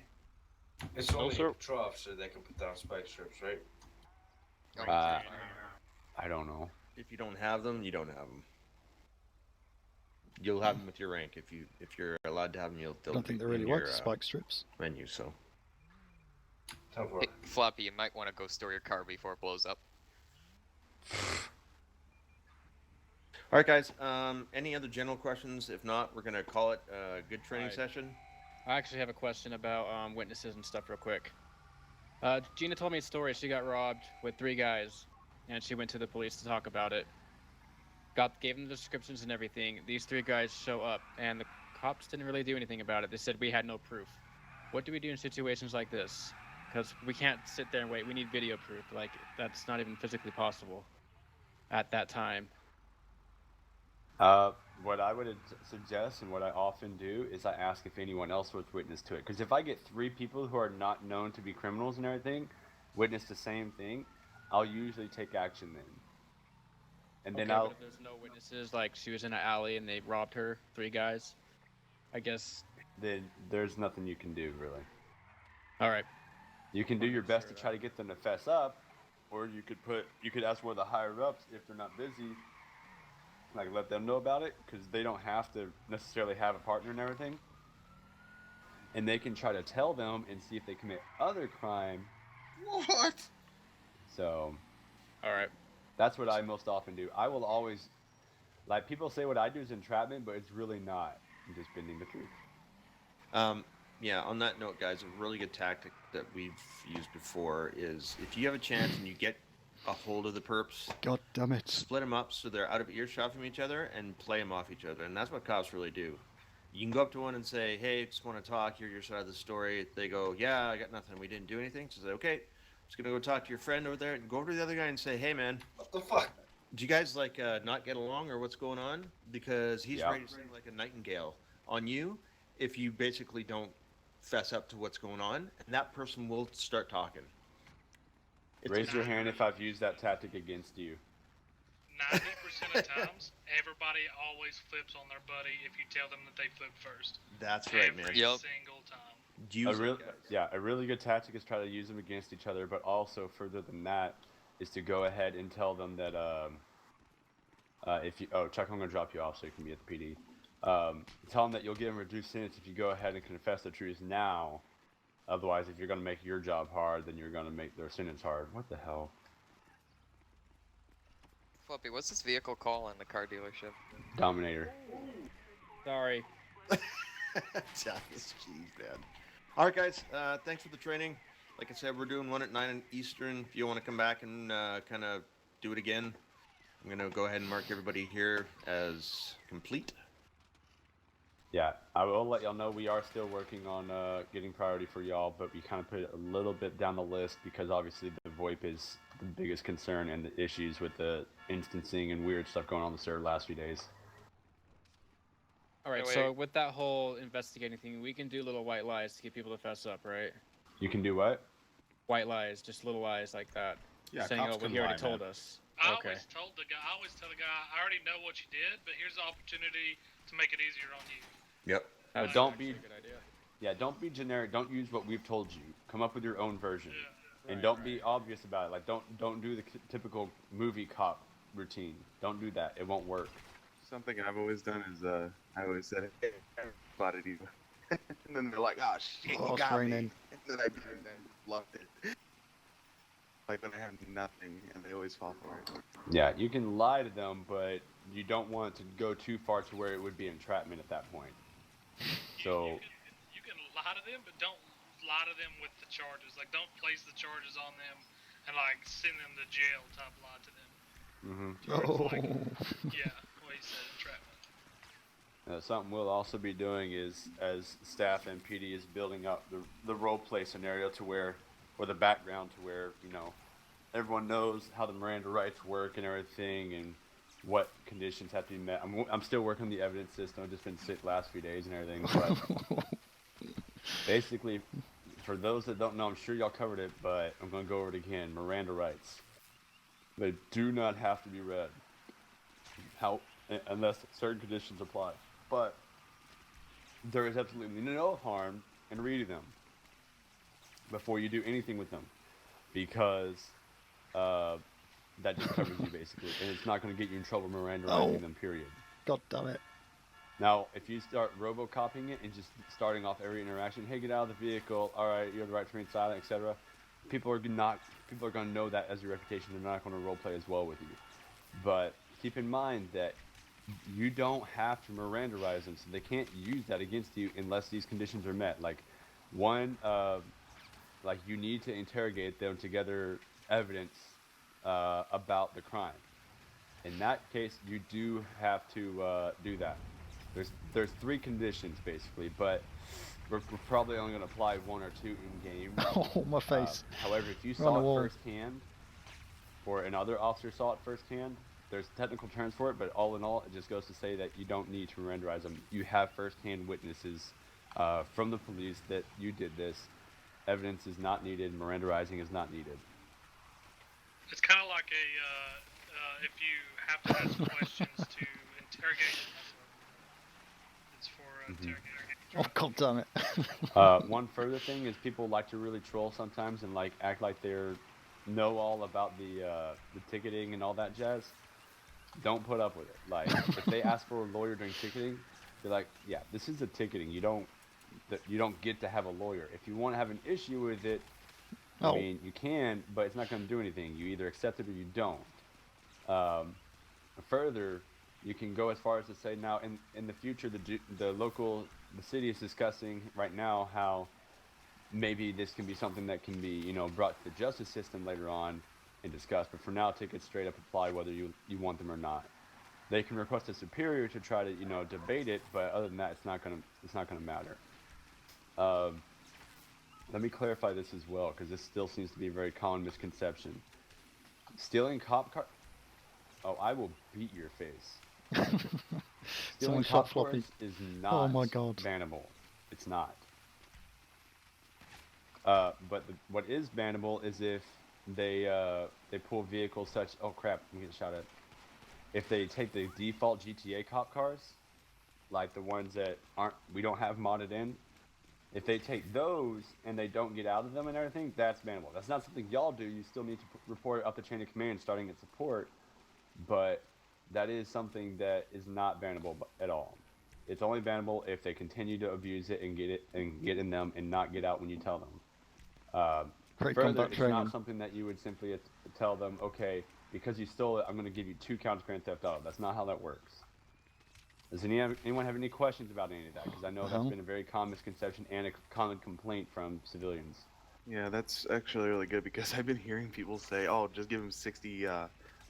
It's only a patrol officer that can put down spike strips, right? I don't know. If you don't have them, you don't have them. You'll have them with your rank. If you're allowed to have them, I don't think they really work, spike strips. Menu, so. Hey, Floppy, you might want to go store your car before it blows up. All right, guys. Any other general questions? If not, we're gonna call it a good training session. I actually have a question about witnesses and stuff real quick. Gina told me a story. She got robbed with 3 guys, and she went to the police to talk about it. Gave them the descriptions and everything. These 3 guys show up, and the cops didn't really do anything about it. They said we had no proof. What do we do in situations like this? Because we can't sit there and wait. We need video proof. Like, that's not even physically possible at that time. What I would suggest and what I often do is I ask if anyone else was witness to it. Because if I get 3 people who are not known to be criminals and everything witness the same thing, I'll usually take action then. And then but if there's no witnesses, like she was in an alley and they robbed her, 3 guys, I guess. Then there's nothing you can do, really. All right. You can do your best to try to get them to fess up, or you could ask one of the higher ups if they're not busy, like let them know about it, because they don't have to necessarily have a partner and everything. And they can try to tell them and see if they commit other crime. What? So. All right. That's what I most often do. I will always, like people say what I do is entrapment, but it's really not. I'm just bending the truth. Yeah, on that note, guys, a really good tactic that we've used before is if you have a chance and you get a hold of the perps, God damn it, split them up so they're out of earshot from each other and play them off each other. And that's what cops really do. You can go up to one and say, hey, just want to talk, hear your side of the story. They go, yeah, I got nothing. We didn't do anything. So say, okay, just going to go talk to your friend over there and go over to the other guy and say, hey, man, what the fuck? Do you guys not get along or what's going on? Because he's ready to sing like a nightingale on you if you basically don't fess up to what's going on, and that person will start talking. Raise your hand if I've used that tactic against you. 90% of times, everybody always flips on their buddy if you tell them that they flipped first. That's right, man. Every single time. A really good tactic is try to use them against each other, but also further than that is to go ahead and tell them that Chuck, I'm gonna drop you off so you can be at the PD. Tell them that you'll give them a reduced sentence if you go ahead and confess the truth now. Otherwise, if you're gonna make your job hard, then you're gonna make their sentence hard. What the hell? Floppy, what's this vehicle called in the car dealership? Dominator. Sorry. Jeez, man. All right, guys. Thanks for the training. Like I said, we're doing one at 9 Eastern. If you want to come back and kind of do it again, I'm going to go ahead and mark everybody here as complete. Yeah, I will let y'all know we are still working on getting priority for y'all, but we kind of put it a little bit down the list because obviously the VoIP is the biggest concern and the issues with the instancing and weird stuff going on the server last few days. All right, so with that whole investigating thing, we can do little white lies to get people to fess up, right? You can do what? White lies, just little lies like that. Yeah, saying, cops oh, well, can he already lie, told man. us. I Okay. always tell the guy, I already know what you did, but here's the opportunity to make it easier on you. Yep. But don't be. Yeah, don't be generic. Don't use what we've told you. Come up with your own version, and don't be obvious about it. Like don't do the typical movie cop routine. Don't do that. It won't work. Something I've always done is I always said, "Hey, I spotted you," and then they're like, "Oh shit, you got me," and then I turned and bluffed it. Like when I have nothing, and they always fall for it. Yeah, you can lie to them, but you don't want to go too far to where it would be entrapment at that point. So. You can lie to them, but don't lie to them with the charges. Like, don't place the charges on them and like send them to jail type lie to them. Yeah, what he said, entrapment. Something we'll also be doing is, as staff and PD is building up the role play scenario to where, or the background to where, you know, everyone knows how the Miranda rights work and everything, and what conditions have to be met. I'm still working on the evidence system. I've just been sick last few days and everything, but basically, for those that don't know, I'm sure y'all covered it, but I'm going to go over it again. Miranda rights. They do not have to be read, unless certain conditions apply. But there is absolutely no harm in reading them before you do anything with them, because that just covers you basically, and it's not going to get you in trouble Mirandizing them, period. God damn it. Now, if you start robocopying it and just starting off every interaction, hey, get out of the vehicle, all right, you have the right to remain silent, etc., people are going to know that as your reputation. They're not going to roleplay as well with you. But keep in mind that you don't have to Mirandarize them, so they can't use that against you unless these conditions are met. Like, one, like you need to interrogate them to gather evidence about the crime. In that case, you do have to do that. There's 3 conditions basically, but we're probably only going to apply 1 or 2 in game. Oh, my face. However, if you Run saw a wall. it firsthand, or another officer saw it firsthand, there's technical terms for it, but all in all, it just goes to say that you don't need to Mirandarize them. You have firsthand witnesses from the police that you did this. Evidence is not needed. Mirandarizing is not needed. It's kind of like if you have to ask questions to interrogate them, it's for interrogation. Oh, god damn it. One further thing is people like to really troll sometimes and like act like they're know all about the ticketing and all that jazz. Don't put up with it. Like, if they ask for a lawyer during ticketing, they're like, yeah, this is a ticketing. You don't get to have a lawyer. If you want to have an issue with it, I mean, you can, but it's not going to do anything. You either accept it or you don't. Further, you can go as far as to say now, in the future, the city is discussing right now how maybe this can be something that can be, you know, brought to the justice system later on and discussed. But for now, tickets straight up apply whether you want them or not. They can request a superior to try to, you know, debate it, but other than that, it's not gonna matter. Let me clarify this as well, because this still seems to be a very common misconception. Stealing cop car. Oh, I will beat your face. Stealing cop cars is not bannable. It's not. But what is bannable is if they pull vehicles such. Oh crap! I'm getting shot at. If they take the default GTA cop cars, like the ones that we don't have modded in, if they take those and they don't get out of them and everything, that's bannable. That's not something y'all do. You still need to report it up the chain of command, starting at support. But that is something that is not bannable at all. It's only bannable if they continue to abuse it and get in them and not get out when you tell them. Further, it's not something that you would simply tell them, okay, because you stole it, I'm going to give you 2 counts of Grand Theft Auto. That's not how that works. Does anyone have any questions about any of that? Because I know that's been a very common misconception and a common complaint from civilians. Yeah, that's actually really good because I've been hearing people say, "Oh, just give them 60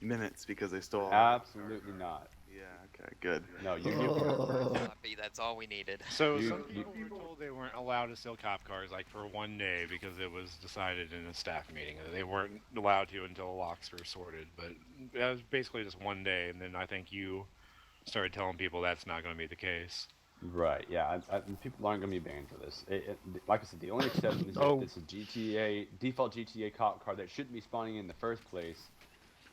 minutes because they stole." Absolutely not. Yeah, Okay, good. No, you Copy, that's all we needed. So some people were told they weren't allowed to steal cop cars like for 1 day because it was decided in a staff meeting that they weren't allowed to until the locks were sorted. But that was basically just 1 day, and then I think you started telling people that's not going to be the case. Right, yeah, people aren't going to be banned for this. Like I said, the only exception is if it's a GTA, default GTA cop car that shouldn't be spawning in the first place,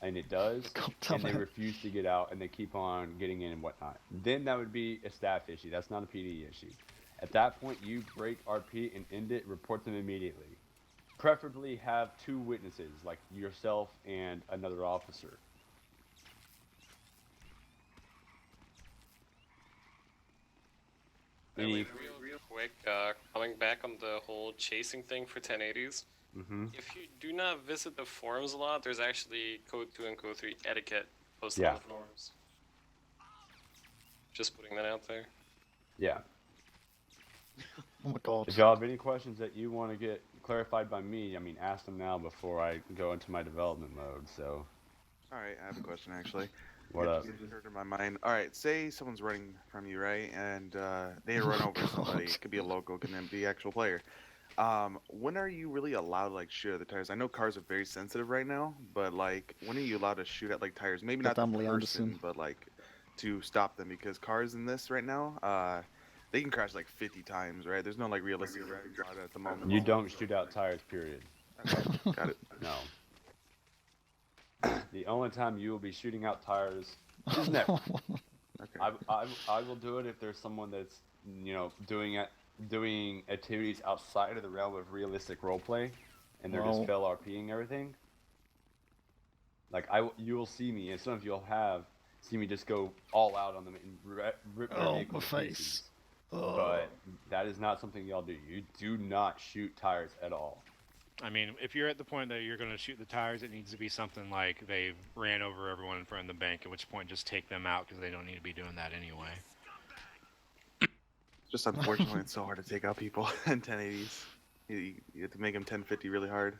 and it does, and they refuse to get out, and they keep on getting in and whatnot. Then that would be a staff issue. That's not a PD issue. At that point, you break RP and end it, report them immediately. Preferably have 2 witnesses, like yourself and another officer. Real quick, coming back on the whole chasing thing for 1080s. If you do not visit the forums a lot, there's actually Code 2 and Code 3 etiquette posted on the forums. Just putting that out there. Yeah. Oh my god. If y'all have any questions that you want to get clarified by me, I mean, ask them now before I go into my development mode, so. Alright, I have a question actually. What up? Just occurred in my mind. Alright, say someone's running from you, right? And they run over somebody. It could be a local, it could be the actual player. When are you really allowed to like shoot at the tires? I know cars are very sensitive right now, but like when are you allowed to shoot at like tires? Maybe not the person, but like to stop them, because cars in this right now, they can crash like 50 times, right? There's no like realistic driving at the moment. You don't shoot out tires, period. Okay, got it. No. The only time you will be shooting out tires is never. Okay. I will do it if there's someone that's, doing activities outside of the realm of realistic roleplay, and they're just fail RPing everything. Like you will see me, and some of you'll see me just go all out on them and rip their vehicle to pieces. But that is not something y'all do. You do not shoot tires at all. I mean, if you're at the point that you're going to shoot the tires, it needs to be something like they've ran over everyone in front of the bank, at which point just take them out because they don't need to be doing that anyway. Just unfortunately, it's so hard to take out people in 1080s. You have to make them 1050 really hard.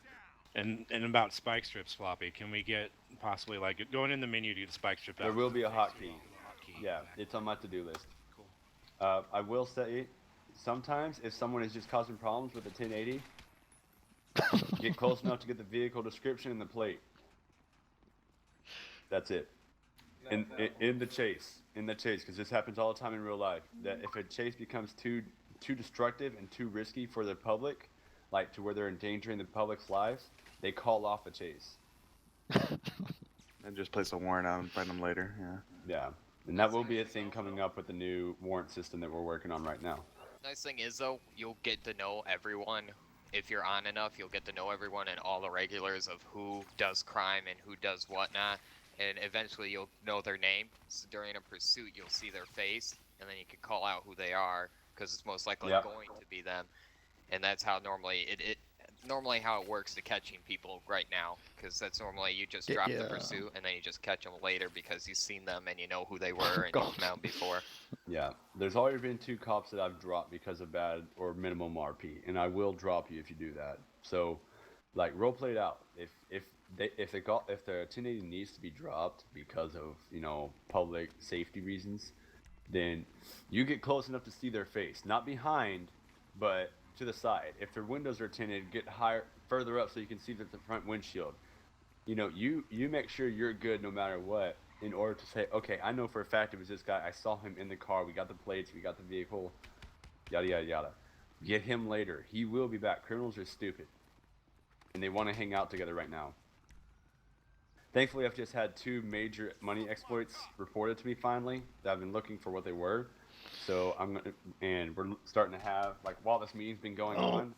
And about spike strips, Floppy, can we get possibly like going in the menu to get the spike strip out? There will be a hotkey. Yeah, it's on my to-do list. Cool. I will say, sometimes if someone is just causing problems with the 1080, get close enough to get the vehicle description and the plate. That's it. In the chase, because this happens all the time in real life, that if a chase becomes too destructive and too risky for the public, like to where they're endangering the public's lives, they call off a chase. And just place a warrant out and find them later, yeah. Yeah, and that will be a thing coming up with the new warrant system that we're working on right now. Nice thing is, though, you'll get to know everyone. If you're on enough, you'll get to know everyone and all the regulars of who does crime and who does whatnot. And eventually you'll know their name. So during a pursuit, you'll see their face, and then you can call out who they are, because it's most likely going to be them. And that's how normally normally how it works to catching people right now, because that's normally you just drop the pursuit and then you just catch them later because you've seen them and you know who they were and you've met them before. Yeah, there's already been 2 cops that I've dropped because of bad or minimum RP, and I will drop you if you do that. So, like, roleplay it out. If the 1080 needs to be dropped because of public safety reasons, then you get close enough to see their face, not behind, but to the side. If their windows are tinted, get further up so you can see the front windshield. You make sure you're good no matter what, in order to say, okay, I know for a fact it was this guy. I saw him in the car. We got the plates. We got the vehicle. Yada yada yada. Get him later. He will be back. Criminals are stupid, and they want to hang out together right now. Thankfully, I've just had 2 major money exploits reported to me finally that I've been looking for what they were. So we're starting to have, like, while this meeting's been going on,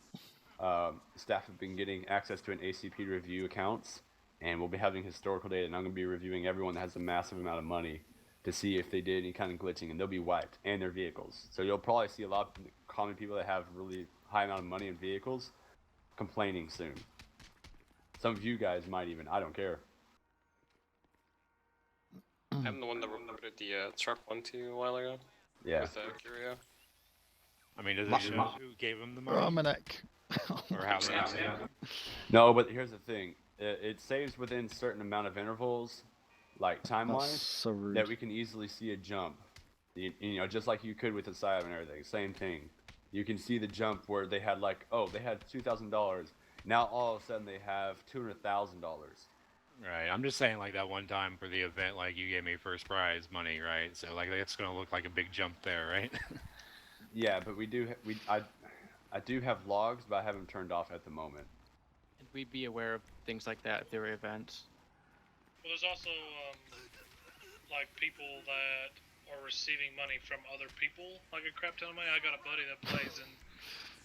staff have been getting access to an ACP review accounts, and we'll be having historical data, and I'm going to be reviewing everyone that has a massive amount of money to see if they did any kind of glitching, and they'll be wiped, and their vehicles. So you'll probably see a lot of common people that have really high amount of money in vehicles complaining soon. Some of you guys might even, I don't care. I'm the one that reported the truck one to you a while ago. Yeah. With Curio. I mean, does it show who gave him the money? Romanek. Or how they got it? No, but here's the thing. It saves within certain amount of intervals. like time-wise, so rude. that we can easily see a jump. You know, just like you could with Asylum and everything. Same thing. You can see the jump where they had like, oh, they had $2,000. Now all of a sudden they have $200,000. Right. I'm just saying, like that one time for the event, like you gave me first prize money, right? So like it's gonna look like a big jump there, right? Yeah, but I do have logs, but I have them turned off at the moment. And we'd be aware of things like that if there were events. Well, there's also like people that are receiving money from other people, like a crap ton of money. I got a buddy that plays, and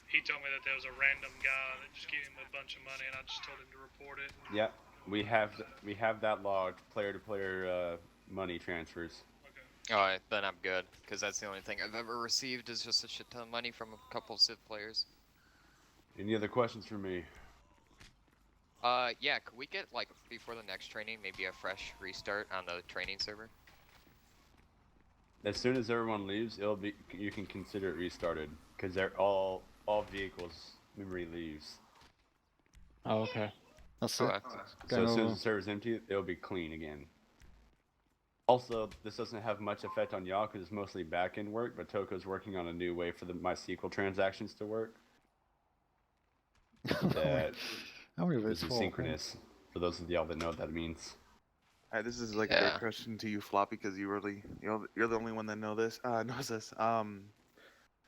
he told me that there was a random guy that just gave him a bunch of money, and I just told him to report it. Yep, we have that logged, player-to-player money transfers. Alright, then I'm good, because that's the only thing I've ever received is just a shit ton of money from a couple Civ players. Any other questions for me? Yeah, could we get, like, before the next training, maybe a fresh restart on the training server? As soon as everyone leaves, you can consider it restarted, because they're all vehicles memory leaves. Oh, okay. That's So it. as soon as the server's empty, it'll be clean again. Also, this doesn't have much effect on y'all because it's mostly back-end work, but Toko's working on a new way for the MySQL transactions to work. That How many of is it's asynchronous, for those of y'all that know what that means. Alright, this is like a great question to you, Floppy, because you're the only one that knows this.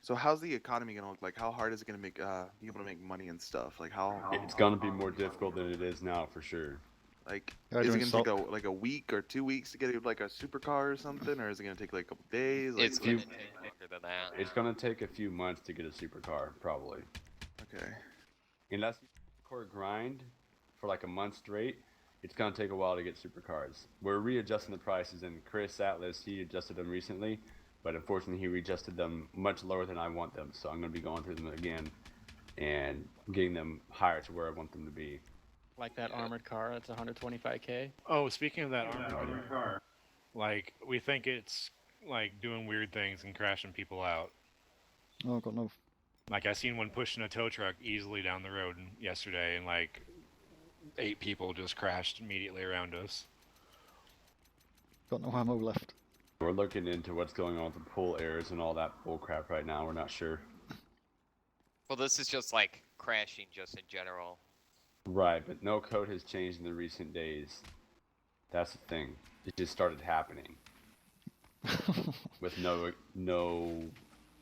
So how's the economy gonna look like? How hard is it gonna make be able to make money and stuff? Like how? It's gonna be more difficult than it is now, for sure. Like, is it gonna take a week or 2 weeks to get like a supercar or something, or is it gonna take like a couple days? Like, It's gonna take longer than that. It's gonna take a few months to get a supercar, probably. Okay. Unless you core grind for like a month straight, it's gonna take a while to get supercars. We're readjusting the prices, and Chris Atlas, he adjusted them recently, but unfortunately he readjusted them much lower than I want them, so I'm gonna be going through them again and getting them higher to where I want them to be. Like that armored car, that's 125k. Oh, speaking of that armored car, like we think it's like doing weird things and crashing people out. Oh, I got no. Like I seen one pushing a tow truck easily down the road yesterday, and like 8 people just crashed immediately around us. Got no ammo left. We're looking into what's going on with the pool errors and all that bullcrap right now. We're not sure. Well, this is just like crashing just in general. Right, but no code has changed in the recent days. That's the thing. It just started happening. With no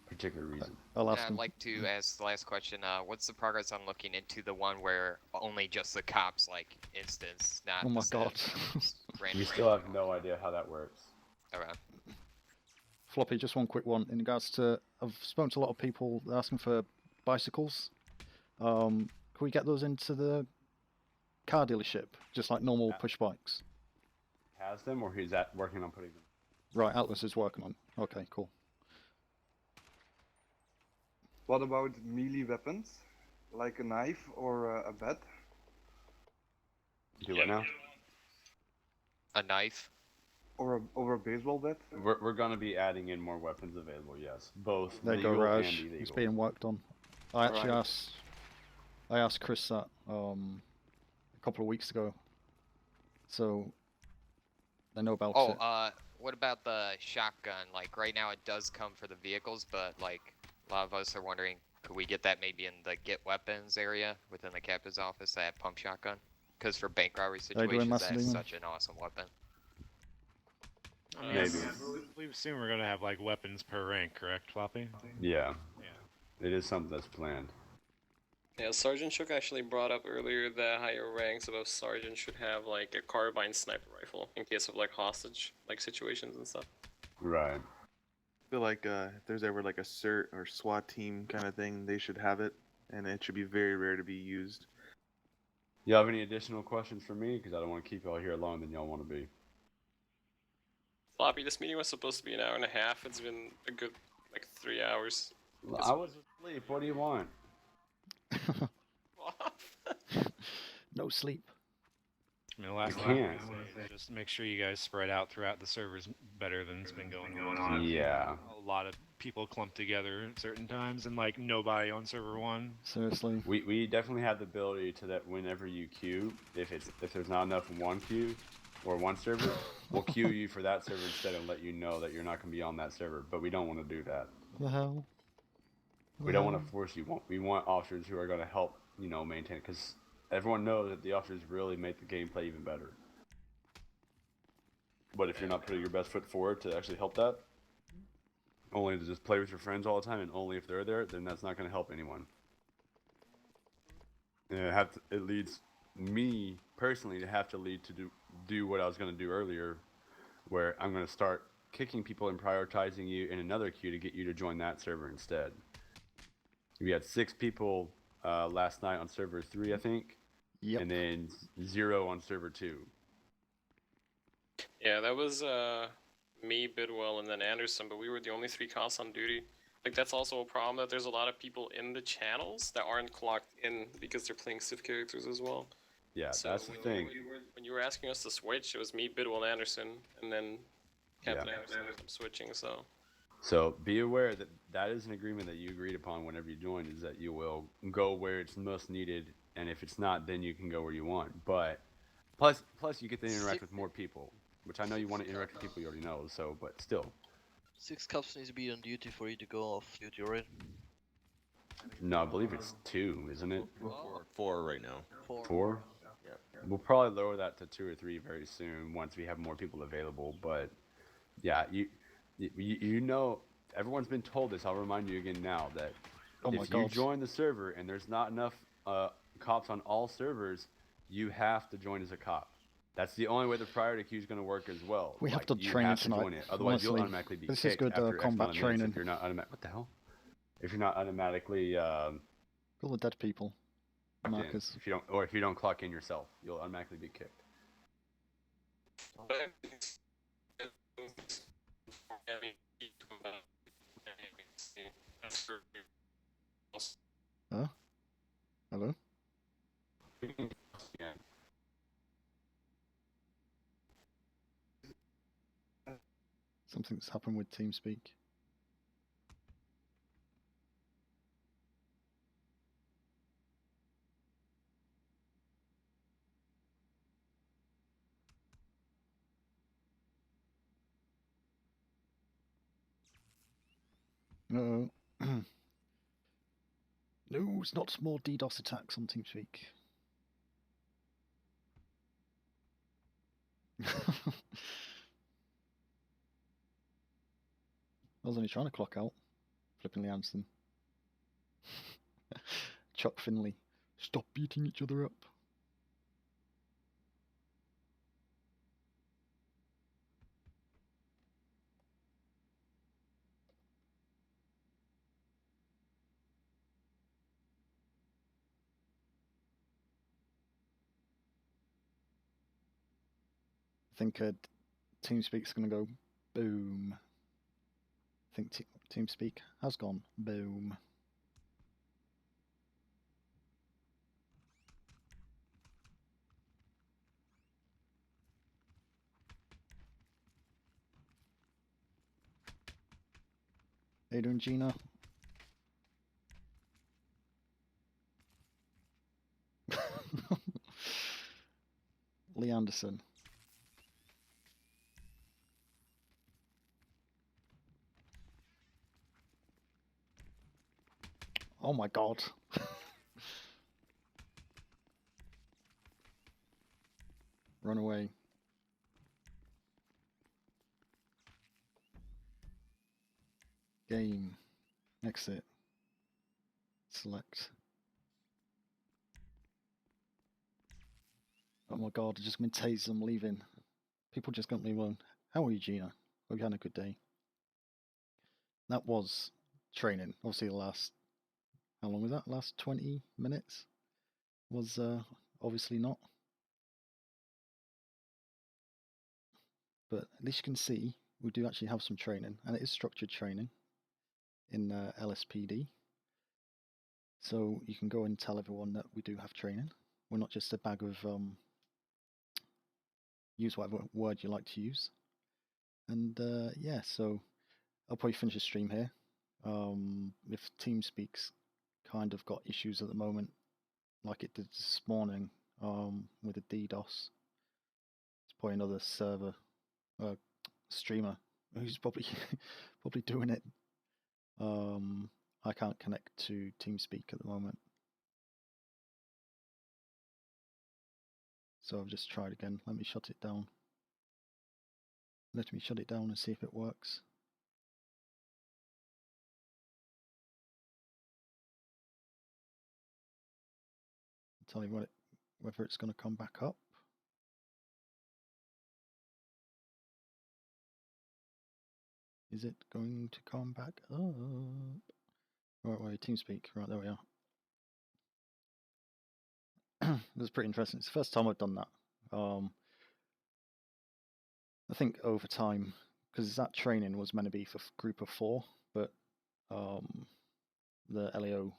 particular reason. I'd like to ask the last question. What's the progress on looking into the one where only just the cops, like, instance, not Oh my god. We still have no idea how that works. Okay. Floppy, just one quick one. In regards to, I've spoken to a lot of people asking for bicycles. Can we get those into the car dealership, just like normal push bikes? Has them, or he's working on putting them? Right, Atlas is working on. Okay, cool. What about melee weapons, like a knife or a bat? Do it now. A knife. Or a baseball bat? We're gonna be adding in more weapons available. Yes, both There you go, legal Raj. and illegal. It's being worked on. I actually Right. I asked Chris that a couple of weeks ago, so they know about it. What about the shotgun? Like, right now it does come for the vehicles, but, like, a lot of us are wondering, could we get that maybe in the get weapons area within the captain's office, that pump shotgun? Because for bank robbery doing situations, that's massively? such an awesome weapon. Maybe. We assume we're gonna have like weapons per rank, correct, Floppy? Yeah. It is something that's planned. Yeah, Sergeant Shook actually brought up earlier that higher ranks above Sergeant should have like a carbine sniper rifle in case of like hostage like situations and stuff. Right. I feel like if there's ever like a CERT or SWAT team kind of thing, they should have it, and it should be very rare to be used. You have any additional questions for me? Because I don't want to keep y'all here longer than y'all want to be. Floppy, this meeting was supposed to be an hour and a half. It's been a good like 3 hours. I was asleep. What do you want? No sleep. I mean, the last thing I want to say, just make sure you guys spread out throughout the servers better than it's been going on. Yeah. A lot of people clumped together at certain times, and like nobody on server 1. Seriously. We definitely have the ability to that whenever you queue, if there's not enough in one queue, or one server, we'll queue you for that server instead and let you know that you're not going to be on that server. But we don't want to do that. The hell? We don't want to force you. We want officers who are going to help, maintain it, because everyone knows that the officers really make the gameplay even better. But if you're not putting your best foot forward to actually help that, only to just play with your friends all the time and only if they're there, then that's not going to help anyone. And it leads me personally to have to lead to do what I was going to do earlier, where I'm going to start kicking people and prioritizing you in another queue to get you to join that server instead. We had 6 people last night on server 3, I think. Yep. And then 0 on server 2. Yeah, that was me, Bidwell, and then Anderson, but we were the only 3 cops on duty. Like, that's also a problem, that there's a lot of people in the channels that aren't clocked in because they're playing Civ characters as well. Yeah, So that's the thing. When you were asking us to switch, it was me, Bidwell, and Anderson, and then Captain Anderson switching, so... So be aware that that is an agreement that you agreed upon whenever you join, is that you will go where it's most needed, and if it's not, then you can go where you want. But plus you get to interact with more people, which I know you want to interact with people you already know. So, but still. 6 cops needs to be on duty for you to go off duty, right? No, I believe it's 2, isn't it? 4 right now. 4? Yeah. We'll probably lower that to 2 or 3 very soon once we have more people available. But yeah, you know, everyone's been told this. I'll remind you again now that if you join the server and there's not enough cops on all servers, you have to join as a cop. That's the only way the priority queue is going to work as well. We have to train tonight. Join it. Otherwise, you'll automatically be this kicked is good after combat X amount of minutes training. if you're not what the hell? If you're not automatically all the dead people markers. if you don't clock in yourself, you'll automatically be kicked. Huh? Hello? Something's happened with TeamSpeak. No, it's not more DDoS attacks on TeamSpeak. I was only trying to clock out. Flippingly Anderson. Chuck Finley. Stop beating each other up. I think TeamSpeak's going to go boom. I think TeamSpeak has gone boom. How you doing, Gina? Lee Anderson. Oh my god. Run away. Game. Exit. Select. Oh my god, I just been tased, I'm leaving. People just got me alone. How are you, Gina? Hope you had a good day. That was training. Obviously the last, how long was that? Last 20 minutes? Was obviously not. But at least you can see we do actually have some training, and it is structured training in LSPD. So you can go and tell everyone that we do have training. We're not just a bag of use whatever word you like to use. And yeah, so I'll probably finish the stream here. If TeamSpeak's kind of got issues at the moment, like it did this morning with the DDoS, it's probably another server streamer who's probably probably doing it. I can't connect to TeamSpeak at the moment, so I've just tried again. Let me shut it down. Let me shut it down and see if it works. I'll tell you whether it's going to come back up. Is it going to come back up? Right way, TeamSpeak. Right, there we are. It was pretty interesting. It's the first time I've done that. I think over time, because that training was meant to be for group of 4, but the LEO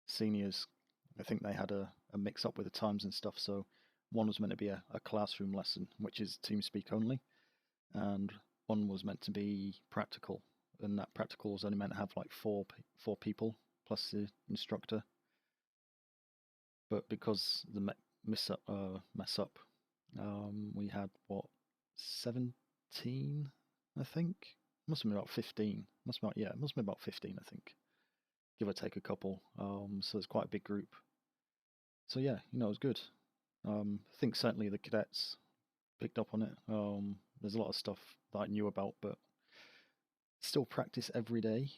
seniors, I think they had a mix up with the times and stuff. So one was meant to be a classroom lesson, which is TeamSpeak only, and one was meant to be practical, and that practical was only meant to have like four people plus the instructor. But because the mess up, we had what 17, I think. Must have been about 15. Must have been about 15, I think, give or take a couple. So it's quite a big group. So yeah, it was good. I think certainly the cadets picked up on it. There's a lot of stuff that I knew about, but still practice every day.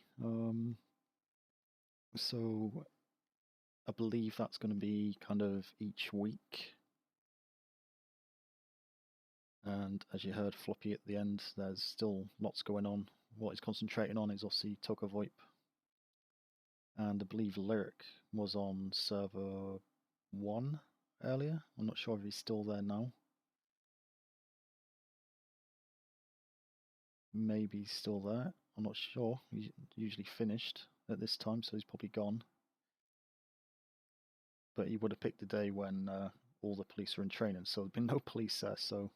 So I believe that's going to be kind of each week. And as you heard Floppy at the end, there's still lots going on. What he's concentrating on is obviously Toka VoIP. And I believe Lyric was on server 1 earlier. I'm not sure if he's still there now. Maybe he's still there. I'm not sure. He's usually finished at this time, so he's probably gone. But he would have picked a day when all the police are in training, so there'd been no police there, so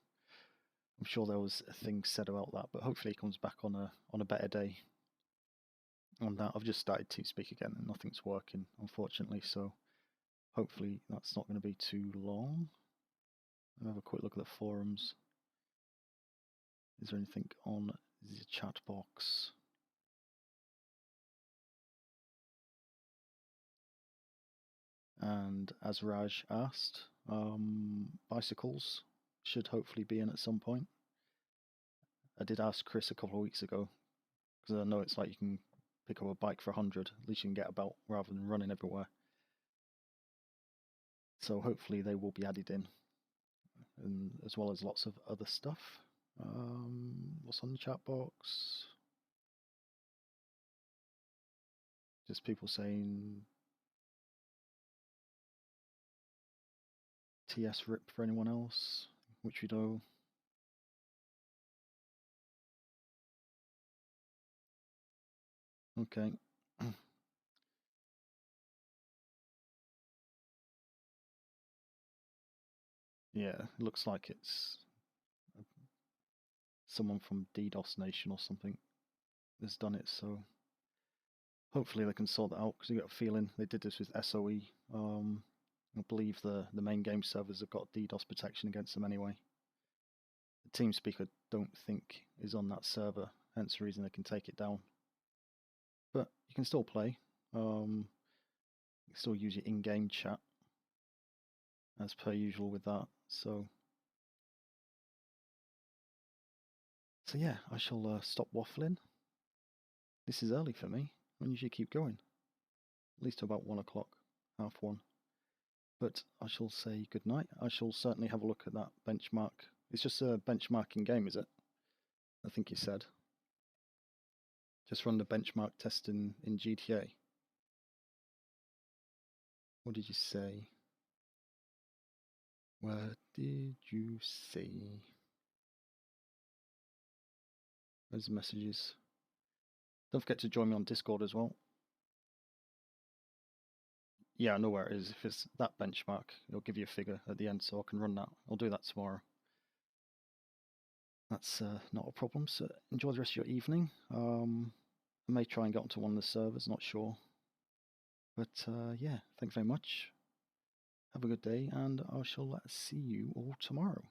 I'm sure there was things said about that, but hopefully he comes back on a better day. On that, I've just started TeamSpeak again and nothing's working, unfortunately, so hopefully that's not going to be too long. I'll have a quick look at the forums. Is there anything on the chat box? And as Raj asked, bicycles should hopefully be in at some point. I did ask Chris a couple of weeks ago, because I know it's like you can pick up a bike for 100, at least you can get about rather than running everywhere. So hopefully they will be added in, and as well as lots of other stuff. What's on the chat box? Just people saying TS RIP for anyone else, which we know. Okay. Yeah, it looks like it's someone from DDoS Nation or something has done it, so hopefully they can sort that out, because you got a feeling they did this with SOE. I believe the main game servers have got DDoS protection against them anyway. The TeamSpeak I don't think is on that server, hence the reason they can take it down. But you can still play. You can still use your in-game chat as per usual with that. So yeah, I shall stop waffling. This is early for me. I usually keep going, at least to about 1 o'clock, 1:30. But I shall say good night. I shall certainly have a look at that benchmark. It's just a benchmarking game, is it? I think you said. Just run the benchmark test in GTA. What did you say? What did you say? Those are messages. Don't forget to join me on Discord as well. Yeah, I know where it is. If it's that benchmark, it'll give you a figure at the end, so I can run that. I'll do that tomorrow. That's not a problem. So enjoy the rest of your evening. I may try and get onto one of the servers, not sure. But yeah, thanks very much. Have a good day, and I shall see you all tomorrow.